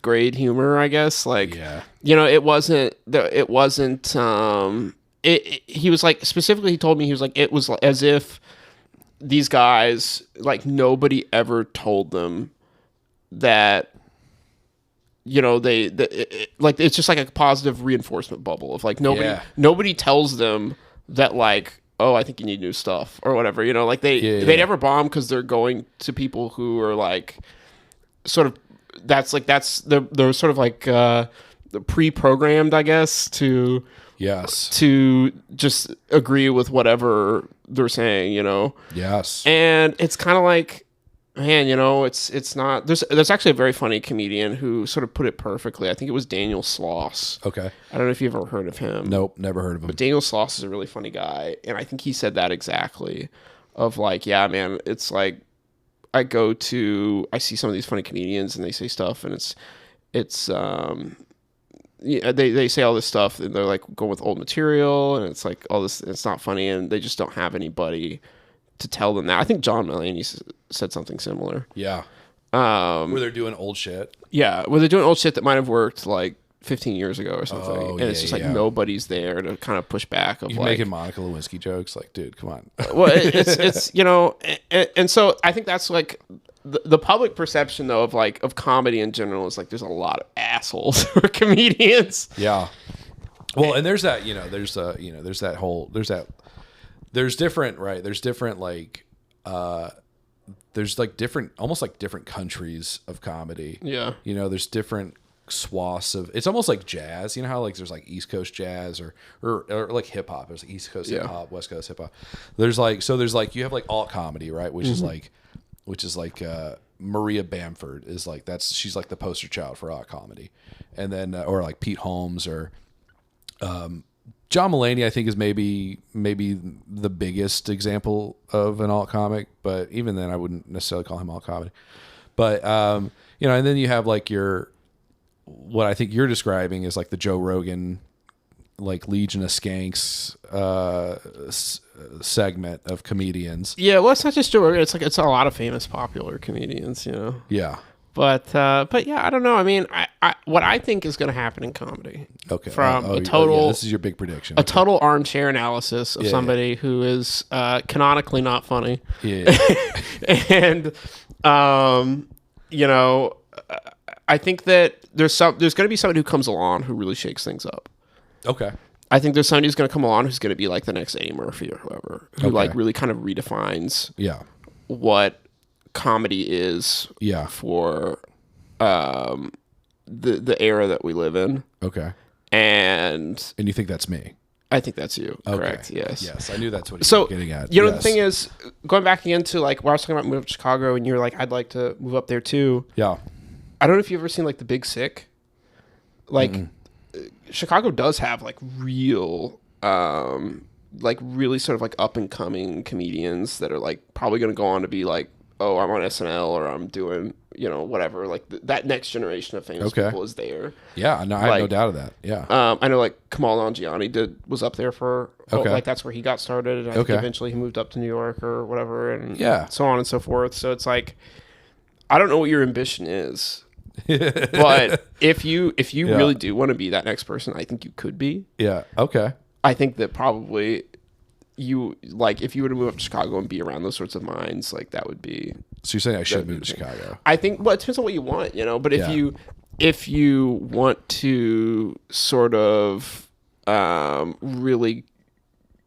grade humor, I guess. Like, yeah. You know, it wasn't. He was like, specifically, he told me, he was like, it was as if these guys, like, nobody ever told them that, you know, like, it's just like a positive reinforcement bubble of like, nobody tells them that, like, oh, I think you need new stuff or whatever, you know, like they never bomb because they're going to people who are like, sort of, they're sort of like pre-programmed, I guess, to just agree with whatever they're saying, you know. Yes. And it's kind of like, man, you know, it's not. There's actually a very funny comedian who sort of put it perfectly. I think it was Daniel Sloss. Okay. I don't know if you've ever heard of him. Nope, never heard of him. But Daniel Sloss is a really funny guy, and I think he said that exactly. Of like, yeah, man, it's like I see some of these funny comedians and they say stuff, and it's yeah, they say all this stuff and they're like going with old material, and it's like all this, it's not funny, and they just don't have anybody to tell them that. I think John Mulaney said something similar. Yeah. Where they're doing old shit. Yeah, where they're doing old shit that might have worked like 15 years ago or something. And it's just like nobody's there to kind of push back. Of You're like, making Monica Lewinsky jokes. Like, dude, come on. Well, it's you know, and so I think that's like the public perception though of comedy in general is like there's a lot of assholes who are comedians. Yeah. Well, and there's that, there's different like there's like different, almost like different countries of comedy. Yeah. You know, there's different swaths of, it's almost like jazz. You know how like there's like East Coast jazz or like hip hop. There's like East Coast hip hop, West Coast hip hop. There's like you have like alt comedy, right? Which is like Maria Bamford is like, she's like the poster child for alt comedy. And then or like Pete Holmes or John Mulaney, I think, is maybe the biggest example of an alt comic, but even then I wouldn't necessarily call him alt comedy. But you know, and then you have like what I think you're describing is like the Joe Rogan, like Legion of Skanks segment of comedians. Yeah, well, it's not just Joe Rogan. It's like it's a lot of famous, popular comedians, you know. Yeah. But yeah, I don't know. I mean, I what I think is going to happen in comedy. Okay. From a total, this is your big prediction. A total armchair analysis of somebody who is canonically not funny. Yeah. And you know, I think that there's going to be somebody who comes along who really shakes things up. Okay. I think there's somebody who's going to come along who's going to be like the next Eddie Murphy or whoever, who like really kind of redefines what comedy is for the era that we live in. Okay. And you think that's me? I think that's you. Okay. Correct. Yes. Yes. I knew that's what you were getting at. You know, the thing is, going back again to like where I was talking about moving to Chicago, and you're like, I'd like to move up there too. Yeah. I don't know if you've ever seen like The Big Sick. Like, Chicago does have like real, like really sort of like up and coming comedians that are like probably going to go on to be like, oh, I'm on SNL or I'm doing, you know, whatever. Like that next generation of famous people is there. Yeah, no, I have no doubt of that. Yeah. I know like Kamal Nanjiani was up there for, like that's where he got started. And I think eventually he moved up to New York or whatever and so on and so forth. So it's like, I don't know what your ambition is. But if you really do want to be that next person, I think you could be. Yeah. Okay. I think that probably you like if you were to move up to Chicago and be around those sorts of minds, like that would be. So you're saying I should move to Chicago? I think. Well, it depends on what you want, you know. But if you want to sort of really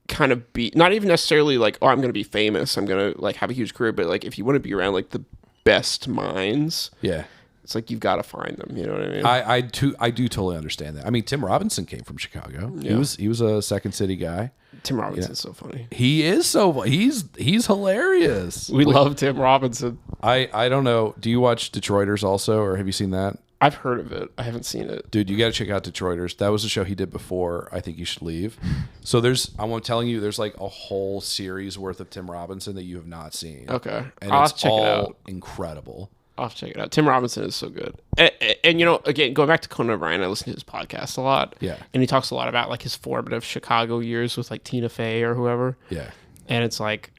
kind of be not even necessarily like, oh, I'm going to be famous, I'm going to like have a huge career, but like if you want to be around like the best minds, it's like you've got to find them. You know what I mean? I do totally understand that. I mean, Tim Robinson came from Chicago. Yeah. He was a Second City guy. Tim Robinson's so funny. He is he's hilarious. We love Tim Robinson. I don't know. Do you watch Detroiters also, or have you seen that? I've heard of it. I haven't seen it. Dude, you got to check out Detroiters. That was a show he did before I Think You Should Leave. So I'm telling you, there's like a whole series worth of Tim Robinson that you have not seen. Okay, and I'll check it out. Incredible. I'll have to check it out. Tim Robinson is so good. And you know, again, going back to Conan O'Brien, I listen to his podcast a lot. Yeah. And he talks a lot about like his formative Chicago years with like Tina Fey or whoever. Yeah. And it's like,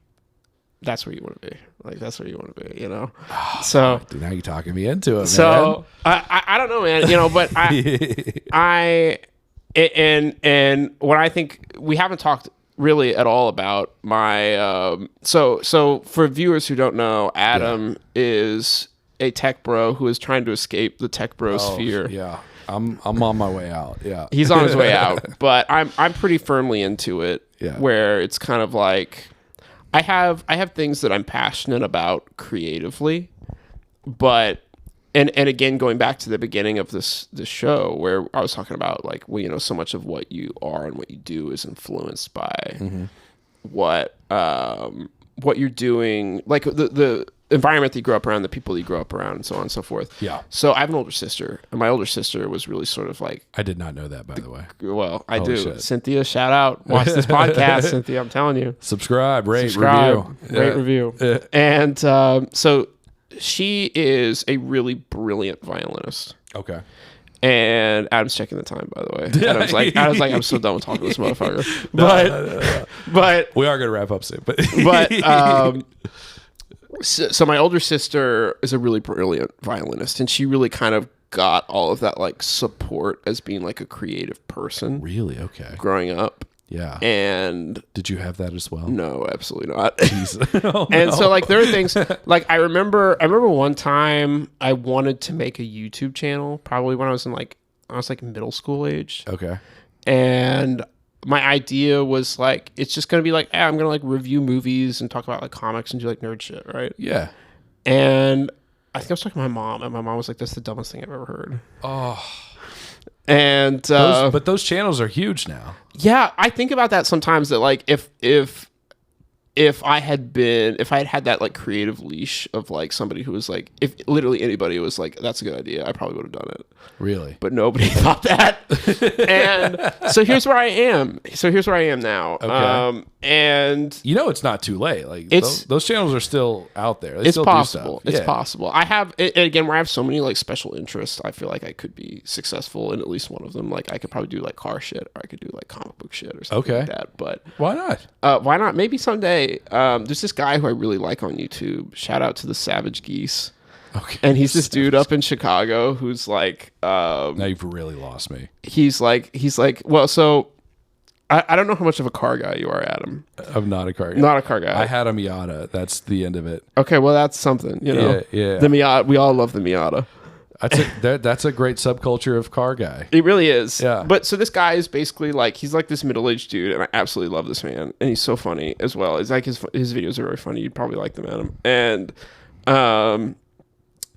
that's where you want to be. Like, that's where you want to be, you know? So. Dude, now you're talking me into it, man. So, I don't know, man. You know, but and what I think, we haven't talked really at all about my, so for viewers who don't know, Adam is a tech bro who is trying to escape the tech bro sphere. Yeah. I'm on my way out. Yeah. He's on his way out, but I'm pretty firmly into it. Yeah. Where it's kind of like I have things that I'm passionate about creatively, but and again going back to the beginning of this show where I was talking about like, well, you know, so much of what you are and what you do is influenced by what you're doing, like the environment that you grow up around, the people that you grow up around, and so on and so forth. Yeah. So I have an older sister, and my older sister was really sort of like... I did not know that, by the way. Well, I do. Shit. Cynthia, shout out. Watch this podcast, Cynthia, I'm telling you. Subscribe, review. Rate, review. Yeah. And so she is a really brilliant violinist. Okay. And Adam's checking the time, by the way. Adam's like, I'm so done with talking to this motherfucker. But we are going to wrap up soon. But So my older sister is a really brilliant violinist, and she really kind of got all of that like support as being like a creative person. Really? Okay. Growing up. Yeah. And did you have that as well? No, absolutely not. And so like there are things like I remember one time I wanted to make a YouTube channel, probably when I was middle school age. Okay. And my idea was like, it's just going to be like, I'm going to like review movies and talk about like comics and do like nerd shit, right? Yeah. And I think I was talking to my mom, and my mom was like, that's the dumbest thing I've ever heard. Oh. And but those channels are huge now. Yeah, I think about that sometimes, that like if I had had that like creative leash of like somebody who was like, if literally anybody was like, that's a good idea, I probably would have done it. Really? But nobody thought that. And so here's where I am. Now. Okay. And you know, it's not too late. Like those channels are still out there. They it's still possible. Do stuff. It's possible. I have, again, where I have so many like special interests, I feel like I could be successful in at least one of them. Like I could probably do like car shit, or I could do like comic book shit or something like that. But why not? Why not? Maybe someday. There's this guy who I really like on YouTube. Shout out to the Savage Geese. Okay. And he's this dude up in Chicago who's like... now you've really lost me. He's like, well, so... I don't know how much of a car guy you are, Adam. I'm not a car guy. Not a car guy. I had a Miata. That's the end of it. Okay, well, that's something, you know? Yeah. The Miata. We all love the Miata. That's a great subculture of car guy. It really is. Yeah. But so this guy is basically like, he's like this middle-aged dude, and I absolutely love this man, and he's so funny as well. It's like his videos are very funny. You'd probably like them, Adam. And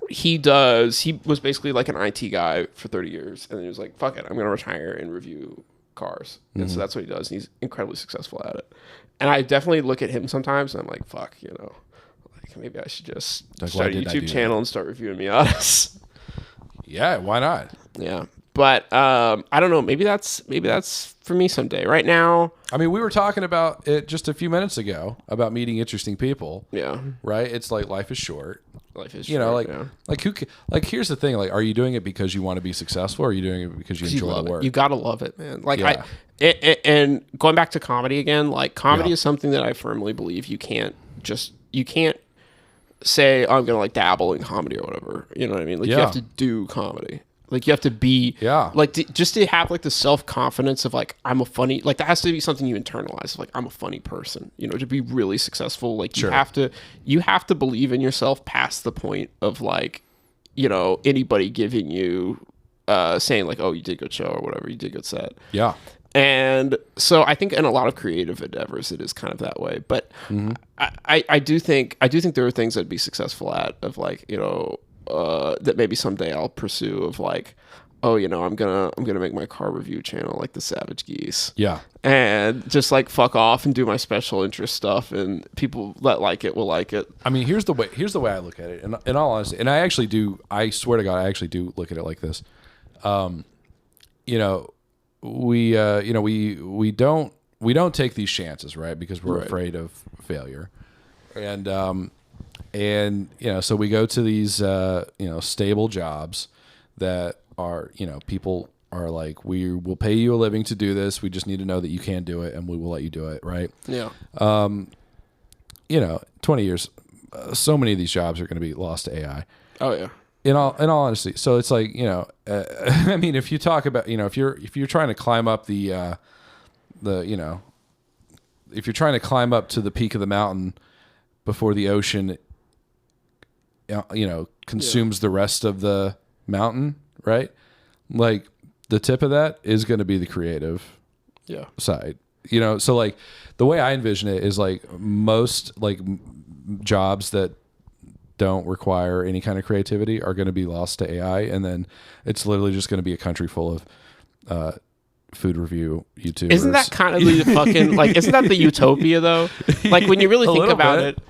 he was basically like an IT guy for 30 years, and then he was like, fuck it, I'm gonna retire and review cars. And so that's what he does, and he's incredibly successful at it. And I definitely look at him sometimes, and I'm like, fuck, like maybe I should just start a YouTube channel and start reviewing Miatas. Yeah, why not? Yeah. But I don't know, maybe that's for me someday. Right now, I mean, we were talking about it just a few minutes ago about meeting interesting people. Yeah. Right? It's like life is short. Life is short, yeah. like here's the thing, like, are you doing it because you want to be successful, or are you doing it because you enjoy the work? You gotta love it, man. Like and going back to comedy again, like comedy is something that I firmly believe you can't say, oh, I'm gonna like dabble in comedy or whatever. You know what I mean? Like you have to do comedy. Like you have to be, like just to have like the self-confidence of like, I'm a funny, like that has to be something you internalize. Like I'm a funny person, to be really successful. Like you have to believe in yourself past the point of like, anybody giving you, saying like, oh, you did a good show or whatever, you did a good set. Yeah. And so I think in a lot of creative endeavors, it is kind of that way. But I do think there are things I'd be successful at of like, that maybe someday I'll pursue of like, oh, I'm gonna make my car review channel like the Savage Geese. Yeah. And just like fuck off and do my special interest stuff, and people that like it will like it. I mean, here's the way I look at it. And in all honesty, and I swear to God, I actually do look at it like this. We don't take these chances, right? Because we're afraid of failure. And so we go to these stable jobs that are, people are like, we will pay you a living to do this. We just need to know that you can do it, and we will let you do it, right? Yeah. 20 years, so many of these jobs are going to be lost to AI. Oh yeah. In all honesty, so it's like, I mean, if you talk about, if you're trying to climb up if you're trying to climb up to the peak of the mountain before the ocean, consumes the rest of the mountain, right? Like the tip of that is going to be the creative side, so like the way I envision it is like most like jobs that don't require any kind of creativity are going to be lost to AI, and then it's literally just going to be a country full of food review YouTubers. Isn't that kind of the fucking like? Isn't that the utopia though? Like when you really think about it,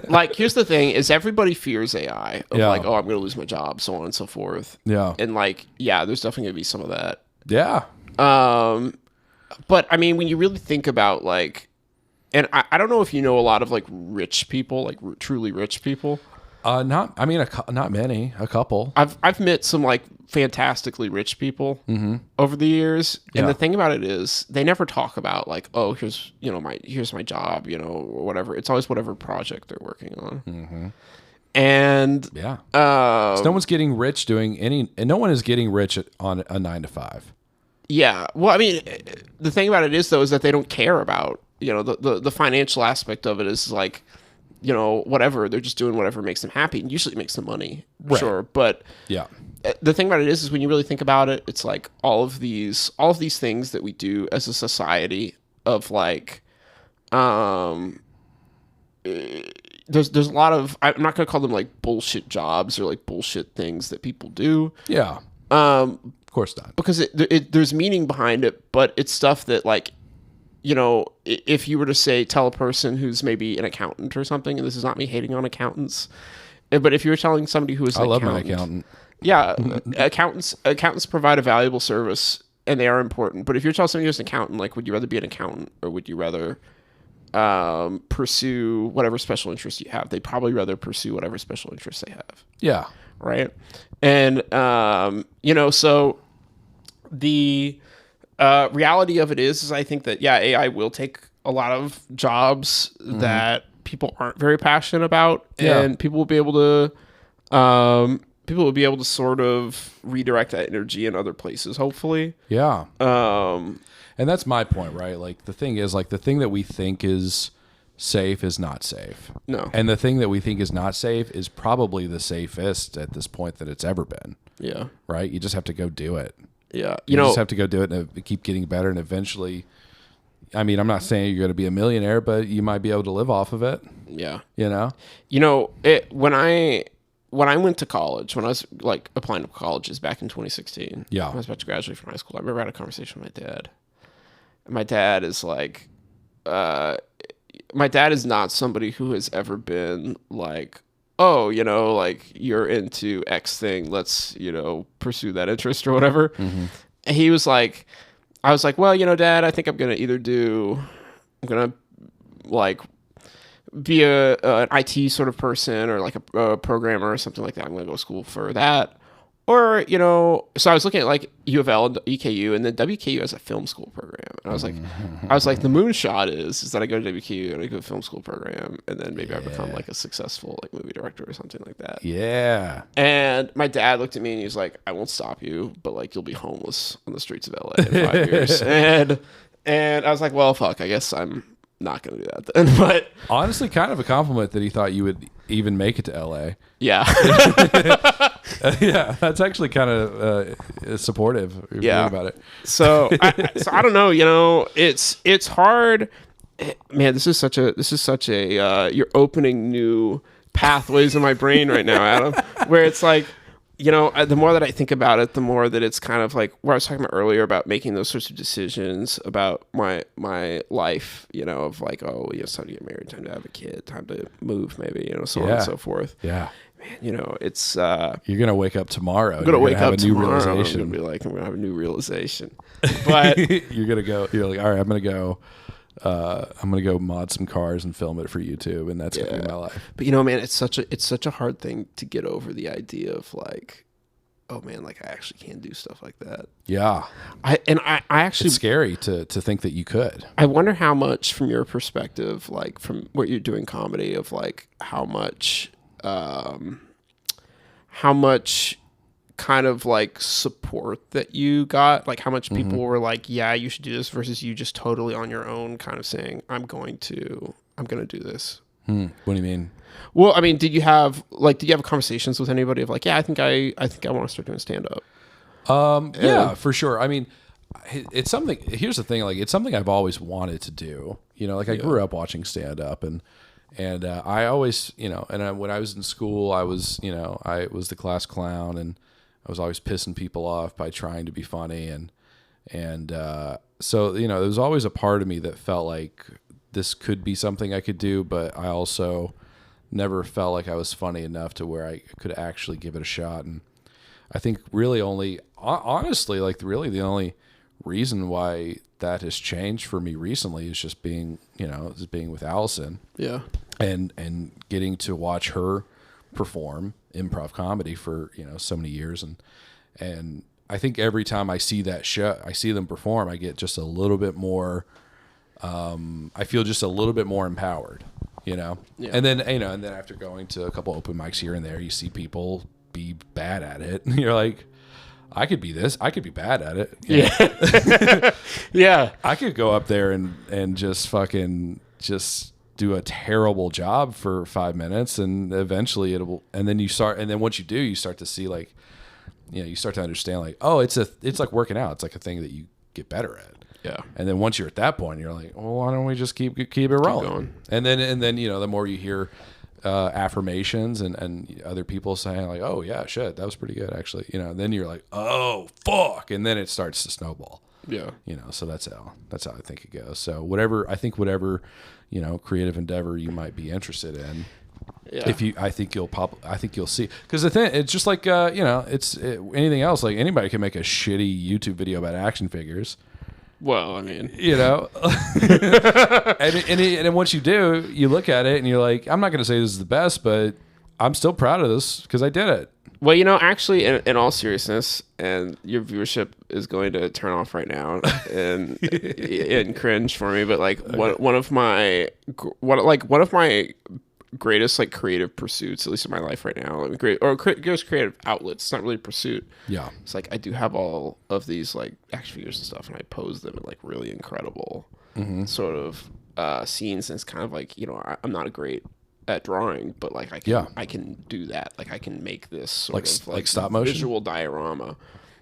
like here's the thing: is everybody fears AI of like, oh, I'm going to lose my job, so on and so forth. Yeah, and like, there's definitely going to be some of that. Yeah. But I mean, when you really think about like, and I don't know if you know a lot of like rich people, like truly rich people. Not many, a couple. I've met some like fantastically rich people over the years, and the thing about it is they never talk about like, oh, here's my job, or whatever. It's always whatever project they're working on. And no one's getting rich doing any, and no one is getting rich on a 9 to 5. Yeah, well, I mean, the thing about it is though is that they don't care about the financial aspect of it is like, whatever, they're just doing whatever makes them happy, and usually it makes them money, sure. But the thing about it is when you really think about it, it's like all of these things that we do as a society of like, there's a lot of, I'm not gonna call them like bullshit jobs or like bullshit things that people do. Yeah. Of course not. Because there's meaning behind it, but it's stuff that like, if you were to say, tell a person who's maybe an accountant or something, and this is not me hating on accountants, but if you were telling somebody who is an accountant. I love my accountant. Yeah. accountants provide a valuable service, and they are important. But if you're telling somebody who's an accountant, like, would you rather be an accountant or would you rather pursue whatever special interest you have? They'd probably rather pursue whatever special interest they have. Yeah. Right. And, so the reality of it is I think that, AI will take a lot of jobs that people aren't very passionate about, and people will be able to sort of redirect that energy in other places, hopefully. Yeah. And that's my point, right? Like the thing is, like the thing that we think is safe is not safe. No. And the thing that we think is not safe is probably the safest at this point that it's ever been. Yeah. Right? You just have to go do it. Yeah. You just have to go do it and keep getting better. And eventually, I mean, I'm not saying you're going to be a millionaire, but you might be able to live off of it. Yeah. You know? When I went to college, when I was like applying to colleges back in 2016, yeah, when I was about to graduate from high school, I remember I had a conversation with my dad. And my dad is like, my dad is not somebody who has ever been like, oh, like you're into X thing, let's, pursue that interest or whatever. Mm-hmm. And he was like, I was like, well, Dad, I think I'm going to like be an IT sort of person or like a programmer or something like that. I'm going to go to school for that. Or, so I was looking at like U of L and EKU, and then WKU has a film school program. And I was like, the moonshot is that I go to WKU and I go to a film school program, and then maybe I become like a successful like movie director or something like that. Yeah. And my dad looked at me and he was like, I won't stop you, but like you'll be homeless on the streets of LA in 5 years. And I was like, well, fuck, I guess I'm not going to do that then. But honestly, kind of a compliment that he thought you would even make it to LA. Yeah. Yeah, that's actually kind of supportive. If you think about it. So I don't know. It's hard, man. This is such a you're opening new pathways in my brain right now, Adam. Where it's like, the more that I think about it, the more that it's kind of like where I was talking about earlier about making those sorts of decisions about my life. Of like, oh, it's time to get married, time to have a kid, time to move, maybe, so on and so forth. Yeah. Man, it's you're gonna wake up tomorrow. I'm gonna wake up tomorrow. I'm gonna be like, I'm gonna have a new realization. But you're like, all right, I'm gonna go mod some cars and film it for YouTube, and that's gonna be my life. But man, it's such a hard thing to get over, the idea of like, oh man, like I actually can do stuff like that. Yeah. I actually, it's scary to think that you could. I wonder how much, from your perspective, like from what you're doing comedy, of like how much kind of like support that you got, like how much people were like, yeah, you should do this, versus you just totally on your own kind of saying, I'm going to do this. What do you mean? Well, I mean, did you have conversations with anybody of like, yeah, I think I want to start doing stand up? Yeah, for sure. I mean, it's something, here's the thing, like it's something I've always wanted to do. I grew up watching stand up, and I always, when I was in school, I was the class clown, and I was always pissing people off by trying to be funny. And so, there was always a part of me that felt like this could be something I could do, but I also never felt like I was funny enough to where I could actually give it a shot. And I think really honestly, like really the only reason why that has changed for me recently is just being with Allison. Yeah. And getting to watch her perform improv comedy for, so many years. And I think every time I see that show, I see them perform, I get just a little bit more, I feel just a little bit more empowered, Yeah. And then, and then after going to a couple open mics here and there, you see people be bad at it. And you're like, I could be bad at it. Yeah. Yeah. I could go up there and just do a terrible job for 5 minutes, and eventually and then once you do, you start to see like, you start to understand like, oh, it's like working out. It's like a thing that you get better at. Yeah. And then once you're at that point, you're like, well, why don't we just keep it rolling? Going. And then, the more you hear affirmations and other people saying like, oh yeah, shit, that was pretty good actually. Then you're like, oh fuck. And then it starts to snowball. Yeah. So that's how I think it goes. So whatever, creative endeavor you might be interested in. Yeah. I think you'll see, because the thing, it's just like, anything else, like anybody can make a shitty YouTube video about action figures. Well, I mean, and once you do, you look at it and you're like, I'm not going to say this is the best, but I'm still proud of this because I did it. Well, actually, in all seriousness, and your viewership is going to turn off right now and cringe for me, but like one of my greatest like creative pursuits, at least in my life right now, greatest creative outlets. It's not really a pursuit. Yeah, it's like I do have all of these like action figures and stuff, and I pose them in like really incredible sort of scenes, and it's kind of like, you know, I'm not great at drawing, but like I can do that. Like I can make this sort of like stop motion visual diorama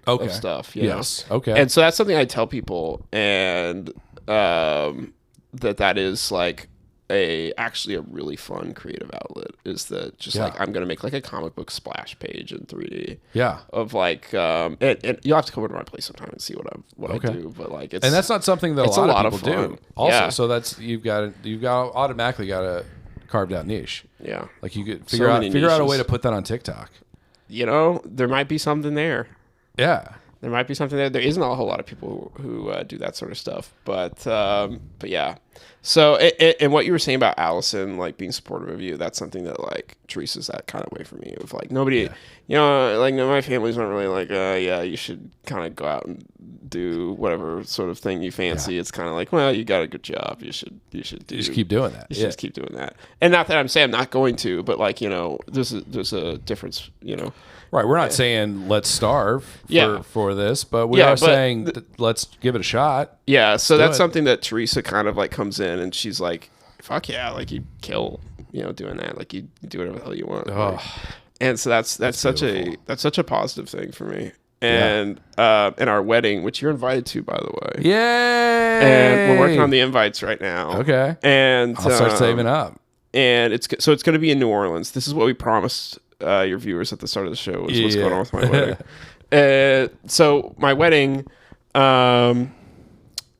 of stuff. You know? Okay. And so that's something I tell people, and that is like actually a really fun creative outlet, is that just like I'm gonna make like a comic book splash page in 3D. Yeah. Of like and you'll have to come over to my place sometime and see what I do. But like and that's not something that a lot of people do. Also, so that's you've automatically got a carved out niche. Yeah. Like you could figure out a way to put that on TikTok. You know, there might be something there. Yeah. There might be something there. There isn't a whole lot of people who do that sort of stuff, but yeah. So, and what you were saying about Allison, like being supportive of you, that's something that like Teresa's that kind of way for me. Of like nobody, you know, like my family's not really like, yeah, you should kind of go out and do whatever sort of thing you fancy. Yeah. It's kind of like, well, you got a good job. You should just keep doing that. You should just keep doing that. And not that I'm saying I'm not going to, but like, you know, there's a difference, you know. Right, we're not saying let's starve for this, but we are saying let's give it a shot. Yeah, so that's something that Teresa kind of like comes in and she's like, "Fuck yeah!" Like you kill, you know, doing that. Like you do whatever the hell you want. Like, and so that's such a positive thing for me. And in our wedding, which you're invited to, by the way. Yay! And we're working on the invites right now. Okay. And I'll start saving up. And it's going to be in New Orleans. This is what we promised your viewers at the start of the show, is what's going on with my wedding. So my wedding,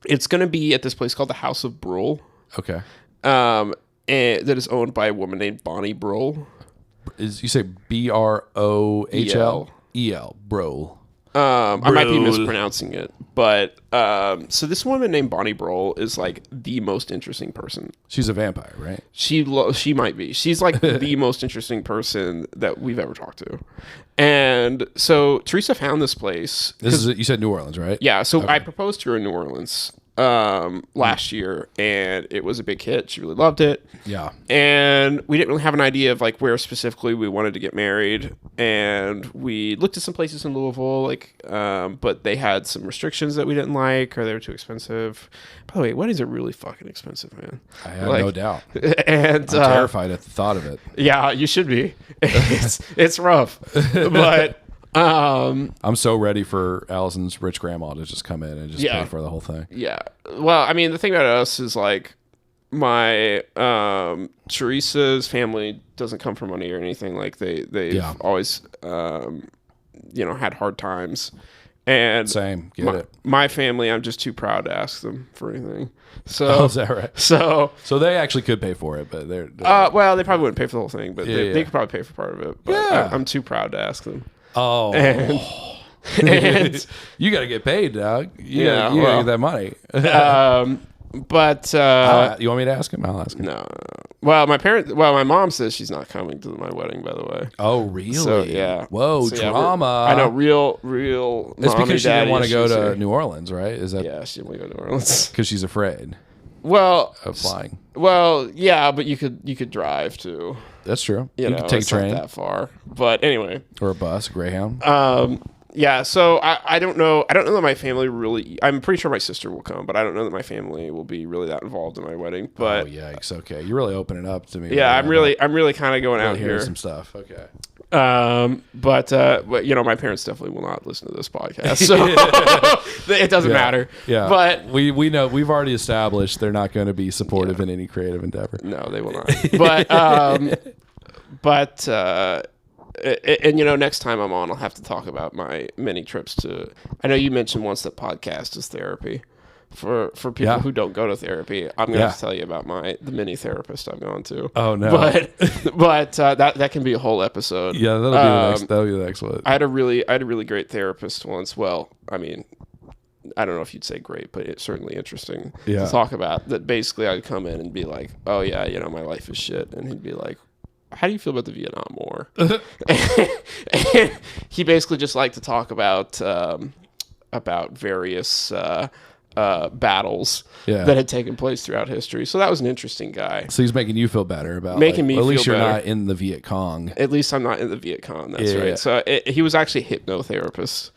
it's going to be at this place called the House of Brule. Okay. And that is owned by a woman named Bonnie Brule. You say BROHL? EL, Brule. I might be mispronouncing it, but so this woman named Bonnie Brule is like the most interesting person. She's a vampire, right? She might be. She's like the most interesting person that we've ever talked to. And so Teresa found this place. You said New Orleans, right? Yeah. So I proposed to her in New Orleans last year, and it was a big hit. She really loved it. Yeah. And we didn't really have an idea of like where specifically we wanted to get married, and we looked at some places in Louisville, like but they had some restrictions that we didn't like, or they were too expensive. By the way, weddings are really fucking expensive, man. I have no doubt. And I'm terrified at the thought of it. Yeah, you should be. It's rough. But I'm so ready for Allison's rich grandma to just come in and just pay for the whole thing. Yeah. Well, I mean, the thing about us is like my Teresa's family doesn't come from money or anything. Like they've always had hard times. And same. My family, I'm just too proud to ask them for anything. So is that right? So they actually could pay for it, but they're well, they probably wouldn't pay for the whole thing, but they could probably pay for part of it. But I'm too proud to ask them. Oh, and you got to get paid, dog. You got to get that money. But you want me to ask him? I'll ask him. No. Well, my mom says she's not coming to my wedding, by the way. Oh, really? So, yeah. Whoa, so, drama. I know, real. It's because she didn't want to go to New Orleans, right? Is that? Yeah, she didn't want to go to New Orleans because she's afraid. Well, of flying. Well, yeah, but you could drive too. That's true. You could take a train. Not that far, but anyway. Or a bus, Greyhound. Yeah, so I don't know. I don't know that my family really. I'm pretty sure my sister will come, but I don't know that my family will be really that involved in my wedding. But yikes! Okay, you're really opening up to me. Yeah, I'm really kind of going out here. Some stuff. Okay. But my parents definitely will not listen to this podcast, so it doesn't matter. Yeah, but we know we've already established they're not going to be supportive in any creative endeavor. No, they will not. But next time I'm on, I'll have to talk about my many trips to. I know you mentioned once that podcast is therapy. For people who don't go to therapy, I'm gonna have to tell you about the mini therapist I've gone to. Oh no! But that can be a whole episode. Yeah, that'll be the next one. I had a really great therapist once. Well, I mean, I don't know if you'd say great, but it's certainly interesting to talk about. That basically I'd come in and be like, "Oh yeah, my life is shit," and he'd be like, "How do you feel about the Vietnam War?" And he basically just liked to talk about various battles that had taken place throughout history. So that was an interesting guy. So he's making you feel better about me. At least you're not in the Viet Cong. At least I'm not in the Viet Cong. That's right. So he was actually a hypnotherapist.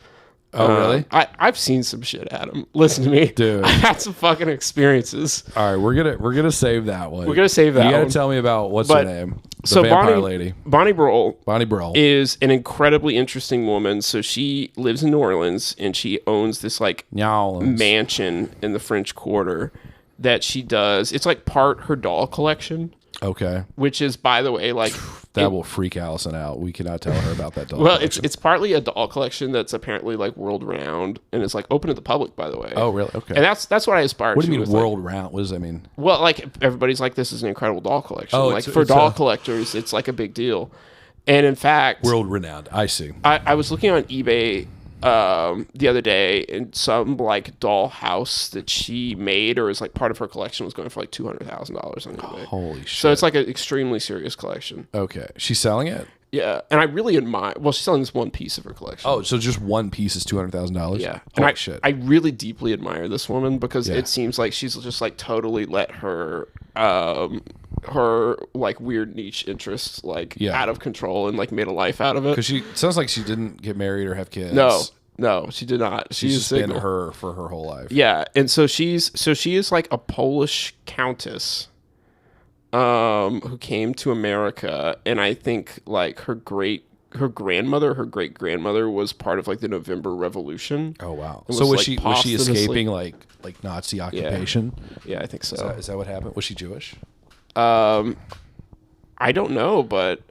Oh, really? I've seen some shit, Adam. Listen to me, dude. I had some fucking experiences. All right, we're gonna save that one. We're gonna save that. You gotta one. tell me about what's her name? So vampire lady, Bonnie Brohl. Bonnie Brohl is an incredibly interesting woman. So she lives in New Orleans and she owns this like mansion in the French Quarter that she does. It's like part her doll collection. Okay. Which is, by the way, like that will freak Allison out. We cannot tell her about that doll. Well, collection. it's partly a doll collection that's apparently like world renowned and it's like open to the public, by the way. Oh, really? Okay. And that's what I aspire to. What do you mean world renowned? What does that mean? Well, like everybody's like, this is an incredible doll collection. Oh, like for doll collectors, it's like a big deal. And in fact, world renowned. I see. I was looking on eBay the other day, and some like doll house that she made or is like part of her collection was going for like $200,000 on eBay. Holy shit! So it's like an extremely serious collection. Okay, she's selling it. Yeah, and I really admire. Well, she's selling this one piece of her collection. Oh, so just one piece is $200,000. Yeah, and shit. I really deeply admire this woman because it seems like she's just like totally let her her like weird niche interests like out of control and like made a life out of it. Because she sounds like she didn't get married or have kids. No, she did not. She's just been her for her whole life. Yeah, and so she is like a Polish countess who came to America, and I think like her great grandmother was part of like the November Revolution. Oh wow! So was like, she escaping like Nazi occupation? Yeah, I think so. Is that what happened? Was she Jewish? I don't know, but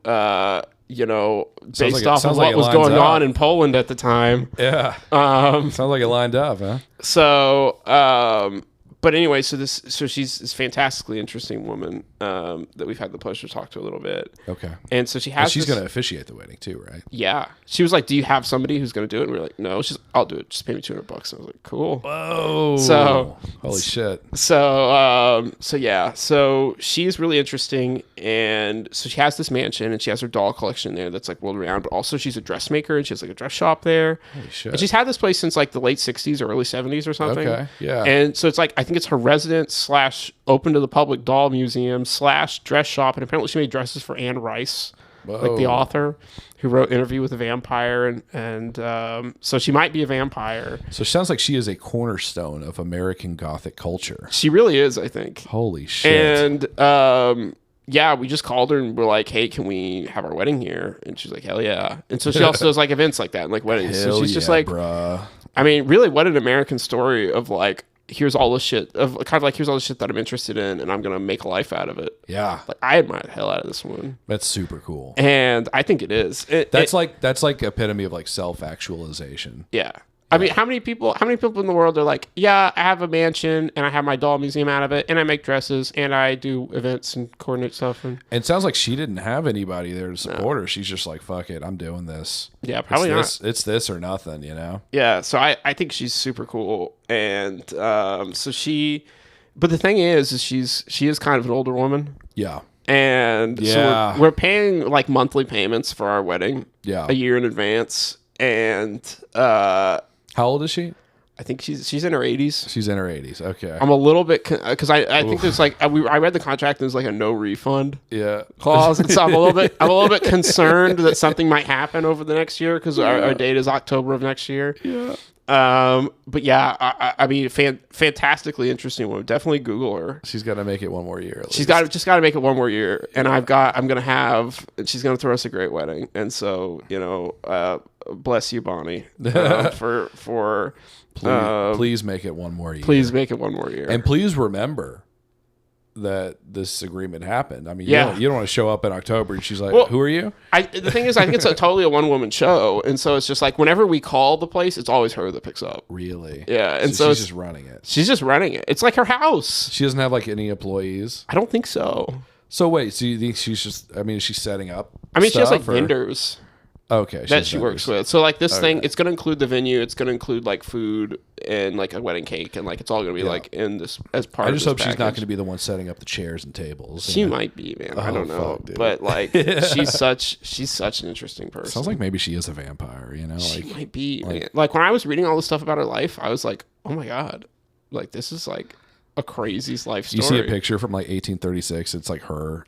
you know, based off of what was going on in Poland at the time. Yeah. Sounds like it lined up, huh? So, but anyway, so she's this fantastically interesting woman that we've had the pleasure to talk to a little bit. Okay. And so she's going to officiate the wedding too, right? Yeah. She was like, "Do you have somebody who's going to do it?" And we were like, "No." She's, "I'll do it. Just pay me $200." I was like, "Cool." Whoa. So holy shit. So yeah. So she's really interesting, and so she has this mansion, and she has her doll collection there that's like world renowned. But also, she's a dressmaker, and she has like a dress shop there. Holy shit. And she's had this place since like the late '60s or early '70s or something. Okay. Yeah. And so it's like I think it's her residence / open to the public doll museum / dress shop, and apparently she made dresses for Anne Rice, like the author who wrote Interview with a Vampire, and so she might be a vampire. So it sounds like she is a cornerstone of American Gothic culture. She really is, I think. Holy shit. And yeah, we just called her and we're like, "Hey, can we have our wedding here?" And she's like, "Hell yeah!" And so she also does like events like that and like weddings. Hell so she's just like, bruh. I mean, really, what an American story of like, here's all the shit that I'm interested in, and I'm gonna make a life out of it. Yeah, like I admire the hell out of this woman. That's super cool, and I think it is. That's like epitome of like self-actualization. Yeah. I mean, how many people in the world are like, yeah, I have a mansion and I have my doll museum out of it and I make dresses and I do events and coordinate stuff. And it sounds like she didn't have anybody there to support her. She's just like, fuck it, I'm doing this. Yeah, probably not. It's this or nothing, you know? Yeah, so I think she's super cool. And but the thing is she is kind of an older woman. Yeah. And so we're paying like monthly payments for our wedding. Yeah. A year in advance. And how old is she? I think she's in her 80s. She's in her 80s. Okay. I'm a little bit because I think there's like I read the contract and there's like a no refund clause, and so I'm a little bit concerned that something might happen over the next year because our date is October of next year. Yeah. But yeah, I mean, fantastically interesting woman. Definitely Google her. She's got to make it one more year. She's got to make it one more year, and she's gonna throw us a great wedding, and so you know, bless you, Bonnie, for please make it one more year. Please make it one more year, and please remember that this agreement happened. I mean, you don't want to show up in October and she's like, well, who are you? The thing is, I think it's totally a one-woman show. And so it's just like, whenever we call the place, it's always her that picks up. Really? Yeah. And so she's just running it. She's just running it. It's like her house. She doesn't have like any employees? I don't think so. So wait, so you think she's just, I mean, is she setting up she has like vendors. Okay. That she works with. So like this thing, it's going to include the venue. It's going to include like food and like a wedding cake. And like, it's all going to be like in this as part of this I just hope package. She's not going to be the one setting up the chairs and tables. She might be, man. I don't know. Fuck, but like, she's such an interesting person. Sounds like maybe she is a vampire, you know? She might be, man. Like when I was reading all this stuff about her life, I was like, oh my God, like this is like a crazy life story. You see a picture from like 1836. It's like her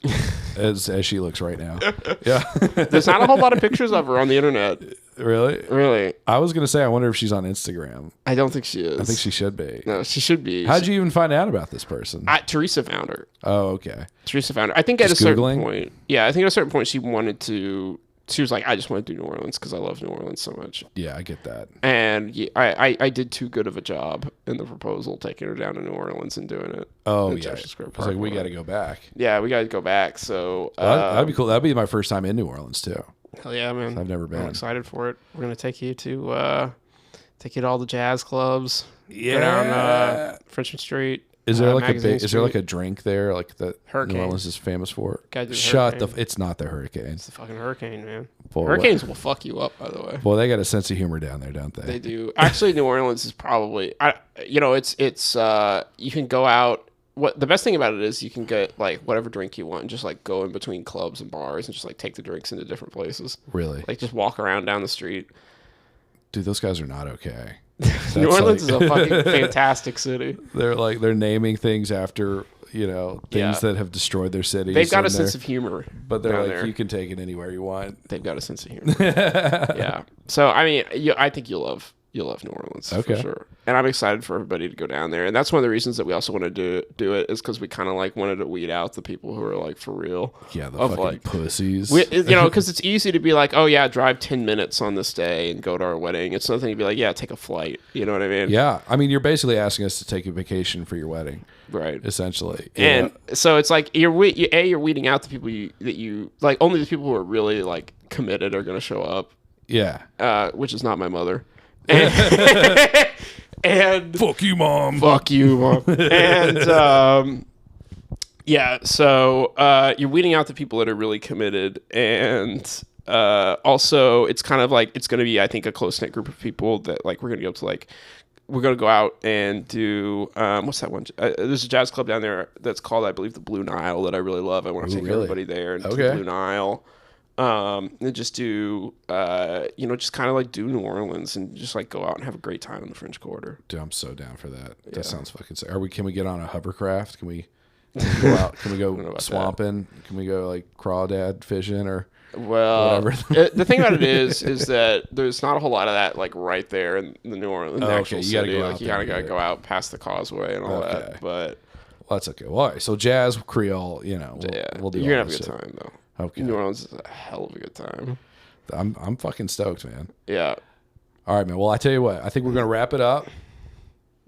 as she looks right now. Yeah. There's not a whole lot of pictures of her on the internet. Really? Really. I was going to say, I wonder if she's on Instagram. I don't think she is. I think she should be. No, she should be. How'd you even find out about this person? Teresa found her. Oh, okay. Teresa found her. I think at a Just certain Googling? point. Yeah, I think at a certain point she wanted to. She was like, I just want to do New Orleans because I love New Orleans so much. Yeah, I get that. And yeah, I did too good of a job in the proposal, taking her down to New Orleans and doing it. Oh, yeah. I was like, we got to go back. Yeah, we got to go back. So that'd be cool. That'd be my first time in New Orleans, too. Hell yeah, man. I've never been. I'm excited for it. We're going to take you to all the jazz clubs. Yeah. Go down Frenchman Street. Is there Is there like a drink there like that Hurricane. New Orleans is famous for? Shut the it's not the Hurricane. It's the fucking Hurricane, man. Boy, Hurricanes will fuck you up, by the way. Well, they got a sense of humor down there, don't they? They do. Actually, New Orleans is probably it's you can go out. What the best thing about it is you can get like whatever drink you want and just like go in between clubs and bars and just like take the drinks into different places. Really? Like just walk around down the street. Dude, those guys are not okay. New Orleans is a fucking fantastic city. They're naming things after, things that have destroyed their cities. They've got a sense of humor. But they're like, there. You can take it anywhere you want. They've got a sense of humor. Yeah. So, I mean, I think you'll love New Orleans for sure. And I'm excited for everybody to go down there. And that's one of the reasons that we also want to do it is because we kind of like wanted to weed out the people who are like for real. Yeah, the fucking like, pussies. Because it's easy to be like, oh yeah, drive 10 minutes on this day and go to our wedding. It's nothing to be like, yeah, take a flight. You know what I mean? Yeah. I mean, you're basically asking us to take a vacation for your wedding. Right. Essentially. And so it's like you're weeding out the people that you like. Only the people who are really like committed are going to show up. Yeah. Which is not my mother. And fuck you, mom. And yeah, so you're weeding out the people that are really committed, and also it's kind of like it's going to be, I think, a close knit group of people that like we're going to go to like. We're going to go out and do, what's that one? There's a jazz club down there that's called, I believe, the Blue Nile that I really love. I want to take everybody there and do the Blue Nile. And just do, just kind of like do New Orleans and just like go out and have a great time in the French Quarter. Dude, I'm so down for that. Yeah. That sounds fucking sick. Can we get on a hovercraft? Can we go out? Can we go swamping? That. Can we go like crawdad fishing or whatever? The thing about it is that there's not a whole lot of that like right there in the New Orleans actual city. You kind of got to go out past the causeway and all that. But that's okay. Well, all right. So jazz, Creole, we'll do. You're gonna have a good time though. Okay. New Orleans is a hell of a good time. I'm fucking stoked, man. Yeah. All right, man. Well, I tell you what. I think we're gonna wrap it up.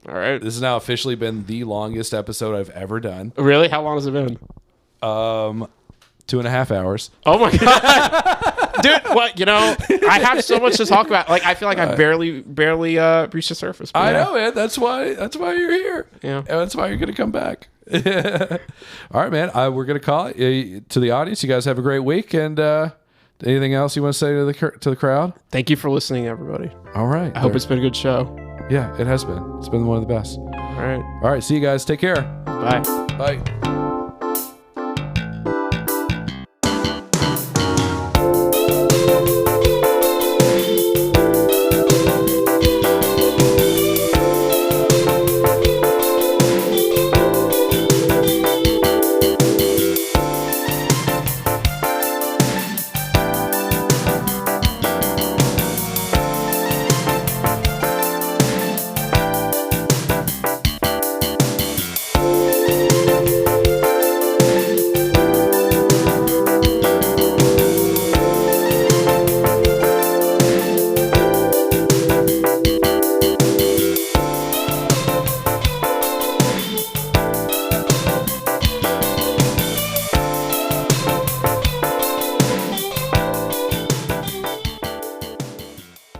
All right. This has now officially been the longest episode I've ever done. Really? How long has it been? 2.5 hours. Oh my god, dude! What I have so much to talk about. Like, I feel like I barely reached the surface. I know, man. That's why you're here. Yeah. And that's why you're gonna come back. All right, man. We're gonna call it to the audience. You guys have a great week. And anything else you want to say to the crowd? Thank you for listening, everybody. All right. I hope it's been a good show. Yeah, it has been. It's been one of the best. All right. All right. See you guys. Take care. Bye. Bye.